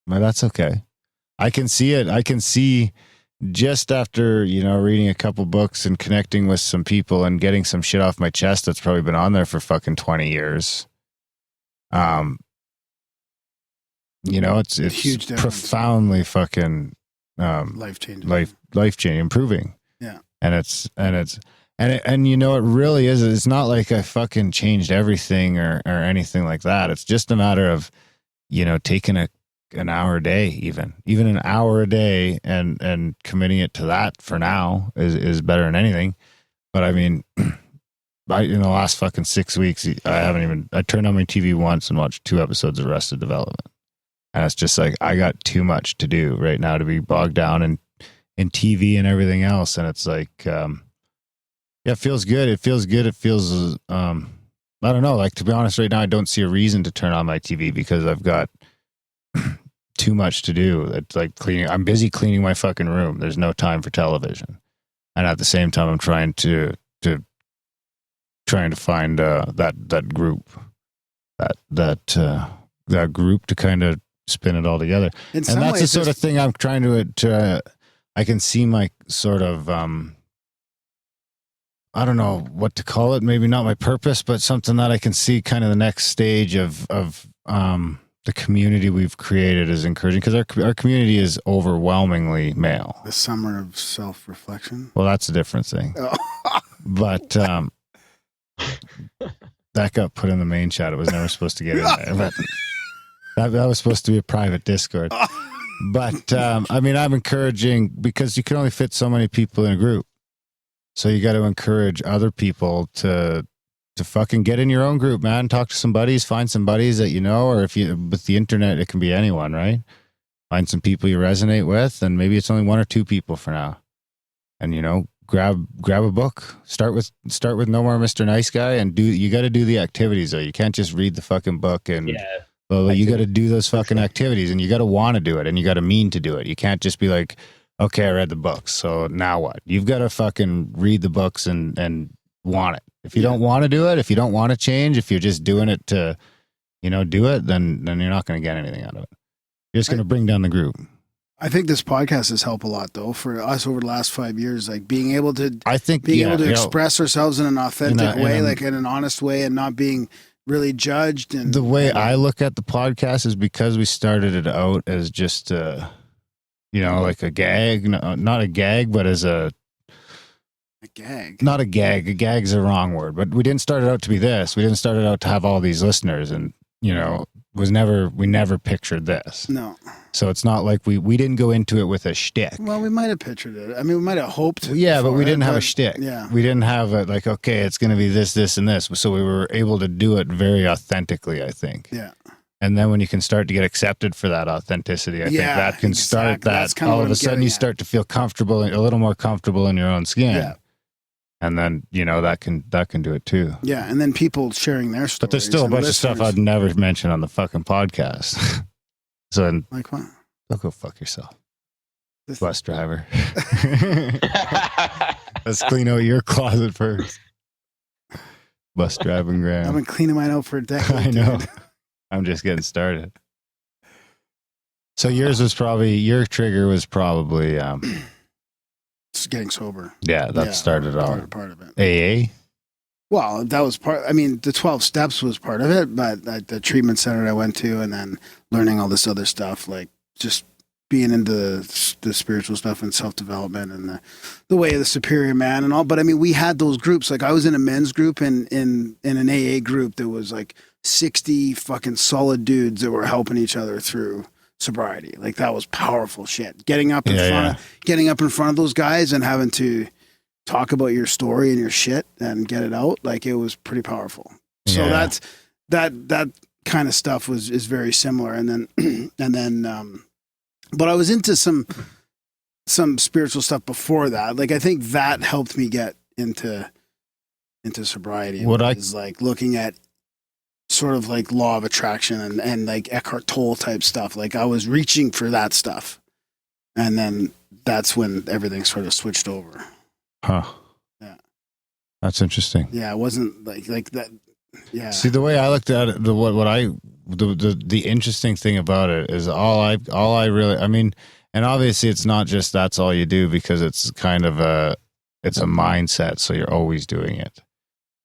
S2: But that's okay. I can see it. I can see just after, reading a couple books and connecting with some people and getting some shit off my chest that's probably been on there for fucking 20 years. It's
S1: huge difference.
S2: Profoundly fucking
S1: life changing,
S2: improving.
S1: Yeah.
S2: And it really is. It's not like I fucking changed everything or anything like that. It's just a matter of, taking an hour a day, even an hour a day and committing it to that for now is better than anything. But I mean, in the last fucking 6 weeks, I turned on my TV once and watched 2 episodes of Arrested Development. And it's just like, I got too much to do right now to be bogged down in TV and everything else. And it's like, it feels good. It feels good. It feels, I don't know, like, to be honest, right now, I don't see a reason to turn on my TV because I've got too much to do. It's like cleaning. I'm busy cleaning my fucking room. There's no time for television. And at the same time, I'm trying to find that group, that group to kind of spin it all together. And that's the sort of thing I'm trying to I can see my sort of, I don't know what to call it. Maybe not my purpose, but something that I can see kind of the next stage of the community we've created is encouraging, because our community is overwhelmingly male.
S1: The summer of self-reflection.
S2: Well, that's a different thing.
S1: Oh.
S2: But that got put in the main chat. It was never supposed to get in there. But that was supposed to be a private Discord. But I mean, I'm encouraging, because you can only fit so many people in a group. So you got to encourage other people to fucking get in your own group, man. Talk to some buddies, find some buddies that or if you, with the internet, it can be anyone, right? Find some people you resonate with, and maybe it's only 1 or 2 people for now. And, grab a book. Start with No More Mr. Nice Guy, and you got to do the activities, though. You can't just read the fucking book and you got to do those fucking activities, and you got to want to do it, and you got to mean to do it. You can't just be like, okay, I read the books, so now what? You've got to fucking read the books and want it. If you don't want to do it, if you don't want to change, if you're just doing it to, do it, then you're not going to get anything out of it. You're just going to bring down the group.
S1: I think this podcast has helped a lot, though, for us over the last 5 years. Like being able to, express ourselves in an authentic way, like in an honest way, and not being really judged. And
S2: the way I look at the podcast is because we started it out as just, like a gag, not a gag, but as a
S1: gag.
S2: Not a gag. A gag's a wrong word, but we didn't start it out to be this. We didn't start it out to have all these listeners, and we never pictured this.
S1: No.
S2: So it's not like we didn't go into it with a shtick.
S1: Well, we might have pictured it. I mean, we might have hoped.
S2: Yeah, but we didn't have a shtick.
S1: Yeah.
S2: We didn't have it like, okay, it's going to be this, this, and this. So we were able to do it very authentically, I think.
S1: Yeah.
S2: And then when you can start to get accepted for that authenticity, I think that can start that. All of a sudden you start to feel comfortable, a little more comfortable in your own skin. Yeah. And then, that can do it too.
S1: Yeah. And then people sharing their stories.
S2: But there's still a bunch of stuff I'd never mention on the fucking podcast. So
S1: like what?
S2: Don't go fuck yourself. Bus driver. Let's clean out your closet first. Bus driving, Graham.
S1: I've been cleaning mine out for a decade.
S2: I know. Dude. I'm just getting started. So your trigger was probably
S1: just getting sober.
S2: Yeah, that started all
S1: part of it.
S2: AA.
S1: Well, that was part. I mean, the 12 steps was part of it, but the treatment center I went to, and then learning all this other stuff, like just being into the spiritual stuff and self development and the way of the superior man and all. But I mean, we had those groups. Like I was in a men's group and in an AA group that was like 60 fucking solid dudes that were helping each other through sobriety. Like that was powerful shit. Getting up in front of those guys and having to talk about your story and your shit and get it out, like it was pretty powerful. So that's that kind of stuff is very similar. And then but I was into some spiritual stuff before that. Like I think that helped me get into sobriety. What is like looking at sort of like law of attraction and like Eckhart Tolle type stuff. Like I was reaching for that stuff, and then that's when everything sort of switched over.
S2: Huh.
S1: Yeah.
S2: That's interesting.
S1: Yeah, it wasn't like that. Yeah.
S2: See, the way I looked at it, the interesting thing about it is all I really, I mean, and obviously it's not just that's all you do, because it's kind of it's a mindset. So you're always doing it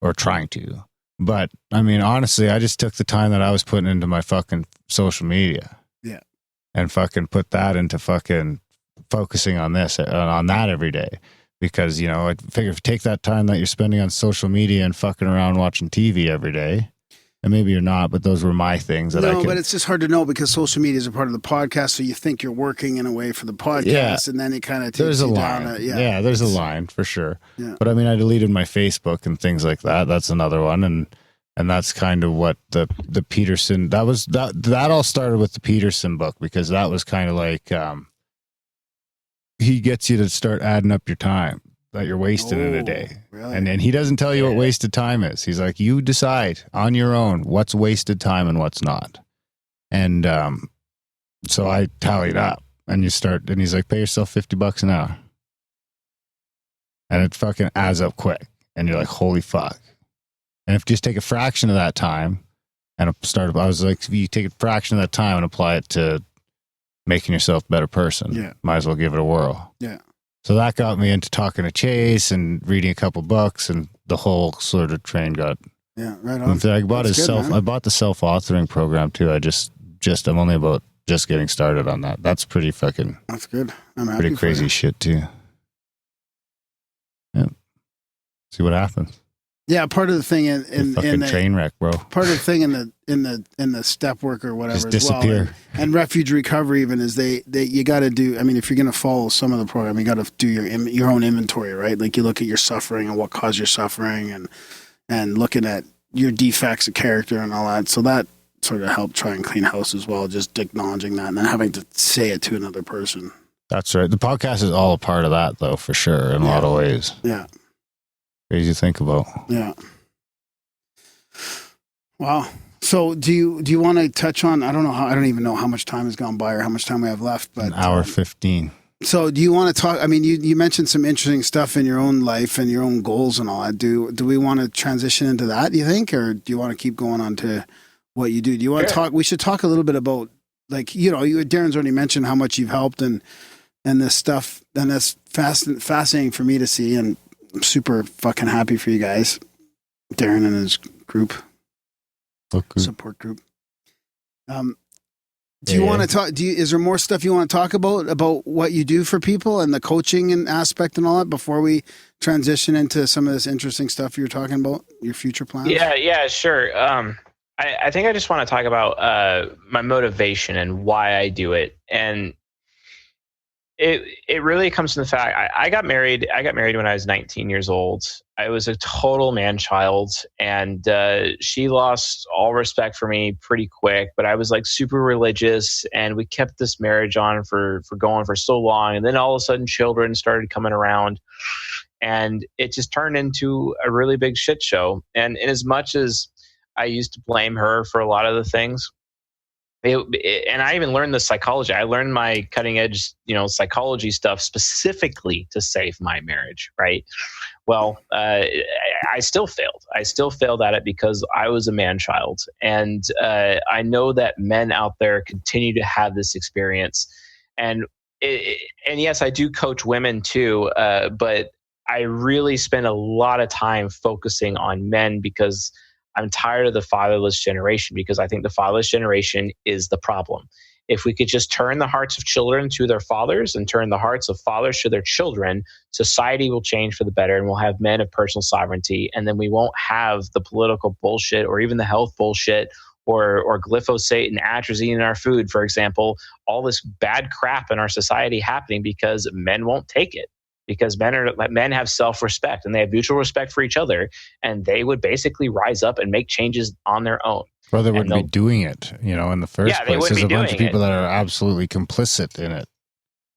S2: or trying to. But I mean, honestly, I just took the time that I was putting into my fucking social media.
S1: Yeah.
S2: And fucking put that into fucking focusing on on that every day. Because, you know, I figure if you take that time that you're spending on social media and fucking around watching TV every day, and maybe you're not, but those were my things that
S1: but it's just hard to know because social media is a part of the podcast, so you think you're working in a way for the podcast, and then it kind of takes you down.
S2: There's a line for sure.
S1: Yeah.
S2: But I mean, I deleted my Facebook and things like that. That's another one, and that's kind of what the Peterson that all started with the Peterson book, because that was kind of like. He gets you to start adding up your time that you're wasting in a day.
S1: Really?
S2: And he doesn't tell you what wasted time is. He's like, you decide on your own what's wasted time and what's not. And so I tallied up, and and he's like, pay yourself $50 an hour. And it fucking adds up quick. And you're like, holy fuck. And if you just take a fraction of that time and I was like, if you take a fraction of that time and apply it to making yourself a better person, might as well give it a whirl.
S1: Yeah.
S2: So that got me into talking to Chase and reading a couple books, and the whole sort of train got.
S1: Yeah, right on.
S2: I bought I bought the self-authoring program too. I'm only about just getting started on that. That's pretty fucking.
S1: That's good. I'm happy.
S2: Pretty crazy shit too. Yeah. See what happens.
S1: Yeah, part of the thing in
S2: the train wreck, bro.
S1: Part of the thing in the step work or whatever,
S2: just disappear.
S1: As well, and refuge recovery even is they you got to do. I mean, if you're going to follow some of the program, you got to do your own inventory, right? Like you look at your suffering and what caused your suffering, and looking at your defects of character and all that. So that sort of helped try and clean house as well, just acknowledging that and then having to say it to another person.
S2: That's right. The podcast is all a part of that, though, for sure, in a lot of ways.
S1: Yeah.
S2: Crazy to think about.
S1: Yeah. Wow. So do you want to touch on, I don't even know how much time has gone by or how much time we have left, but
S2: an hour 15.
S1: So do you want to talk, I mean, you mentioned some interesting stuff in your own life and your own goals and all that. Do we want to transition into that, do you think? Or do you want to keep going on to what you do? Do you want to talk, we should talk a little bit about, like, Darren's already mentioned how much you've helped and this stuff, and that's fascinating for me to see, and I'm super fucking happy for you guys, Darren and his group, support group. Do you want to talk? Is there more stuff you want to talk about what you do for people and the coaching and aspect and all that before we transition into some of this interesting stuff you're talking about, your future plans?
S4: Yeah, sure. I think I just want to talk about my motivation and why I do it, and it really comes from the fact I got married when I was 19 years old. I was a total man child, and she lost all respect for me pretty quick, but I was like super religious, and we kept this marriage on for going for so long. And then all of a sudden children started coming around, and it just turned into a really big shit show. And as much as I used to blame her for a lot of the things, and I even learned the psychology. I learned my cutting edge, psychology stuff specifically to save my marriage. Right. Well, I still failed. I still failed at it because I was a man child. And I know that men out there continue to have this experience. And yes, I do coach women too. But I really spend a lot of time focusing on men because I'm tired of the fatherless generation, because I think the fatherless generation is the problem. If we could just turn the hearts of children to their fathers and turn the hearts of fathers to their children, society will change for the better, and we'll have men of personal sovereignty. And then we won't have the political bullshit or even the health bullshit or glyphosate and atrazine in our food, for example, all this bad crap in our society happening because men won't take it. Because men have self-respect and they have mutual respect for each other, and they would basically rise up and make changes on their own.
S2: Or they wouldn't be doing it, in the first place. There's a bunch of people that are absolutely complicit in it.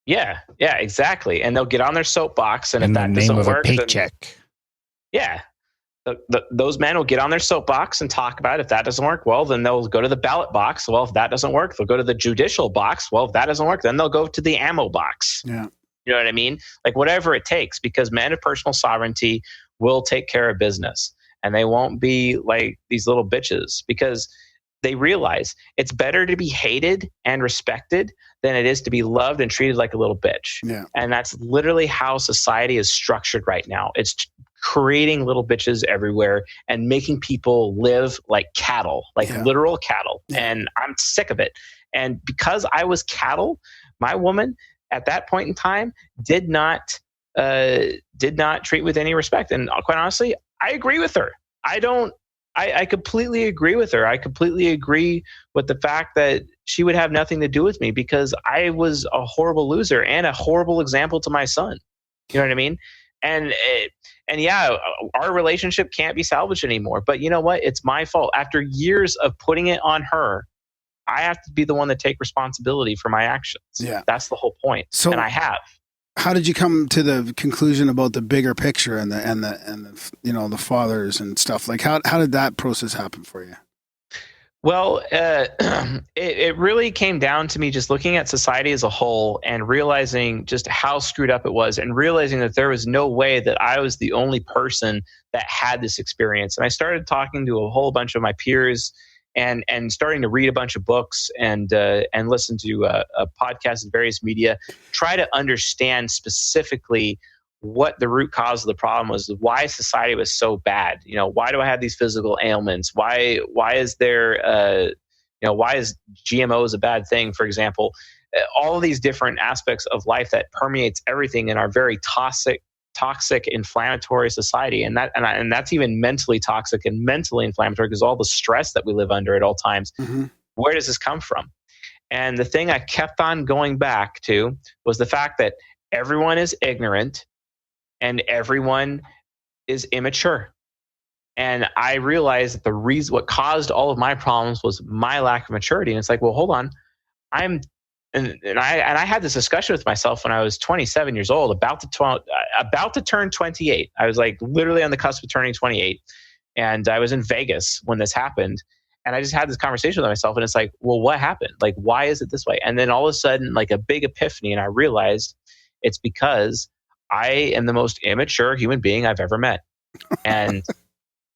S4: Yeah, exactly. And they'll get on their soapbox, and
S2: in
S4: if that
S2: the name
S4: doesn't
S2: of
S4: work,
S2: a paycheck.
S4: Those men will get on their soapbox and talk about it. If that doesn't work, well, then they'll go to the ballot box. Well, if that doesn't work, they'll go to the judicial box. Well, if that doesn't work, then they'll go to the ammo box.
S1: Yeah.
S4: You know what I mean? Like whatever it takes, because men of personal sovereignty will take care of business, and they won't be like these little bitches, because they realize it's better to be hated and respected than it is to be loved and treated like a little bitch.
S1: Yeah.
S4: And that's literally how society is structured right now. It's creating little bitches everywhere and making people live like cattle, like literal cattle.
S1: Yeah.
S4: And I'm sick of it. And because I was cattle, my woman at that point in time did not treat with any respect. And quite honestly, I agree with her. I completely agree with her. I completely agree with the fact that she would have nothing to do with me because I was a horrible loser and a horrible example to my son. You know what I mean? And yeah, our relationship can't be salvaged anymore. But you know what? It's my fault. After years of putting it on her, I have to be the one to take responsibility for my actions.
S1: Yeah.
S4: That's the whole point. And I have.
S1: How did you come to the conclusion about the bigger picture and the fathers and stuff? Like how did that process happen for you?
S4: Well, it really came down to me just looking at society as a whole and realizing just how screwed up it was, and realizing that there was no way that I was the only person that had this experience. And I started talking to a whole bunch of my peers and starting to read a bunch of books and listen to a podcast and various media, try to understand specifically what the root cause of the problem was, why society was so bad. Why do I have these physical ailments? Why is there, why is GMOs a bad thing, for example? All of these different aspects of life that permeates everything in our very toxic, inflammatory society, and that's even mentally toxic and mentally inflammatory because all the stress that we live under at all times. Mm-hmm. Where does this come from? And the thing I kept on going back to was the fact that everyone is ignorant and everyone is immature. And I realized that the reason what caused all of my problems was my lack of maturity. And it's like, well, hold on, And I had this discussion with myself when I was 27 years old, about to turn 28. I was like literally on the cusp of turning 28. And I was in Vegas when this happened. And I just had this conversation with myself. And it's like, well, what happened? Like, why is it this way? And then all of a sudden, like a big epiphany. And I realized it's because I am the most immature human being I've ever met. And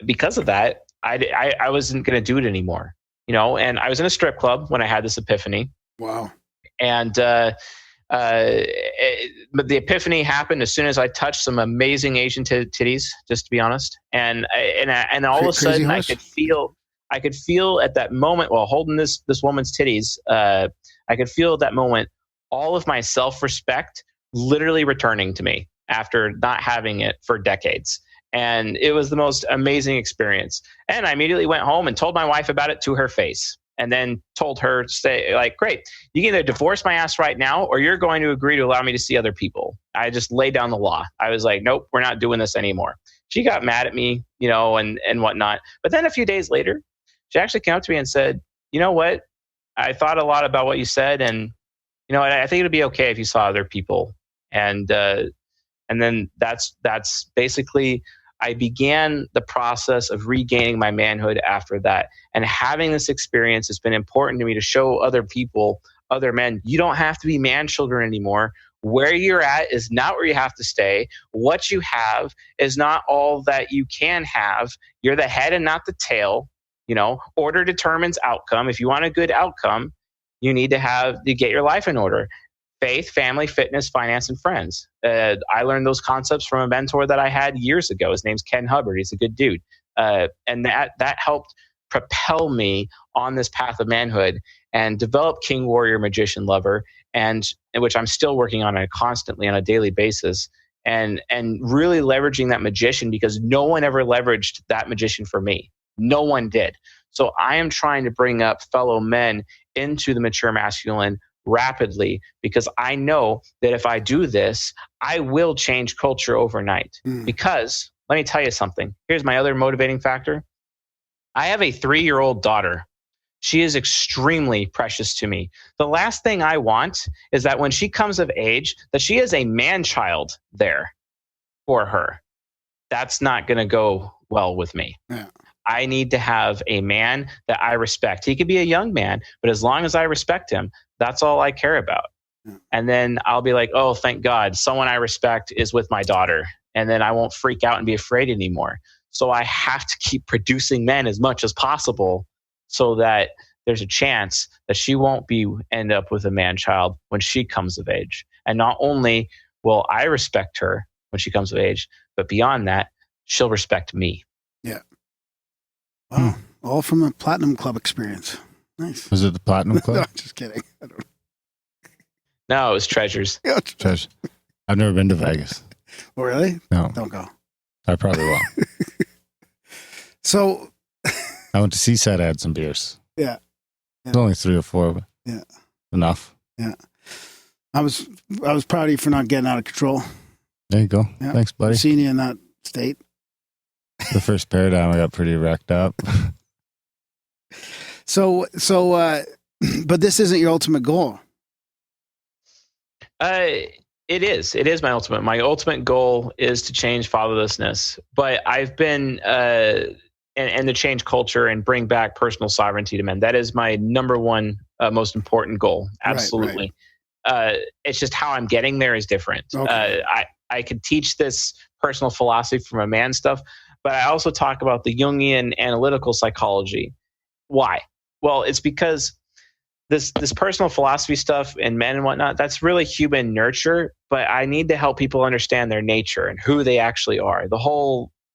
S4: because of that, I wasn't going to do it anymore. And I was in a strip club when I had this epiphany.
S1: Wow.
S4: And but the epiphany happened as soon as I touched some amazing Asian titties, just to be honest. And all of a sudden I could feel at that moment, while holding this woman's titties, I could feel at that moment all of my self-respect literally returning to me after not having it for decades. And it was the most amazing experience. And I immediately went home and told my wife about it to her face. And then told her to say, like, great, you can either divorce my ass right now or you're going to agree to allow me to see other people. I just laid down the law. I was like, nope, we're not doing this anymore. She got mad at me, and whatnot. But then a few days later, she actually came up to me and said, you know what? I thought a lot about what you said. And, I think it'd be okay if you saw other people. And then that's basically, I began the process of regaining my manhood after that. And having this experience has been important to me to show other people, other men, you don't have to be man children anymore. Where you're at is not where you have to stay. What you have is not all that you can have. You're the head and not the tail. Order determines outcome. If you want a good outcome, you need to get your life in order. faith, family, fitness, finance, and friends. I learned those concepts from a mentor that I had years ago. His name's Ken Hubbard. He's a good dude. And that helped propel me on this path of manhood and develop King, Warrior, Magician, Lover, and which I'm still working on constantly on a daily basis. And really leveraging that magician, because no one ever leveraged that magician for me. No one did. So I am trying to bring up fellow men into the mature masculine rapidly, because I know that if I do this, I will change culture overnight. Because let me tell you something. Here's my other motivating factor. I have a 3-year-old daughter. She is extremely precious to me. The last thing I want is that when she comes of age, that she is a man-child there for her. That's not going to go well with me. Yeah. I need to have a man that I respect. He could be a young man, but as long as I respect him, that's all I care about. Yeah. And then I'll be like, oh, thank God, someone I respect is with my daughter. And then I won't freak out and be afraid anymore. So I have to keep producing men as much as possible so that there's a chance that she won't end up with a man-child when she comes of age. And not only will I respect her when she comes of age, but beyond that, she'll respect me.
S1: Yeah. Wow. All from a Platinum Club experience. Nice.
S2: Was it the Platinum Club?
S1: No, just kidding. I don't know.
S4: No, it was Treasures.
S1: Yeah.
S2: Treasures. I've never been to Vegas.
S1: Oh, really?
S2: No.
S1: Don't go.
S2: I probably will.
S1: So
S2: I went to Seaside, I had some beers.
S1: Yeah.
S2: It's only 3 or 4, but
S1: yeah.
S2: Enough.
S1: Yeah. I was proud of you for not getting out of control.
S2: There you go.
S1: Yeah.
S2: Thanks, buddy.
S1: Seeing you in that state.
S2: The first paradigm, I got pretty wrecked up.
S1: So, but this isn't your ultimate goal.
S4: It is my ultimate. My ultimate goal is to change fatherlessness, but I've been and to change culture and bring back personal sovereignty to men. That is my number one most important goal. Absolutely. Right. It's just how I'm getting there is different. Okay. I could teach this personal philosophy from a man stuff, but I also talk about the Jungian analytical psychology. Why? Well, it's because this personal philosophy stuff and men and whatnot, that's really human nurture, but I need to help people understand their nature and who they actually are.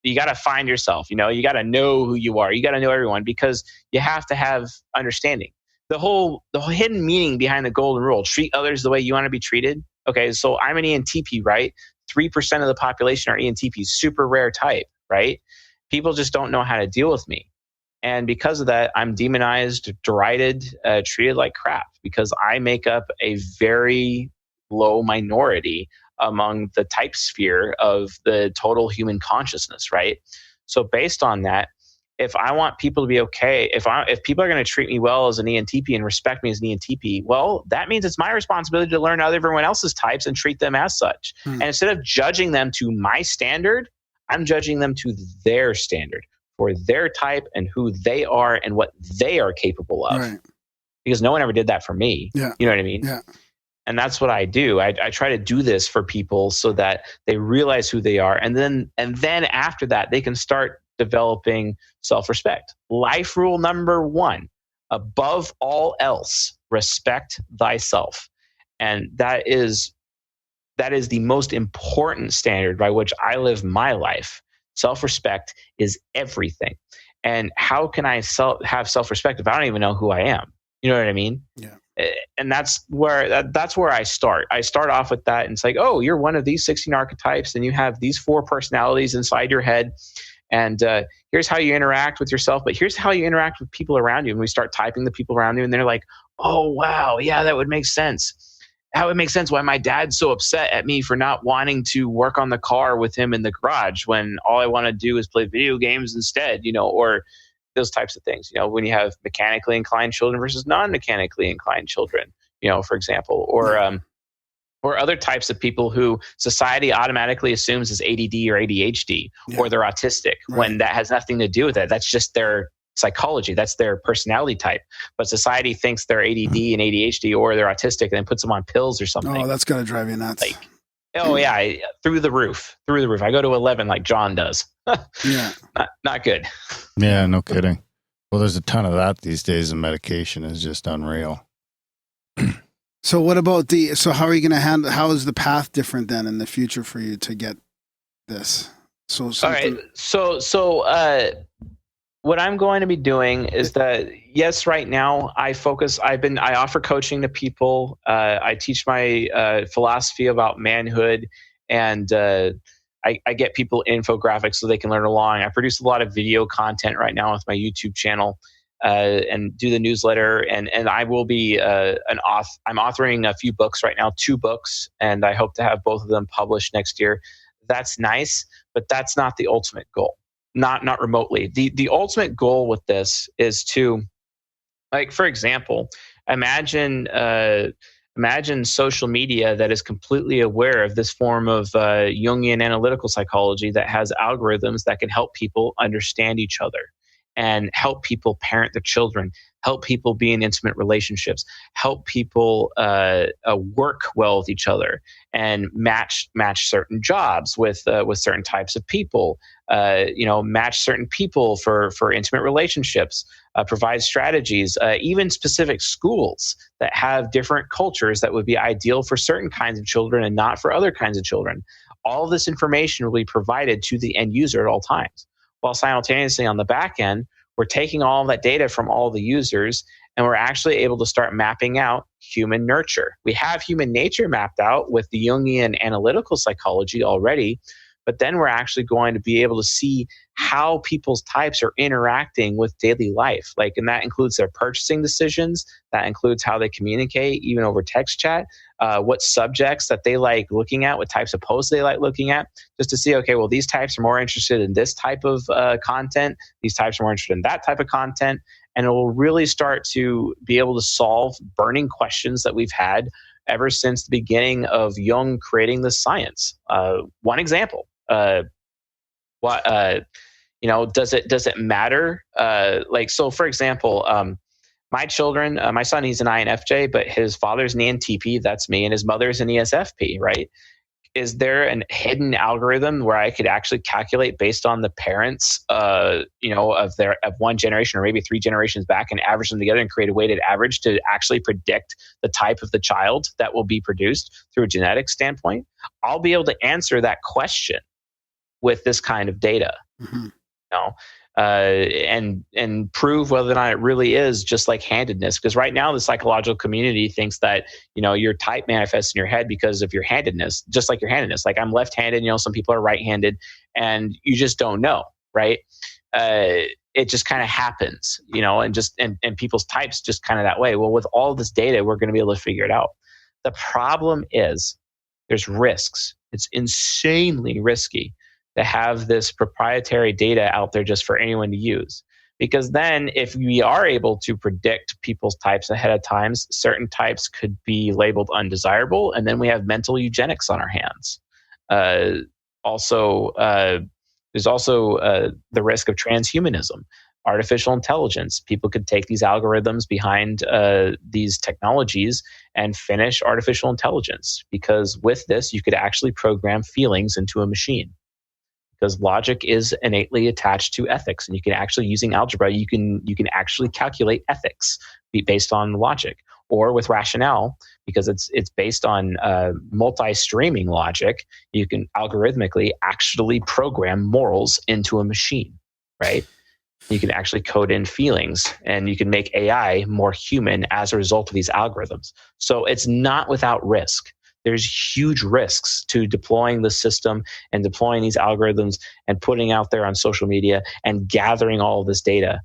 S4: You got to find yourself, you got to know who you are. You got to know everyone, because you have to have understanding. The whole hidden meaning behind the golden rule, treat others the way you want to be treated. Okay, so I'm an ENTP, right? 3% of the population are ENTPs, super rare type, right? People just don't know how to deal with me. And because of that, I'm demonized, derided, treated like crap, because I make up a very low minority among the type sphere of the total human consciousness, right? So based on that, if I want people to be okay, if people are going to treat me well as an ENTP and respect me as an ENTP, well, that means it's my responsibility to learn everyone else's types and treat them as such. And instead of judging them to my standard, I'm judging them to their standard for their type and who they are and what they are capable of. Right. Because no one ever did that for me. Yeah. You know what I mean? Yeah. And that's what I do. I try to do this for people so that they realize who they are. And then after that, they can start developing self-respect. Life rule number 1, above all else, respect thyself. And that is the most important standard by which I live my life. Self-respect is everything. And how can I have self-respect if I don't even know who I am? You know what I mean? Yeah. And that's where I start. I start off with that, and it's like, oh, you're one of these 16 archetypes, and you have these 4 personalities inside your head. And here's how you interact with yourself, but here's how you interact with people around you. And we start typing the people around you, and they're like, oh, wow, yeah, that would make sense. That would make sense why my dad's so upset at me for not wanting to work on the car with him in the garage when all I want to do is play video games instead, or those types of things, when you have mechanically inclined children versus non-mechanically inclined children, for example, or other types of people who society automatically assumes is ADD or ADHD, or they're autistic, when that has nothing to do with it. That's just their psychology. That's their personality type. But society thinks they're ADD and ADHD, or they're autistic, and then puts them on pills or something.
S1: Oh, that's got to drive you nuts.
S4: Oh yeah, through the roof. I go to 11 like John does.
S1: Yeah,
S4: not good.
S2: Yeah, no kidding. Well, there's a ton of that these days, and medication is just unreal.
S1: So what about so how are you going to handle, how is the path different then in the future for you to get this? So
S4: all right. So what I'm going to be doing is that, yes, right now I offer coaching to people. I teach my philosophy about manhood, and I get people infographics so they can learn along. I produce a lot of video content right now with my YouTube channel, and do the newsletter. And I will be I'm authoring a few books right now, 2 books, and I hope to have both of them published next year. That's nice, but that's not the ultimate goal. Not remotely. The ultimate goal with this is to, like, for example, imagine social media that is completely aware of this form of Jungian analytical psychology that has algorithms that can help people understand each other and help people parent their children, help people be in intimate relationships, help people work well with each other, and match certain jobs with certain types of people. Match certain people for intimate relationships. Provide strategies, even specific schools that have different cultures that would be ideal for certain kinds of children and not for other kinds of children. All of this information will be provided to the end user at all times, while simultaneously on the back end, we're taking all of that data from all the users, and we're actually able to start mapping out human nurture. We have human nature mapped out with the Jungian analytical psychology already, but then we're actually going to be able to see how people's types are interacting with daily life. And that includes their purchasing decisions. That includes how they communicate, even over text chat, what subjects that they like looking at, what types of posts they like looking at, just to see, okay, well, these types are more interested in this type of content. These types are more interested in that type of content. And it will really start to be able to solve burning questions that we've had ever since the beginning of Jung creating this science. One example, does it matter? So for example, my children, my son, he's an INFJ, but his father's an ENTP, that's me, and his mother's an ESFP, right? Is there a hidden algorithm where I could actually calculate based on the parents, of one generation or maybe 3 generations back, and average them together and create a weighted average to actually predict the type of the child that will be produced through a genetic standpoint? I'll be able to answer that question with this kind of data, and prove whether or not it really is just like handedness. Because right now the psychological community thinks that, your type manifests in your head because of your handedness, just like your handedness. Like, I'm left-handed, some people are right-handed, and you just don't know, right? It just kind of happens, and people's types just kind of that way. Well, with all this data, we're going to be able to figure it out. The problem is there's risks. It's insanely risky to have this proprietary data out there just for anyone to use. Because then if we are able to predict people's types ahead of time, certain types could be labeled undesirable, and then we have mental eugenics on our hands. There's also the risk of transhumanism, artificial intelligence. People could take these algorithms behind these technologies and finish artificial intelligence, because with this, you could actually program feelings into a machine. Because logic is innately attached to ethics, and you can actually, using algebra, you can actually calculate ethics based on logic, or with rationale, because it's based on multi-streaming logic. You can algorithmically actually program morals into a machine, right? You can actually code in feelings, and you can make AI more human as a result of these algorithms. So it's not without risk. There's huge risks to deploying the system and deploying these algorithms and putting out there on social media and gathering all of this data.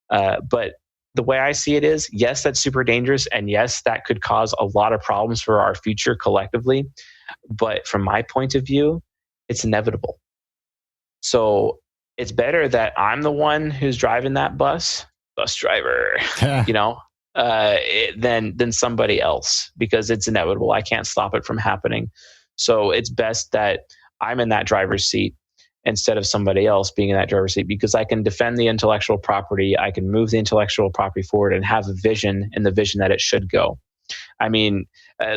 S4: But the way I see it is, yes, that's super dangerous. And yes, that could cause a lot of problems for our future collectively. But from my point of view, it's inevitable. So it's better that I'm the one who's driving that bus driver, than somebody else, because it's inevitable. I can't stop it from happening. So it's best that I'm in that driver's seat instead of somebody else being in that driver's seat, because I can defend the intellectual property. I can move the intellectual property forward and have a vision, and the vision that it should go. I mean,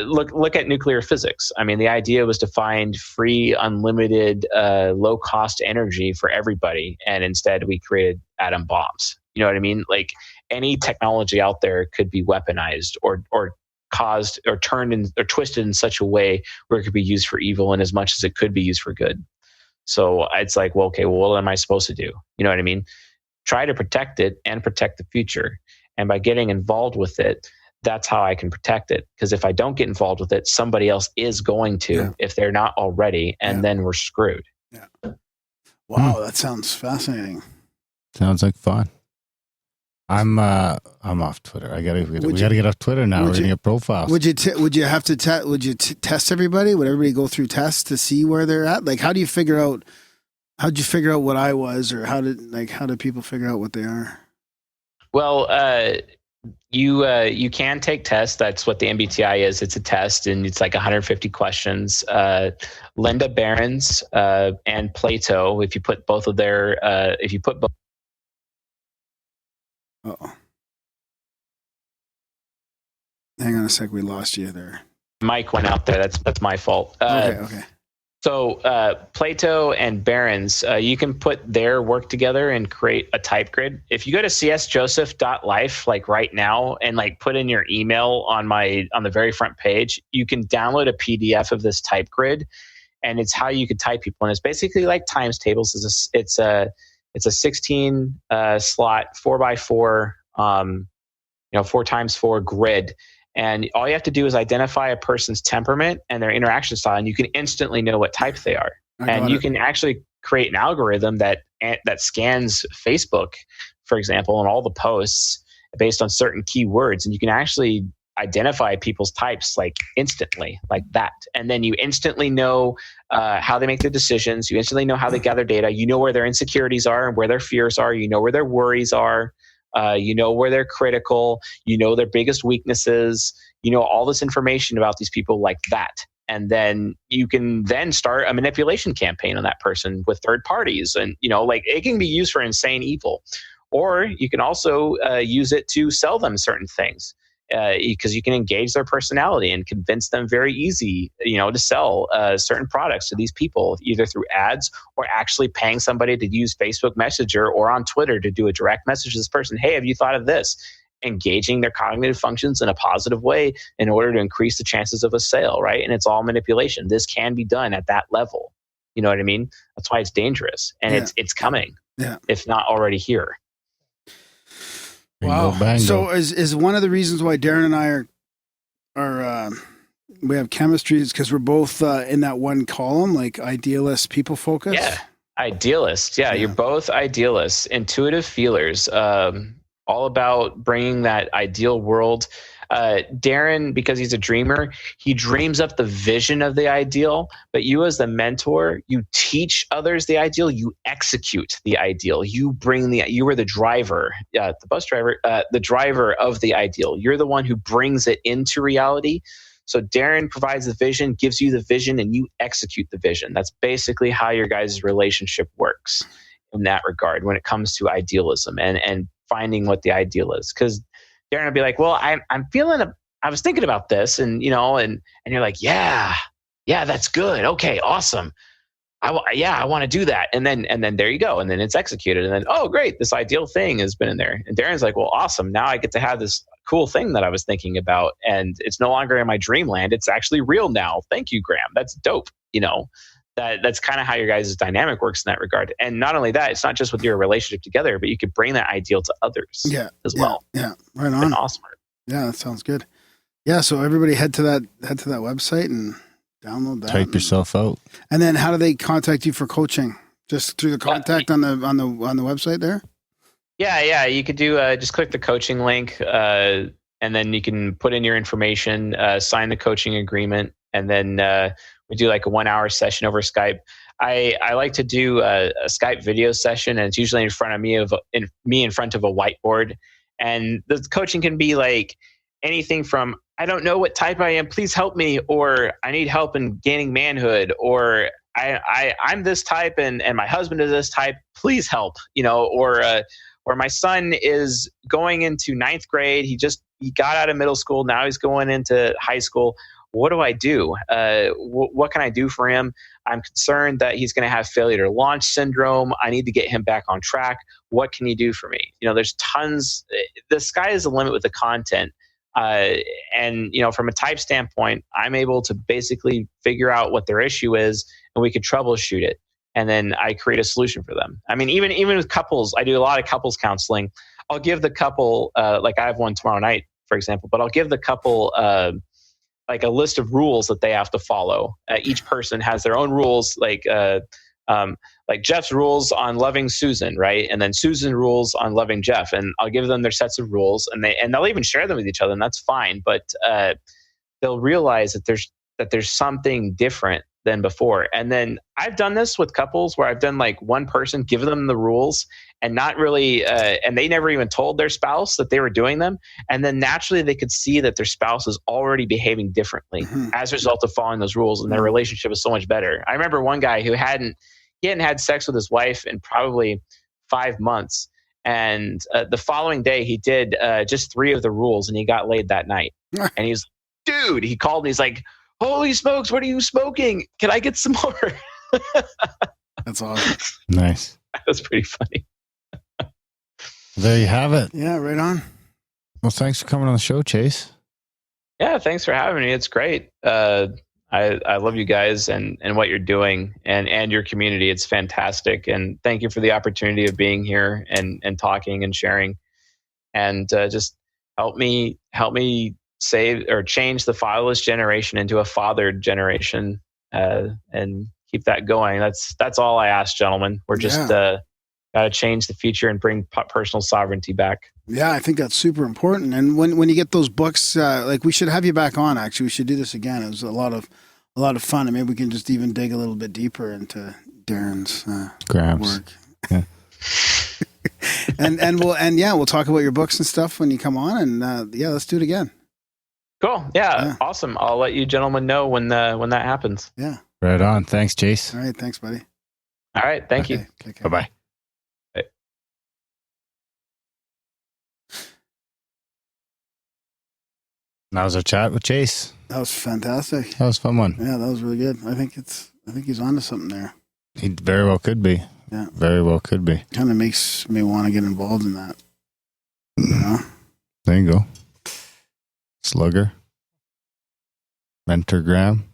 S4: look at nuclear physics. I mean, the idea was to find free, unlimited, low-cost energy for everybody, and instead we created atom bombs. You know what I mean? Like, any technology out there could be weaponized or caused or turned in or twisted in such a way where it could be used for evil and as much as it could be used for good. So it's like, well, okay, well, what am I supposed to do? You know what I mean? Try to protect it and protect the future. And by getting involved with it, that's how I can protect it. Because if I don't get involved with it, somebody else is going to, if they're not already, and then we're screwed.
S1: Yeah. Wow, that sounds fascinating.
S2: Sounds like fun. I'm off Twitter. We gotta get off Twitter now. We're gonna get profiles.
S1: Would you have to test everybody? Would everybody go through tests to see where they're at? Like, how'd you figure out what I was, or how did people figure out what they are?
S4: Well, you can take tests. That's what the MBTI is. It's a test, and it's like 150 questions. Linda Behrens and Plato. If you put both of their,
S1: Uh-oh. Hang on a sec. We lost you there.
S4: Mike went out there. That's my fault.
S1: Okay.
S4: So Plato and Behrens, you can put their work together and create a type grid. If you go to csjoseph.life, like right now, and like put in your email on the very front page, you can download a PDF of this type grid, and it's how you could type people. And it's basically like times tables. It's a 16 slot 4x4, 4x4 grid. And all you have to do is identify a person's temperament and their interaction style, and you can instantly know what type they are. And you can actually create an algorithm that scans Facebook, for example, and all the posts based on certain keywords. And you can actually identify people's types like instantly, like that. And then you instantly know how they make their decisions. You instantly know how they gather data. You know where their insecurities are and where their fears are. You know where their worries are. You know where they're critical. You know their biggest weaknesses. You know all this information about these people like that. And then you can then start a manipulation campaign on that person with third parties. And, like it can be used for insane evil. Or you can also use it to sell them certain things. Because you can engage their personality and convince them very easy, to sell certain products to these people, either through ads or actually paying somebody to use Facebook Messenger or on Twitter to do a direct message to this person. Hey, have you thought of this? Engaging their cognitive functions in a positive way in order to increase the chances of a sale, right? And it's all manipulation. This can be done at that level. You know what I mean? That's why it's dangerous, and it's coming, if not already here.
S1: Wow. So is one of the reasons why Darren and I are we have chemistry is because we're both in that one column, like idealist, people focused.
S4: Yeah, idealist. Yeah, you're both idealists, intuitive feelers. All about bringing that ideal world. Darren, because he's a dreamer, he dreams up the vision of the ideal, but you as the mentor, you teach others the ideal, you execute the ideal. You are the driver, the bus driver, the driver of the ideal. You're the one who brings it into reality. So Darren provides the vision, gives you the vision, and you execute the vision. That's basically how your guys' relationship works in that regard when it comes to idealism and finding what the ideal is. Because Darren would be like, well, I was thinking about this, and and you're like, yeah, that's good. Okay, awesome. I want to do that. And then there you go. And then it's executed. And then, oh, great, this ideal thing has been in there. And Darren's like, well, awesome. Now I get to have this cool thing that I was thinking about, and it's no longer in my dreamland. It's actually real now. Thank you, Graham. That's dope. That's kind of how your guys' dynamic works in that regard. And not only that, it's not just with your relationship together, but you could bring that ideal to others as well.
S1: Yeah, right on.
S4: And awesome.
S1: Yeah, that sounds good. Yeah, so everybody head to that website and download that.
S2: Type yourself out. And
S1: then how do they contact you for coaching? Just through the contact on the website there?
S4: Yeah. You could do just click the coaching link, and then you can put in your information, sign the coaching agreement, and then we do like a 1 hour session over Skype. I like to do a Skype video session, and it's usually in front of me in front of a whiteboard. And the coaching can be like anything from, I don't know what type I am, please help me, or I need help in gaining manhood, or I'm this type and my husband is this type, please help, or my son is going into 9th grade. He got out of middle school. Now he's going into high school. What do I do? What can I do for him? I'm concerned that he's going to have failure to launch syndrome. I need to get him back on track. What can you do for me? There's tons. The sky is the limit with the content. And, from a type standpoint, I'm able to basically figure out what their issue is, and we could troubleshoot it. And then I create a solution for them. I mean, even with couples, I do a lot of couples counseling. I'll give the couple, like I have one tomorrow night, for example, but I'll give the couple like a list of rules that they have to follow. Each person has their own rules, like Jeff's rules on loving Susan, right? And then Susan rules on loving Jeff. And I'll give them their sets of rules, and they'll even share them with each other, and that's fine. But they'll realize that there's something different than before. And then I've done this with couples where I've done like one person, give them the rules and not really, and they never even told their spouse that they were doing them. And then naturally they could see that their spouse is already behaving differently as a result of following those rules, and their relationship is so much better. I remember one guy who hadn't had sex with his wife in probably 5 months. And the following day he did just 3 of the rules, and he got laid that night. And he's, dude, he called me. He's like, holy smokes, what are you smoking? Can I get some more?
S1: That's awesome.
S2: Nice.
S4: That's pretty funny.
S2: There you have it.
S1: Yeah, right on.
S2: Well, thanks for coming on the show, Chase.
S4: Yeah, thanks for having me. It's great. I love you guys and what you're doing and your community. It's fantastic. And thank you for the opportunity of being here and talking and sharing. And just help me save or change the fatherless generation into a fathered generation, and keep that going. That's all I ask, gentlemen. We're just got to change the future and bring personal sovereignty back.
S1: Yeah, I think that's super important. And when you get those books, like we should have you back on. Actually, we should do this again. It was a lot of fun, and maybe we can just even dig a little bit deeper into Darren's
S2: Graham's
S1: work. Yeah. and we'll talk about your books and stuff when you come on. And let's do it again.
S4: Cool. Yeah, awesome. I'll let you gentlemen know when that happens.
S1: Yeah.
S2: Right on. Thanks, Chase.
S1: All right. Thanks, buddy.
S4: All right. Thank you.
S2: Bye-bye.
S4: Bye.
S2: That was our chat with Chase.
S1: That was fantastic.
S2: That was a fun one.
S1: Yeah, that was really good. I think he's onto something there.
S2: He very well could be.
S1: Yeah.
S2: Very well could be.
S1: Kind of makes me want to get involved in that. You know?
S2: There you go. Slugger. Mentor Graham.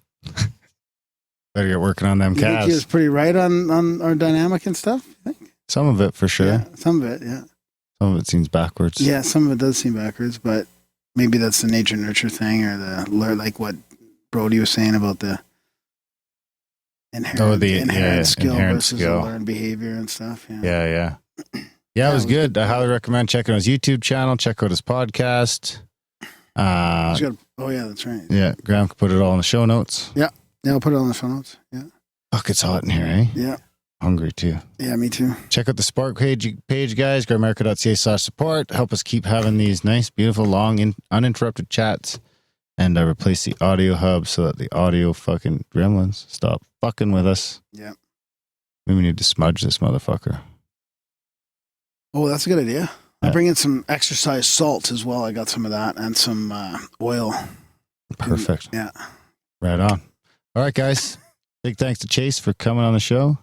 S2: Better get working on them
S1: You think he was
S2: calves.
S1: pretty right on our dynamic and stuff? You think?
S2: Some of it for sure.
S1: Yeah, some of it, yeah.
S2: Some of it seems backwards.
S1: Yeah, some of it does seem backwards, but maybe that's the nature nurture thing, or like what Brody was saying about the inherent skill versus the learned behavior and stuff.
S2: Yeah. Yeah, it was good. I highly recommend checking out his YouTube channel. Check out his podcast.
S1: That's right.
S2: Yeah, Graham can put it all in the show notes.
S1: Yeah, I'll put it on the show notes. Yeah.
S2: Fuck, it's hot in here, eh?
S1: Yeah.
S2: Hungry too.
S1: Yeah, me too.
S4: Check out the Spark page guys, Grimerica.ca/support. Help us keep having these nice, beautiful, long, uninterrupted chats. And replace the audio hub so that the audio fucking gremlins stop fucking with us.
S1: Yeah.
S4: Maybe we need to smudge this motherfucker.
S1: Oh, that's a good idea. I'll bring in some exercise salt as well. I got some of that and some oil.
S4: Perfect.
S1: Yeah.
S4: Right on. All right, guys. Big thanks to Chase for coming on the show.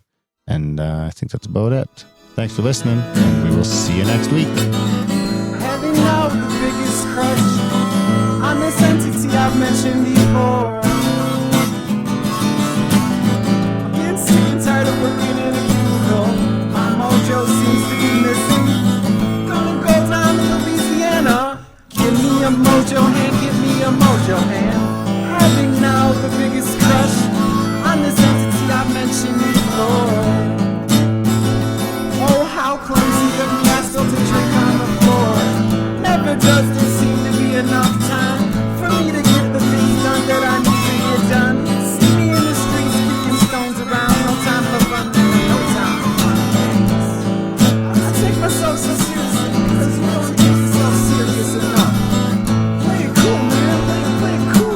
S4: And I think that's about it. Thanks for listening, and we will see you next week.
S8: Having out the biggest crush on this entity I've mentioned before. I'm getting sick and tired of working in a cubicle. My mojo seems to be missing. Gonna go down to Louisiana. Give me a mojo hand, give me a mojo hand. Having now the biggest crush on this entity I've mentioned before. Oh, how clumsy of me, I still to drink on the floor. Never does there seem to be enough time for me to get the things done that I need to get done. See me in the streets kicking stones around. No time for fun, no time for fun games. I take myself so seriously because you don't take yourself serious enough. Play it cool, man, play it cool.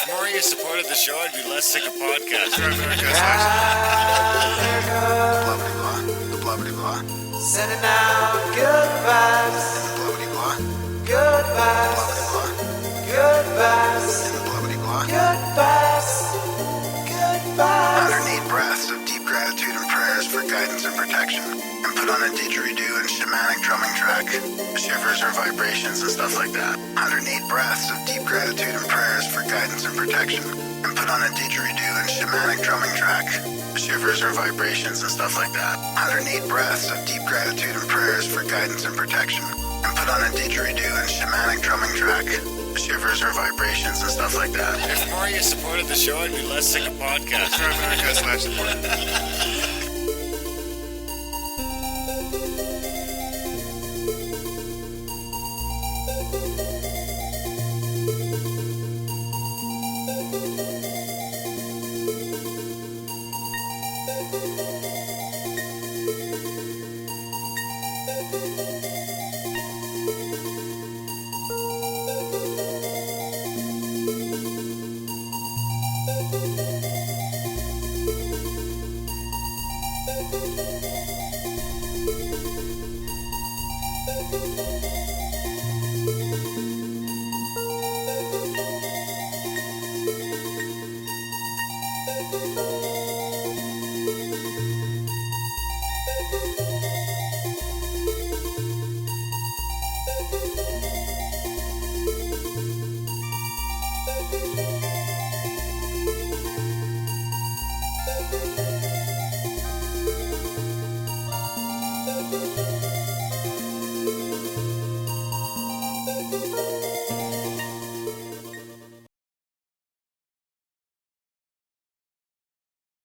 S2: If more of you supported the show, I'd be less sick of podcasts.
S8: Sending out good vibes. Good vibes. Good vibes. Good vibes. Good vibes.
S1: 108 breaths of deep gratitude and prayers for guidance and protection. And put on a didgeridoo and shamanic drumming track. Shivers or vibrations and stuff like that. 108 breaths of deep gratitude and prayers for guidance and protection. And put on a didgeridoo and shamanic drumming track. Shivers or vibrations and stuff like that. 108 breaths of deep gratitude and prayers for guidance and protection. And put on a didgeridoo and shamanic drumming track. Shivers or vibrations and stuff like that.
S2: If more of you supported the show, I'd be less sick of podcasts.